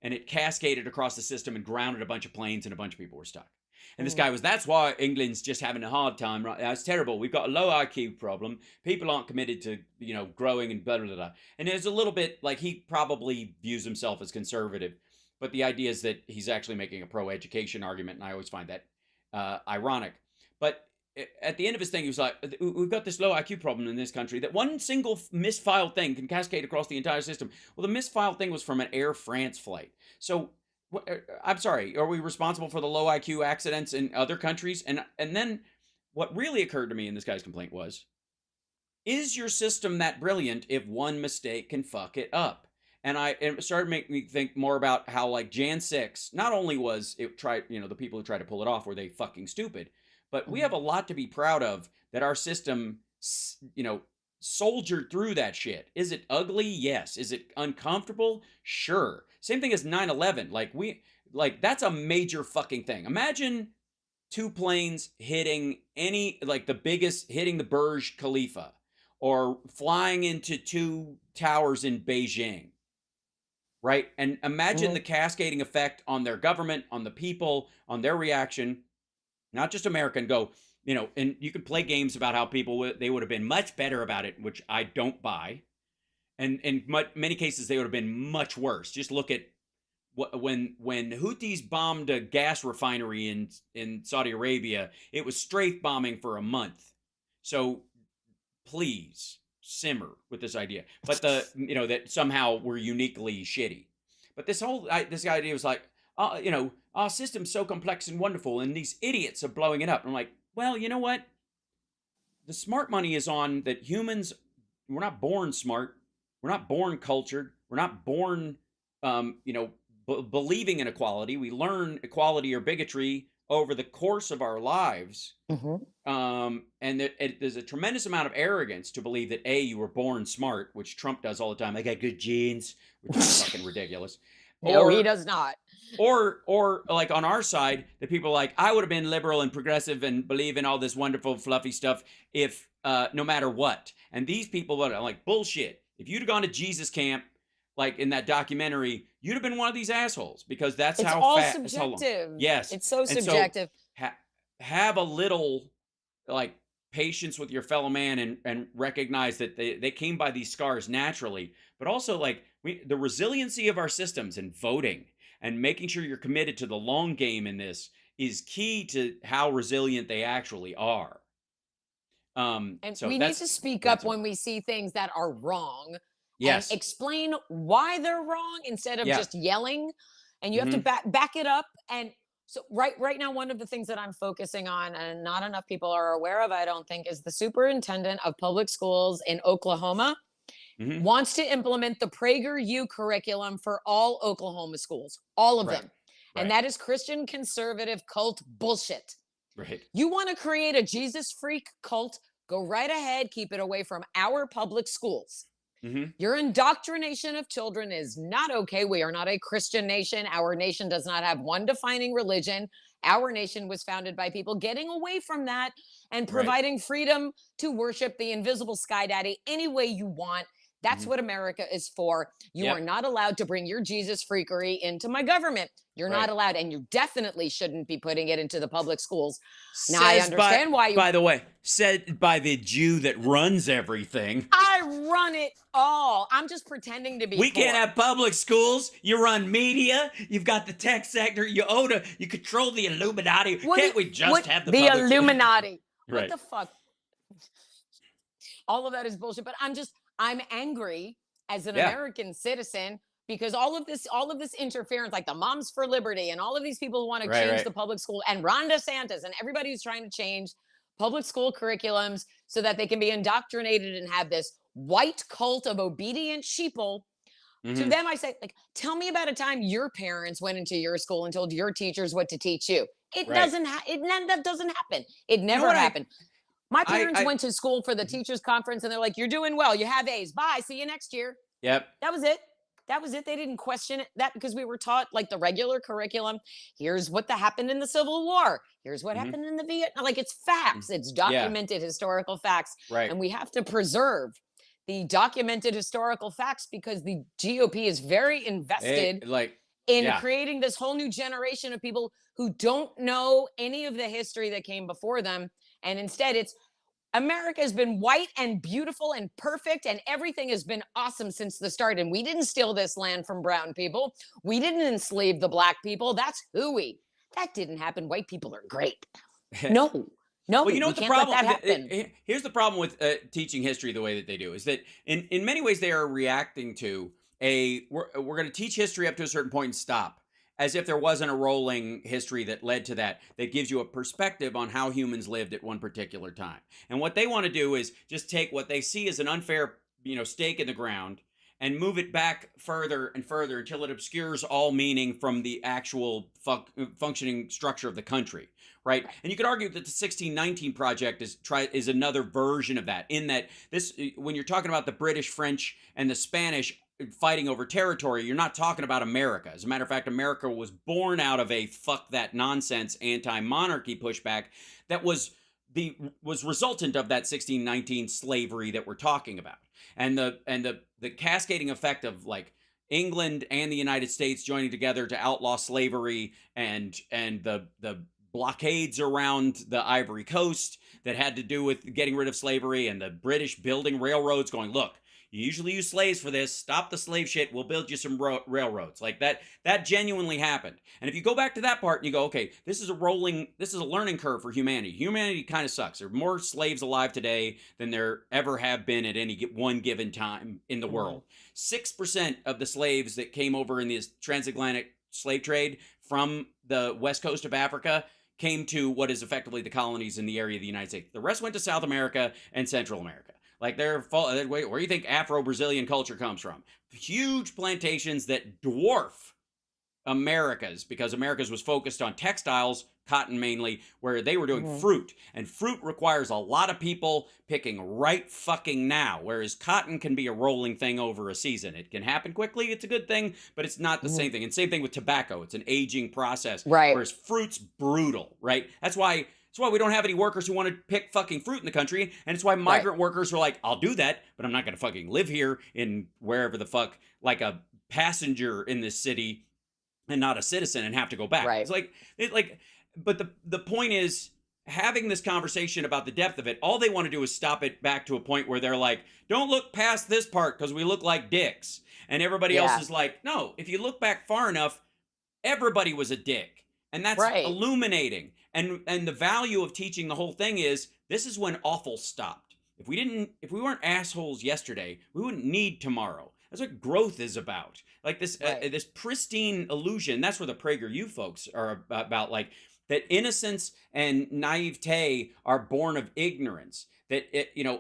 And it cascaded across the system and grounded a bunch of planes, and a bunch of people were stuck. And this guy that's why England's just having a hard time, right? That's terrible. We've got a low IQ problem. People aren't committed to, growing and blah, blah, blah. And there's a little bit, like, he probably views himself as conservative. But the idea is that he's actually making a pro-education argument, and I always find that ironic. But at the end of his thing, he was like, we've got this low IQ problem in this country that one single misfiled thing can cascade across the entire system. Well, the misfiled thing was from an Air France flight. So, I'm sorry, are we responsible for the low IQ accidents in other countries? And then what really occurred to me in this guy's complaint was, is your system that brilliant if one mistake can fuck it up? And it started making me think more about how, like, Jan 6, not only was it the people who tried to pull it off, were they fucking stupid, but we have a lot to be proud of that our system, soldiered through that shit. Is it ugly? Yes. Is it uncomfortable? Sure. Same thing as 9/11. That's a major fucking thing. Imagine two planes hitting hitting the Burj Khalifa, or flying into two towers in Beijing. Right? And imagine the cascading effect on their government, on the people, on their reaction, not just America, and go, and you can play games about how they would have been much better about it, which I don't buy. And in many cases, they would have been much worse. Just look at when Houthis bombed a gas refinery in Saudi Arabia, it was strafe bombing for a month. So please simmer with this idea, but that somehow we're uniquely shitty. But this idea was like, our system's so complex and wonderful, and these idiots are blowing it up. And I'm like, well, you know what? The smart money is on that humans, we're not born smart, we're not born cultured, we're not born, believing in equality. We learn equality or bigotry over the course of our lives. And there's a tremendous amount of arrogance to believe that you were born smart, which Trump does all the time. I got good genes, which is fucking ridiculous. No, he does not. Or like on our side, the people are like, I would have been liberal and progressive and believe in all this wonderful fluffy stuff if no matter what. And these people are like, bullshit. If you'd have gone to Jesus camp, like in that documentary, you'd have been one of these assholes because that's It's how all fat. That's how long. subjective. Yes, It's so and so subjective. have a little like patience with your fellow man and recognize that they came by these scars naturally, but also like the resiliency of our systems and voting and making sure you're committed to the long game in this is key to how resilient they actually are. And So we need to speak up that's all. when we see things that are wrong and Yes. explain why they're wrong instead of Yeah. just yelling. And you have to Hmm. back it up. And so right now, one of the things that I'm focusing on, and not enough people are aware of, I don't think, is the superintendent of public schools in Oklahoma Hmm. wants to implement the PragerU curriculum for all Oklahoma schools, all of Right. them. And Right. that is Christian conservative cult bullshit. Right. You want to create a Jesus freak cult? Go right ahead, keep it away from our public schools. Hmm. Your indoctrination of children is not okay. We are not a Christian nation. Our nation does not have one defining religion. Our nation was founded by people getting away from that and Right. providing freedom to worship the invisible sky daddy any way you want. That's Hmm. what America is for. You are Yep. not allowed to bring your Jesus freakery into my government. You're not Right. allowed, and you definitely shouldn't be putting it into the public schools. Now, I Says understand why you. by the way, said by the Jew that runs everything. I run it all. I'm just pretending to be We poor. can't have public schools. You run media. You've got the tech sector. You control the Illuminati. Can't we just have the public Illuminati? Right. What the fuck? All of that is bullshit. But I'm angry as an Yeah. American citizen because all of this interference, like the Moms for Liberty and all of these people who want to Right, change right. the public school, and Ron DeSantis and everybody who's trying to change public school curriculums so that they can be indoctrinated and have this white cult of obedient sheeple. To Mhm. them, I say, like, tell me about a time your parents went into your school and told your teachers what to teach you. It Right. doesn't. That doesn't happen. It You know never what happened. My I parents I went to school for the Mhm. teachers conference, and they're like, "You're doing well. You have A's. Bye. See you next year." Yep. That was it. That was it. They didn't question it, that because we were taught like the regular curriculum. Here's what happened in the Civil War. Here's what Mhm. happened in the Vietnam. Like it's facts. It's Yeah. documented historical facts, Right. and we have to preserve the documented historical facts because the GOP is very invested Like in yeah. creating this whole new generation of people who don't know any of the history that came before them. And instead, it's America has been white and beautiful and perfect, and everything has been awesome since the start. And we didn't steal this land from brown people. We didn't enslave the black people. That's hooey. That didn't happen. White people are great. No, no, Well, you know we what the can't let problem? that happen. Here's the problem with teaching history the way that they do is that in many ways they are reacting to we're going to teach history up to a certain point and stop, as if there wasn't a rolling history that led to that gives you a perspective on how humans lived at one particular time. And what they want to do is just take what they see as an unfair stake in the ground and move it back further and further until it obscures all meaning from the actual functioning structure of the country. Right. And you could argue that the 1619 project is another version of that, in that this, when you're talking about the British, French, and the Spanish fighting over territory, you're not talking about America. As a matter of fact, America was born out of a fuck that nonsense anti-monarchy pushback that was resultant of that 1619 slavery that we're talking about. And the cascading effect of like England and the United States joining together to outlaw slavery, and the blockades around the Ivory Coast that had to do with getting rid of slavery, and the British building railroads going, look, you usually use slaves for this. Stop the slave shit. We'll build you some railroads. Like that genuinely happened. And if you go back to that part and you go, okay, this is a learning curve for humanity. Humanity kind of sucks. There are more slaves alive today than there ever have been at any one given time in the world. 6% of the slaves that came over in this transatlantic slave trade from the west coast of Africa came to what is effectively the colonies in the area of the United States. The rest went to South America and Central America. Like where do you think Afro-Brazilian culture comes from? Huge plantations that dwarf America's, because America's was focused on textiles, cotton mainly, where they were doing fruit. And fruit requires a lot of people picking right fucking now, whereas cotton can be a rolling thing over a season. It can happen quickly, it's a good thing, but it's not the same thing. And same thing with tobacco. It's an aging process. Right. Whereas fruit's brutal, right? That's why we don't have any workers who want to pick fucking fruit in the country. And it's why migrant workers are like, I'll do that, but I'm not going to fucking live here in wherever the fuck, like a passenger in this city and not a citizen and have to go back. Right. It's but the point is, having this conversation about the depth of it, all they want to do is stop it back to a point where they're like, don't look past this part because we look like dicks. And everybody else is like, no, if you look back far enough, everybody was a dick. And that's illuminating. And the value of teaching the whole thing is, this is when awful stopped. If we weren't assholes yesterday, we wouldn't need tomorrow. That's what growth is about. Like this, this pristine illusion. That's where the PragerU folks are about. Like that innocence and naivete are born of ignorance. That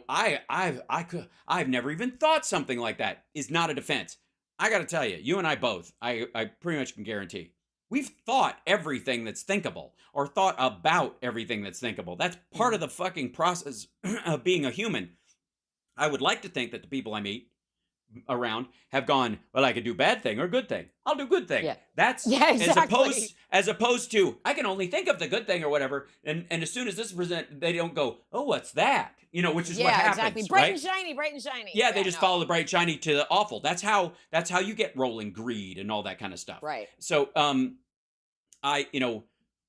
I've never even thought something like that is not a defense. I got to tell you, you and I both, I pretty much can guarantee, we've thought everything that's thinkable, or thought about everything that's thinkable. That's part of the fucking process of being a human. I would like to think that the people I meet around have gone, well, I could do bad thing or good thing. I'll do good thing. That's exactly. as opposed to, I can only think of the good thing or whatever. And as soon as this is presented, they don't go, oh, what's that? Which is what happens. Exactly. Bright and shiny, bright and shiny. Yeah, they just follow the bright shiny to the awful. That's how you get rolling greed and all that kind of stuff. Right. So I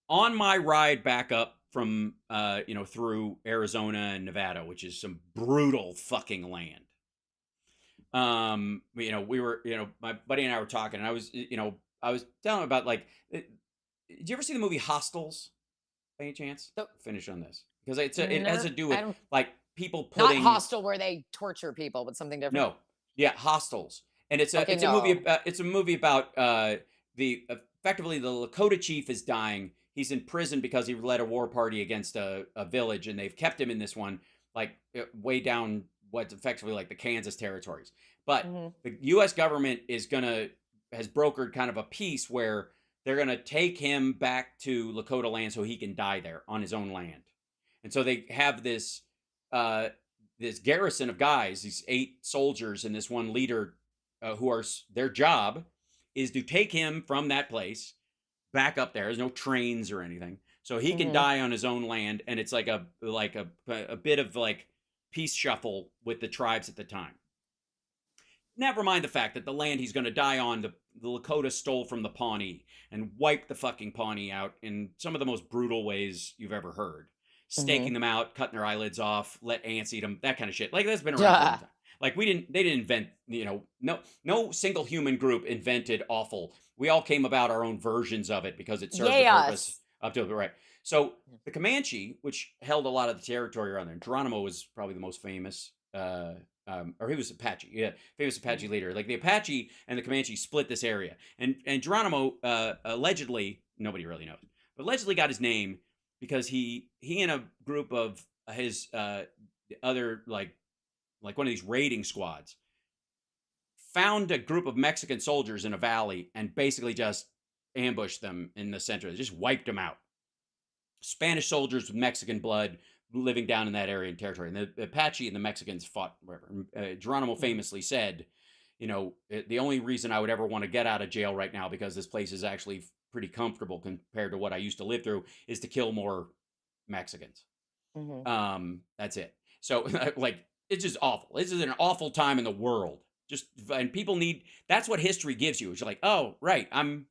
on my ride back up from through Arizona and Nevada, which is some brutal fucking land. We were, my buddy and I were talking, and I was telling him about, like, did you ever see the movie Hostels by any chance? Finish on this, because it has to do with like people putting, not Hostel where they torture people, but something different. No, yeah, Hostels, and it's a movie about effectively the Lakota chief is dying. He's in prison because he led a war party against a village, and they've kept him in this one, like, way down what's effectively like the Kansas territories. But the U.S. government has brokered kind of a peace where they're going to take him back to Lakota land so he can die there on his own land. And so they have this garrison of guys, these 8 soldiers and this one leader, who are, their job is to take him from that place back up there. There's no trains or anything, so he can die on his own land. And it's like a bit of like peace shuffle with the tribes at the time. Never mind the fact that the land he's going to die on, the Lakota stole from the Pawnee and wiped the fucking Pawnee out in some of the most brutal ways you've ever heard. Staking them out, cutting their eyelids off, let ants eat them, that kind of shit. Like, that's been around for a long time. Like, they didn't invent, no single human group invented awful. We all came about our own versions of it because it served the purpose up to the right. So the Comanche, which held a lot of the territory around there, and Geronimo was probably the most famous, or he was Apache, famous Apache leader. Like, the Apache and the Comanche split this area, and Geronimo allegedly, nobody really knows, but allegedly got his name because he and a group of his other like one of these raiding squads found a group of Mexican soldiers in a valley and basically just ambushed them in the center. They just wiped them out. Spanish soldiers with Mexican blood living down in that area and territory. And the Apache and the Mexicans fought wherever. Geronimo famously said, the only reason I would ever want to get out of jail right now, because this place is actually pretty comfortable compared to what I used to live through, is to kill more Mexicans. That's it. So, like, it's just awful. This is an awful time in the world. And people need, that's what history gives you. It's like, oh, right, I'm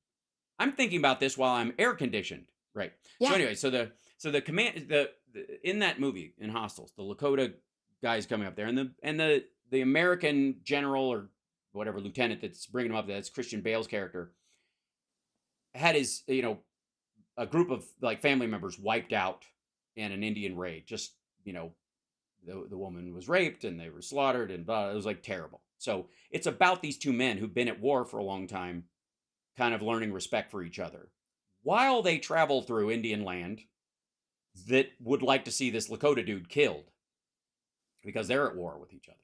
thinking about this while I'm air conditioned. Right. Yeah. So anyway, in that movie, in Hostels, the Lakota guys coming up there, and the American general or whatever lieutenant that's bringing him up there, that's Christian Bale's character, had his, a group of like family members wiped out in an Indian raid. Just, the woman was raped and they were slaughtered and blah. It was like terrible. So it's about these two men who've been at war for a long time, kind of learning respect for each other, while they travel through Indian land that would like to see this Lakota dude killed because they're at war with each other.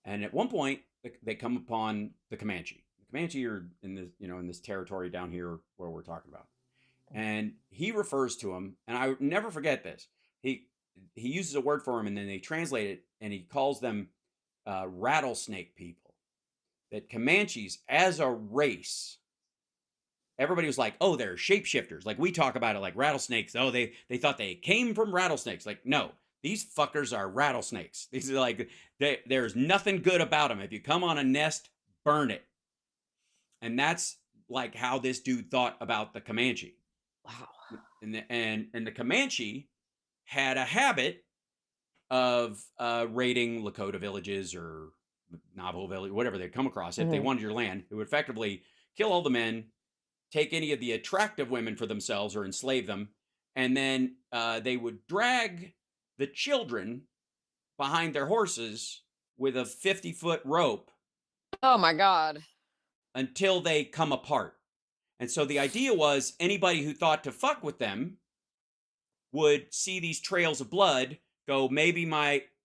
And at one point, they come upon the Comanche. The Comanche are in this, in this territory down here where we're talking about. And he refers to them, and I never forget this. He uses a word for them, and then they translate it, and he calls them rattlesnake people. That Comanches, as a race, everybody was like, oh, they're shapeshifters. Like, we talk about it like rattlesnakes. Oh, they thought they came from rattlesnakes. Like, no, these fuckers are rattlesnakes. These are like, there's nothing good about them. If you come on a nest, burn it. And that's like how this dude thought about the Comanche. Wow. And the Comanche had a habit of raiding Lakota villages or Navajo village, whatever they come across. If they wanted your land, it would effectively kill all the men, take any of the attractive women for themselves or enslave them, and then they would drag the children behind their horses with a 50-foot rope Oh my God. until they come apart. And so the idea was anybody who thought to fuck with them would see these trails of blood, go, maybe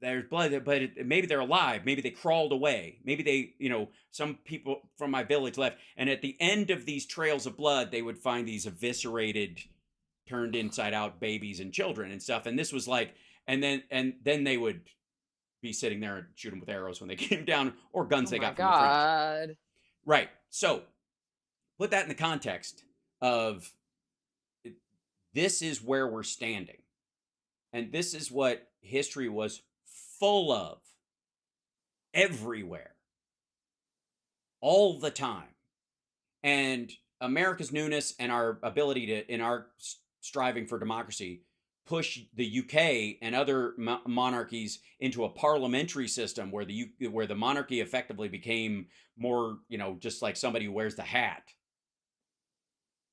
there's blood, but maybe they're alive. Maybe they crawled away. Maybe they, some people from my village left. And at the end of these trails of blood, they would find these eviscerated, turned inside out babies and children and stuff. And this was like, and then they would be sitting there and shoot them with arrows when they came down, or guns they got from the French. God. Right. So put that in the context of this is where we're standing. And this is what history was full of everywhere, all the time. And America's newness and our ability to, in our striving for democracy, push the UK and other monarchies into a parliamentary system where the monarchy effectively became more, just like somebody who wears the hat,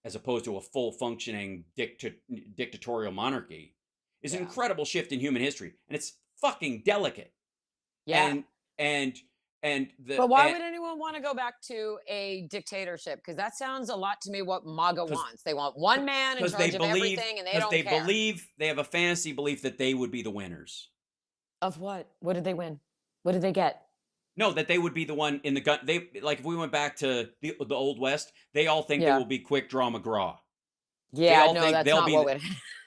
as opposed to a full functioning dictatorial monarchy, is an incredible shift in human history, and it's fucking delicate. Yeah. But why would anyone want to go back to a dictatorship? Because that sounds a lot to me what MAGA wants. They want one man in charge of everything, and they don't care. They have a fantasy belief that they would be the winners. Of what? What did they win? What did they get? No, that they would be the one in the gun. They, like, if we went back to the Old West, they all think they will be Quick Draw McGraw. Yeah, no, that's not what would.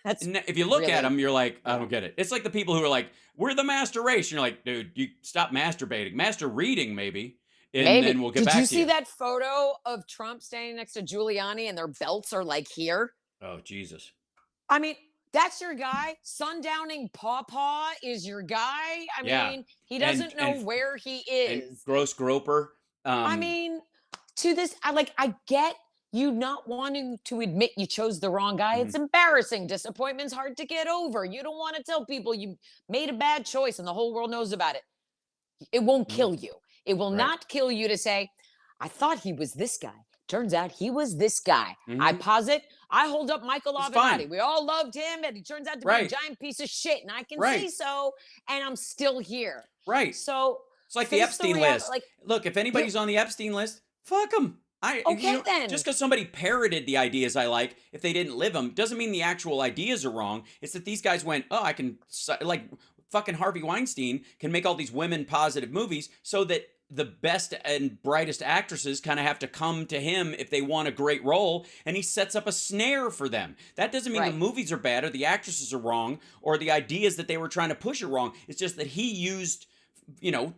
That's if you look at them, you're like, I don't get it. It's like the people who are like, we're the master race. And you're like, dude, you stop masturbating. Master reading, maybe. And then we'll get back to you. Did you see that photo of Trump standing next to Giuliani and their belts are like here? Oh, Jesus. I mean, that's your guy. Sundowning Pawpaw is your guy. I mean, he doesn't know where he is. And Gross Groper. I mean, to this, I get you not wanting to admit you chose the wrong guy. It's embarrassing. Disappointment's hard to get over. You don't want to tell people you made a bad choice and the whole world knows about it. It won't kill you. It will not kill you to say, I thought he was this guy. Turns out he was this guy. I posit, I hold up Michael Avenatti. We all loved him, and he turns out to be a giant piece of shit, and I can see so, and I'm still here. Right. So it's like the Epstein list. Look, if anybody's on the Epstein list, fuck them. Then. Just because somebody parroted the ideas I like, if they didn't live them, doesn't mean the actual ideas are wrong. It's that these guys went, I can, like, fucking Harvey Weinstein can make all these women positive movies so that the best and brightest actresses kind of have to come to him if they want a great role, and he sets up a snare for them. That doesn't mean the movies are bad or the actresses are wrong or the ideas that they were trying to push are wrong. It's just that he used,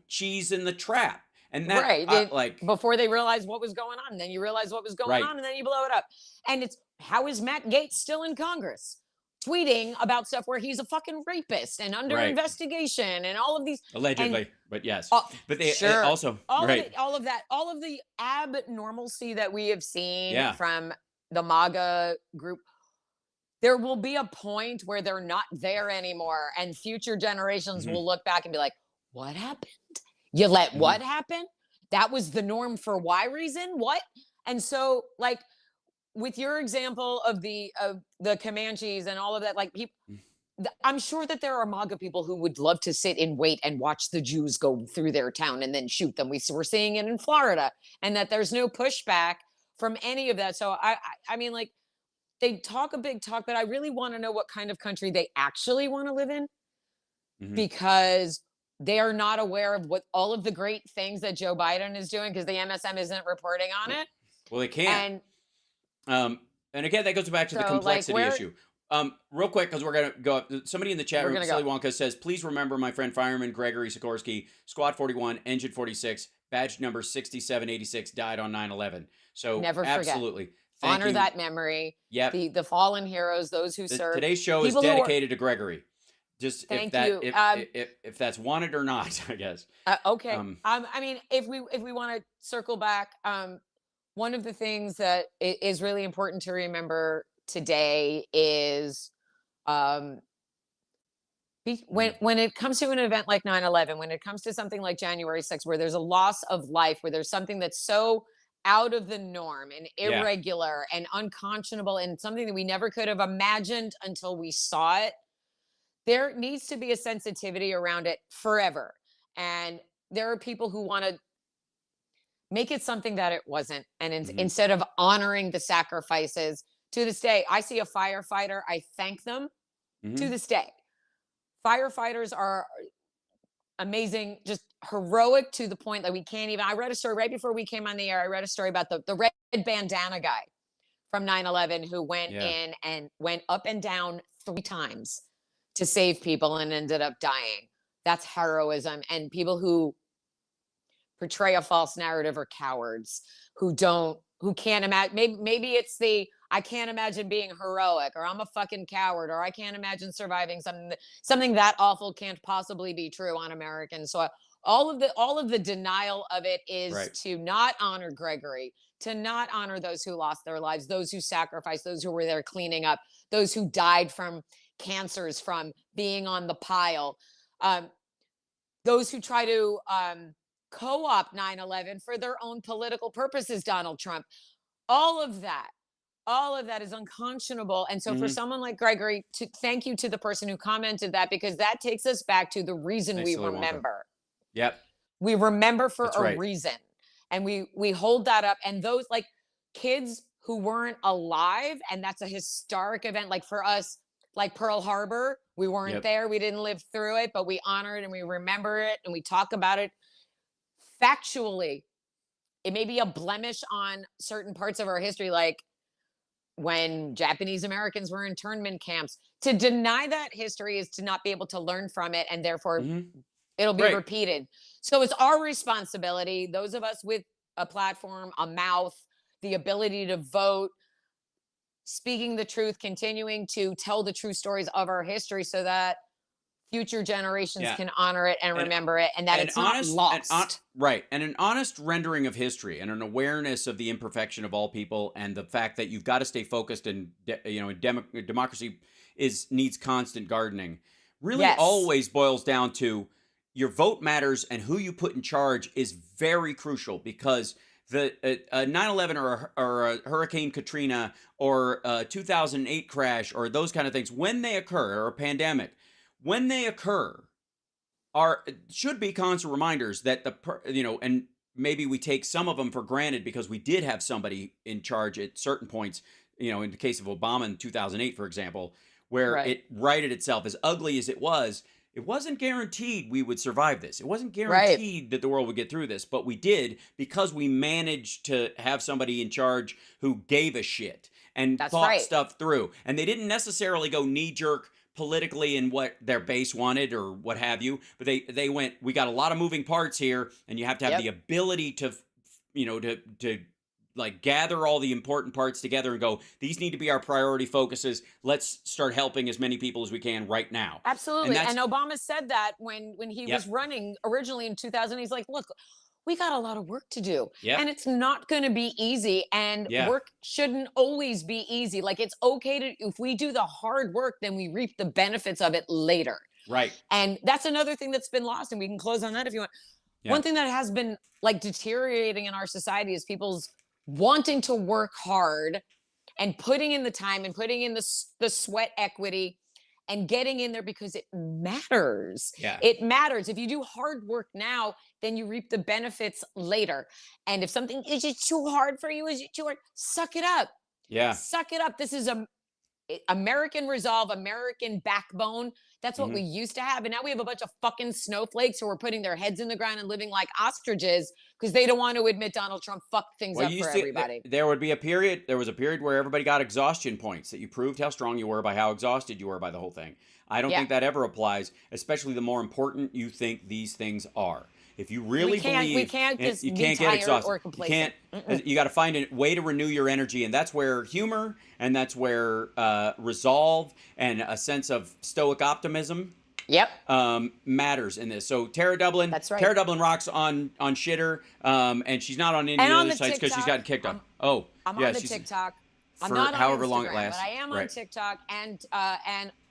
cheese in the trap. And that, before they realized what was going on, and then you realize what was going on, and then you blow it up. And it's, how is Matt Gaetz still in Congress? Tweeting about stuff where he's a fucking rapist and under investigation and all of these allegedly, but yes, but they also all of the abnormalcy that we have seen from the MAGA group. There will be a point where they're not there anymore, and future generations will look back and be like, "What happened? You let what happen? That was the norm for Y reason? What?" And so, like, with your example of the Comanches and all of that, like, people, I'm sure that there are MAGA people who would love to sit and wait and watch the Jews go through their town and then shoot them. We're seeing it in Florida, and that there's no pushback from any of that. So I mean, like, they talk a big talk, but I really want to know what kind of country they actually want to live in, because they are not aware of what all of the great things that Joe Biden is doing, because the MSM isn't reporting on it. Well, they can't. And again, that goes back to the complexity issue. Real quick, because we're going to go up. Somebody in the chat room, Silly Wonka, says, please remember my friend Fireman Gregory Sikorsky, Squad 41, Engine 46, badge number 6786, died on 9/11. So never forget. Absolutely. Honor that memory. Yep. The fallen heroes, those who served. Today's show is dedicated to Gregory. Just if that's wanted or not, I guess. Okay. I mean, if we want to circle back, one of the things that is really important to remember today is um, Mhm. when it comes to an event like 9/11, when it comes to something like January 6th, where there's a loss of life, where there's something that's so out of the norm and Yeah. irregular and unconscionable and something that we never could have imagined until we saw it, there needs to be a sensitivity around it forever. And there are people who want to make it something that it wasn't. And Mhm. instead of honoring the sacrifices, to this day, I see a firefighter, I thank them to Mhm. this day. Firefighters are amazing, just heroic to the point that we can't even. I read a story right before we came on the air. I read a story about the red bandana guy from 9/11 who went Yeah. in and went up and down 3 times to save people and ended up dying. That's heroism. And people who portray a false narrative are cowards who can't imagine. Maybe it's the I can't imagine being heroic, or I'm a fucking coward, or I can't imagine surviving something that awful can't possibly be true on American soil. All of the denial of it is Right. to not honor Gregory, to not honor those who lost their lives, those who sacrificed, those who were there cleaning up, those who died from cancers from being on the pile. Um, those who try to co-opt 9/11 for their own political purposes, Donald Trump. All of that, all of that is unconscionable. And so for Mhm. someone like Gregory, to thank you to the person who commented that, because that takes us back to the reason Thanks, we Silly Wonka. remember. Yep. We remember for That's a right. reason. And we hold that up. And those like kids who weren't alive, and that's a historic event. Like for us, like Pearl Harbor, we weren't Yep. there, we didn't live through it, but we honor it and we remember it and we talk about it factually. It may be a blemish on certain parts of our history, like when Japanese Americans were in internment camps. To deny that history is to not be able to learn from it, and therefore Mhm. it'll be Right. repeated. So it's our responsibility, those of us with a platform, a mouth, the ability to vote, speaking the truth, continuing to tell the true stories of our history so that future generations Yeah. can honor it and And remember it, and that an it's not honest and lost. right, and an honest rendering of history and an awareness of the imperfection of all people and the fact that you've got to stay focused and democracy is needs constant gardening. Really Yes. always boils down to your vote matters and who you put in charge is very crucial because the 9/11 or a Hurricane Katrina or a 2008 crash or those kind of things when they occur or a pandemic when they occur are should be constant reminders that and maybe we take some of them for granted because we did have somebody in charge at certain points, in the case of Obama in 2008 for example, where Right. it righted itself as ugly as it wasn't guaranteed we would survive this. It wasn't Right. guaranteed that the world would get through this, but we did because we managed to have somebody in charge who gave a shit and That's thought right. stuff through. And they didn't necessarily go knee jerk politically in what their base wanted or what have you, but they went, we got a lot of moving parts here and you have to have Yep. the ability to to like gather all the important parts together and go, these need to be our priority focuses. Let's start helping as many people as we can right now. And Absolutely. that's And Obama said that when he yep. was running originally in 2000, he's like, look, we got a lot of work to do Yep. and it's not going to be easy, and Yeah. work shouldn't always be easy. Like it's okay to, if we do the hard work, then we reap the benefits of it later. Right. And that's another thing that's been lost, and we can close on that if you want. Yeah. One thing that has been like deteriorating in our society is people's wanting to work hard and putting in the time and putting in the sweat equity and getting in there because it matters. Yeah. It matters. If you do hard work now, then you reap the benefits later. And if something is it too hard for you, is it too hard? Suck it up. Yeah. Suck it up. This is a American resolve, American backbone. That's what we Mhm. used to have. And now we have a bunch of fucking snowflakes who are putting their heads in the ground and living like ostriches because they don't want to admit Donald Trump fucked things Well, up you for used to, everybody. there would be a period, there was a period where everybody got exhaustion points that you proved how strong you were by how exhausted you were by the whole thing. I don't Yeah. think that ever applies, especially the more important you think these things are. If you We really can't we believe, can't just you be can't get tired exhausted. or You can't, complacent. Mm-mm. you got to find a way to renew your energy. And that's where humor and that's where resolve and a sense of stoic optimism Yep. Matters in this. So Tara Dublin, That's right. Tara Dublin rocks on Shitter, and she's not on any And of the on other the sites because she's TikTok, gotten kicked off. Oh, I'm yeah, on the she's TikTok. I'm for not on however long it Instagram, lasts. but I am on Right. TikTok, and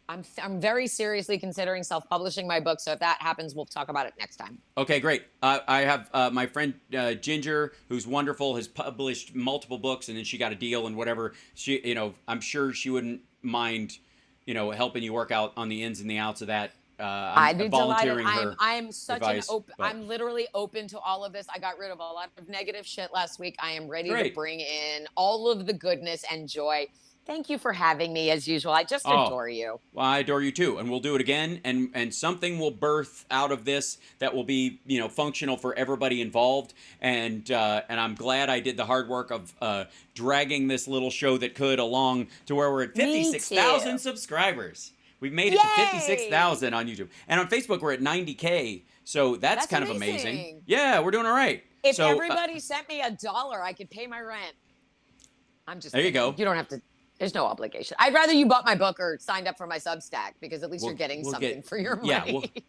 I'm very seriously considering self-publishing my book. So if that happens, we'll talk about it next time. Okay, great. I have my friend Ginger, who's wonderful, has published multiple books, and then she got a deal and whatever. She, I'm sure she wouldn't mind, helping you work out on the ins and the outs of that. I'd be I'm delighted. volunteering her I'm such advice, an open. but I'm literally open to all of this. I got rid of a lot of negative shit last week. I am ready to great. bring in all of the goodness and joy. Thank you for having me as usual. I just Oh, adore you. well, I adore you too, and we'll do it again, and something will birth out of this that will be functional for everybody involved, and I'm glad I did the hard work of dragging this little show that could along to where we're at 56,000 subscribers. We've made it to 56,000 on YouTube, and on Facebook we're at 90K. So that's kind of amazing. Yeah, we're doing all right. If so, everybody sent me $1, I could pay my rent. I'm just there kidding. you go. You don't have to. There's no obligation. I'd rather you bought my book or signed up for my Substack because at least you're getting something for your money. Yeah,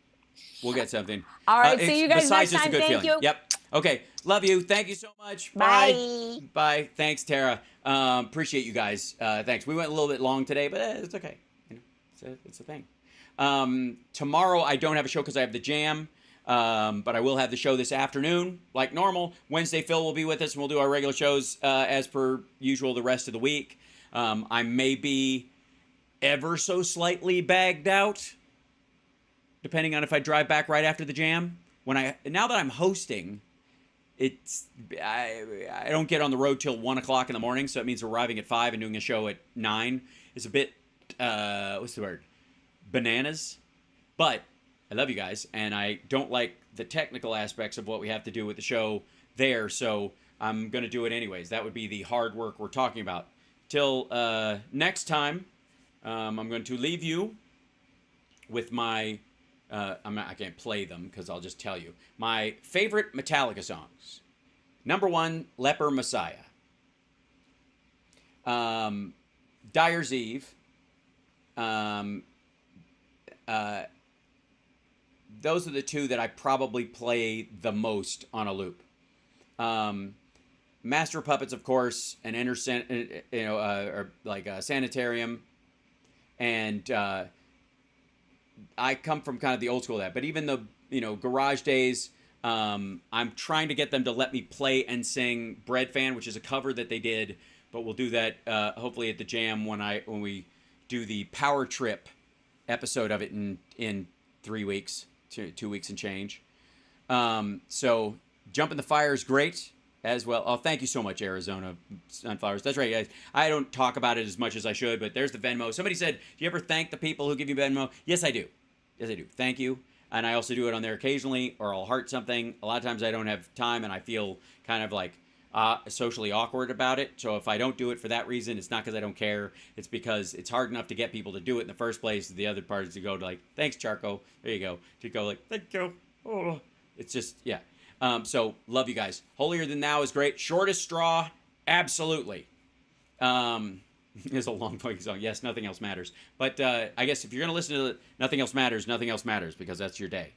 we'll get something. All right, see you guys besides next just time. a good Thank feeling. you. Yep. Okay. Love you. Thank you so much. Bye. Bye. Thanks, Tara. Appreciate you guys. Thanks. We went a little bit long today, but it's okay. It's a thing. Tomorrow I don't have a show because I have the jam. But I will have the show this afternoon, like normal. Wednesday, Phil will be with us, and we'll do our regular shows as per usual the rest of the week. I may be ever so slightly bagged out, depending on if I drive back right after the jam. Now that I'm hosting, I don't get on the road till 1 o'clock in the morning, so it means arriving at 5 and doing a show at 9 is a bit what's the word? Bananas. But I love you guys, and I don't like the technical aspects of what we have to do with the show there, so I'm going to do it anyways. That would be the hard work we're talking about. Till next time, I'm going to leave you with my, I can't play them because I'll just tell you, my favorite Metallica songs. Number 1, Leper Messiah. Dyer's Eve. Those are the two that I probably play the most on a loop. Master of Puppets, of course, and or like Sanitarium, and I come from kind of the old school of that. But even the garage days, I'm trying to get them to let me play and sing Bread Fan, which is a cover that they did. But we'll do that hopefully at the jam when we do the Power Trip episode of it in 3 weeks. 2 weeks and change. So Jump in the Fire is great as well. Oh, thank you so much, Arizona Sunflowers. That's right, guys. I don't talk about it as much as I should, but there's the Venmo. Somebody said, do you ever thank the people who give you Venmo? Yes, I do. Yes, I do. Thank you. And I also do it on there occasionally, or I'll heart something. A lot of times I don't have time, and I feel kind of like socially awkward about it. So if I don't do it for that reason, it's not because I don't care. It's because it's hard enough to get people to do it in the first place. The other part is to go to like, thanks, Charco. There you go. To go like, thank you. Oh. It's just, yeah. So love you guys. Holier Than Thou is great. Shortest Straw, absolutely. It's a long fucking song. Yes, Nothing Else Matters. But I guess if you're going to listen to Nothing Else Matters, because that's your day.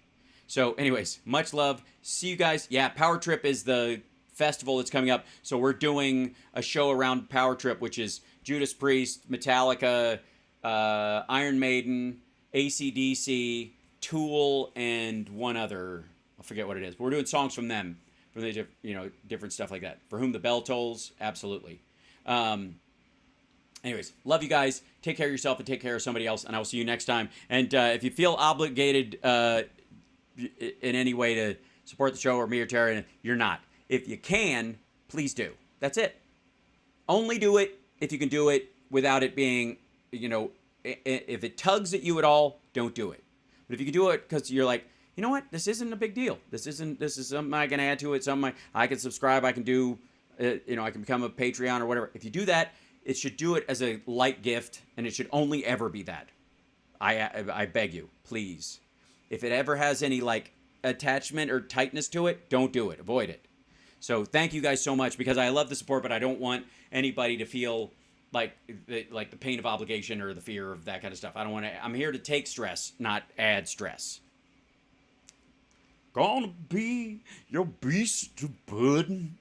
So anyways, much love. See you guys. Yeah, Power Trip is the festival that's coming up. So we're doing a show around Power Trip, which is Judas Priest, Metallica, Iron Maiden, AC/DC, Tool, and one other. I forget what it is. But we're doing songs from them, from the different stuff like that. For Whom the Bell Tolls, absolutely. Anyways, love you guys. Take care of yourself and take care of somebody else. And I will see you next time. And if you feel obligated in any way to support the show or me or Tara, you're not. If you can, please do. That's it. Only do it if you can do it without it being, if it tugs at you at all, don't do it. But if you can do it because you're like, you know what, this isn't a big deal. This is something I can add to it. Something I can subscribe. I can do, I can become a Patreon or whatever. If you do that, it should do it as a light gift, and it should only ever be that. I beg you, please. If it ever has any like attachment or tightness to it, don't do it. Avoid it. So thank you guys so much, because I love the support, but I don't want anybody to feel like the pain of obligation or the fear of that kind of stuff. I don't want to. I'm here to take stress, not add stress. Gonna be your beast of burden.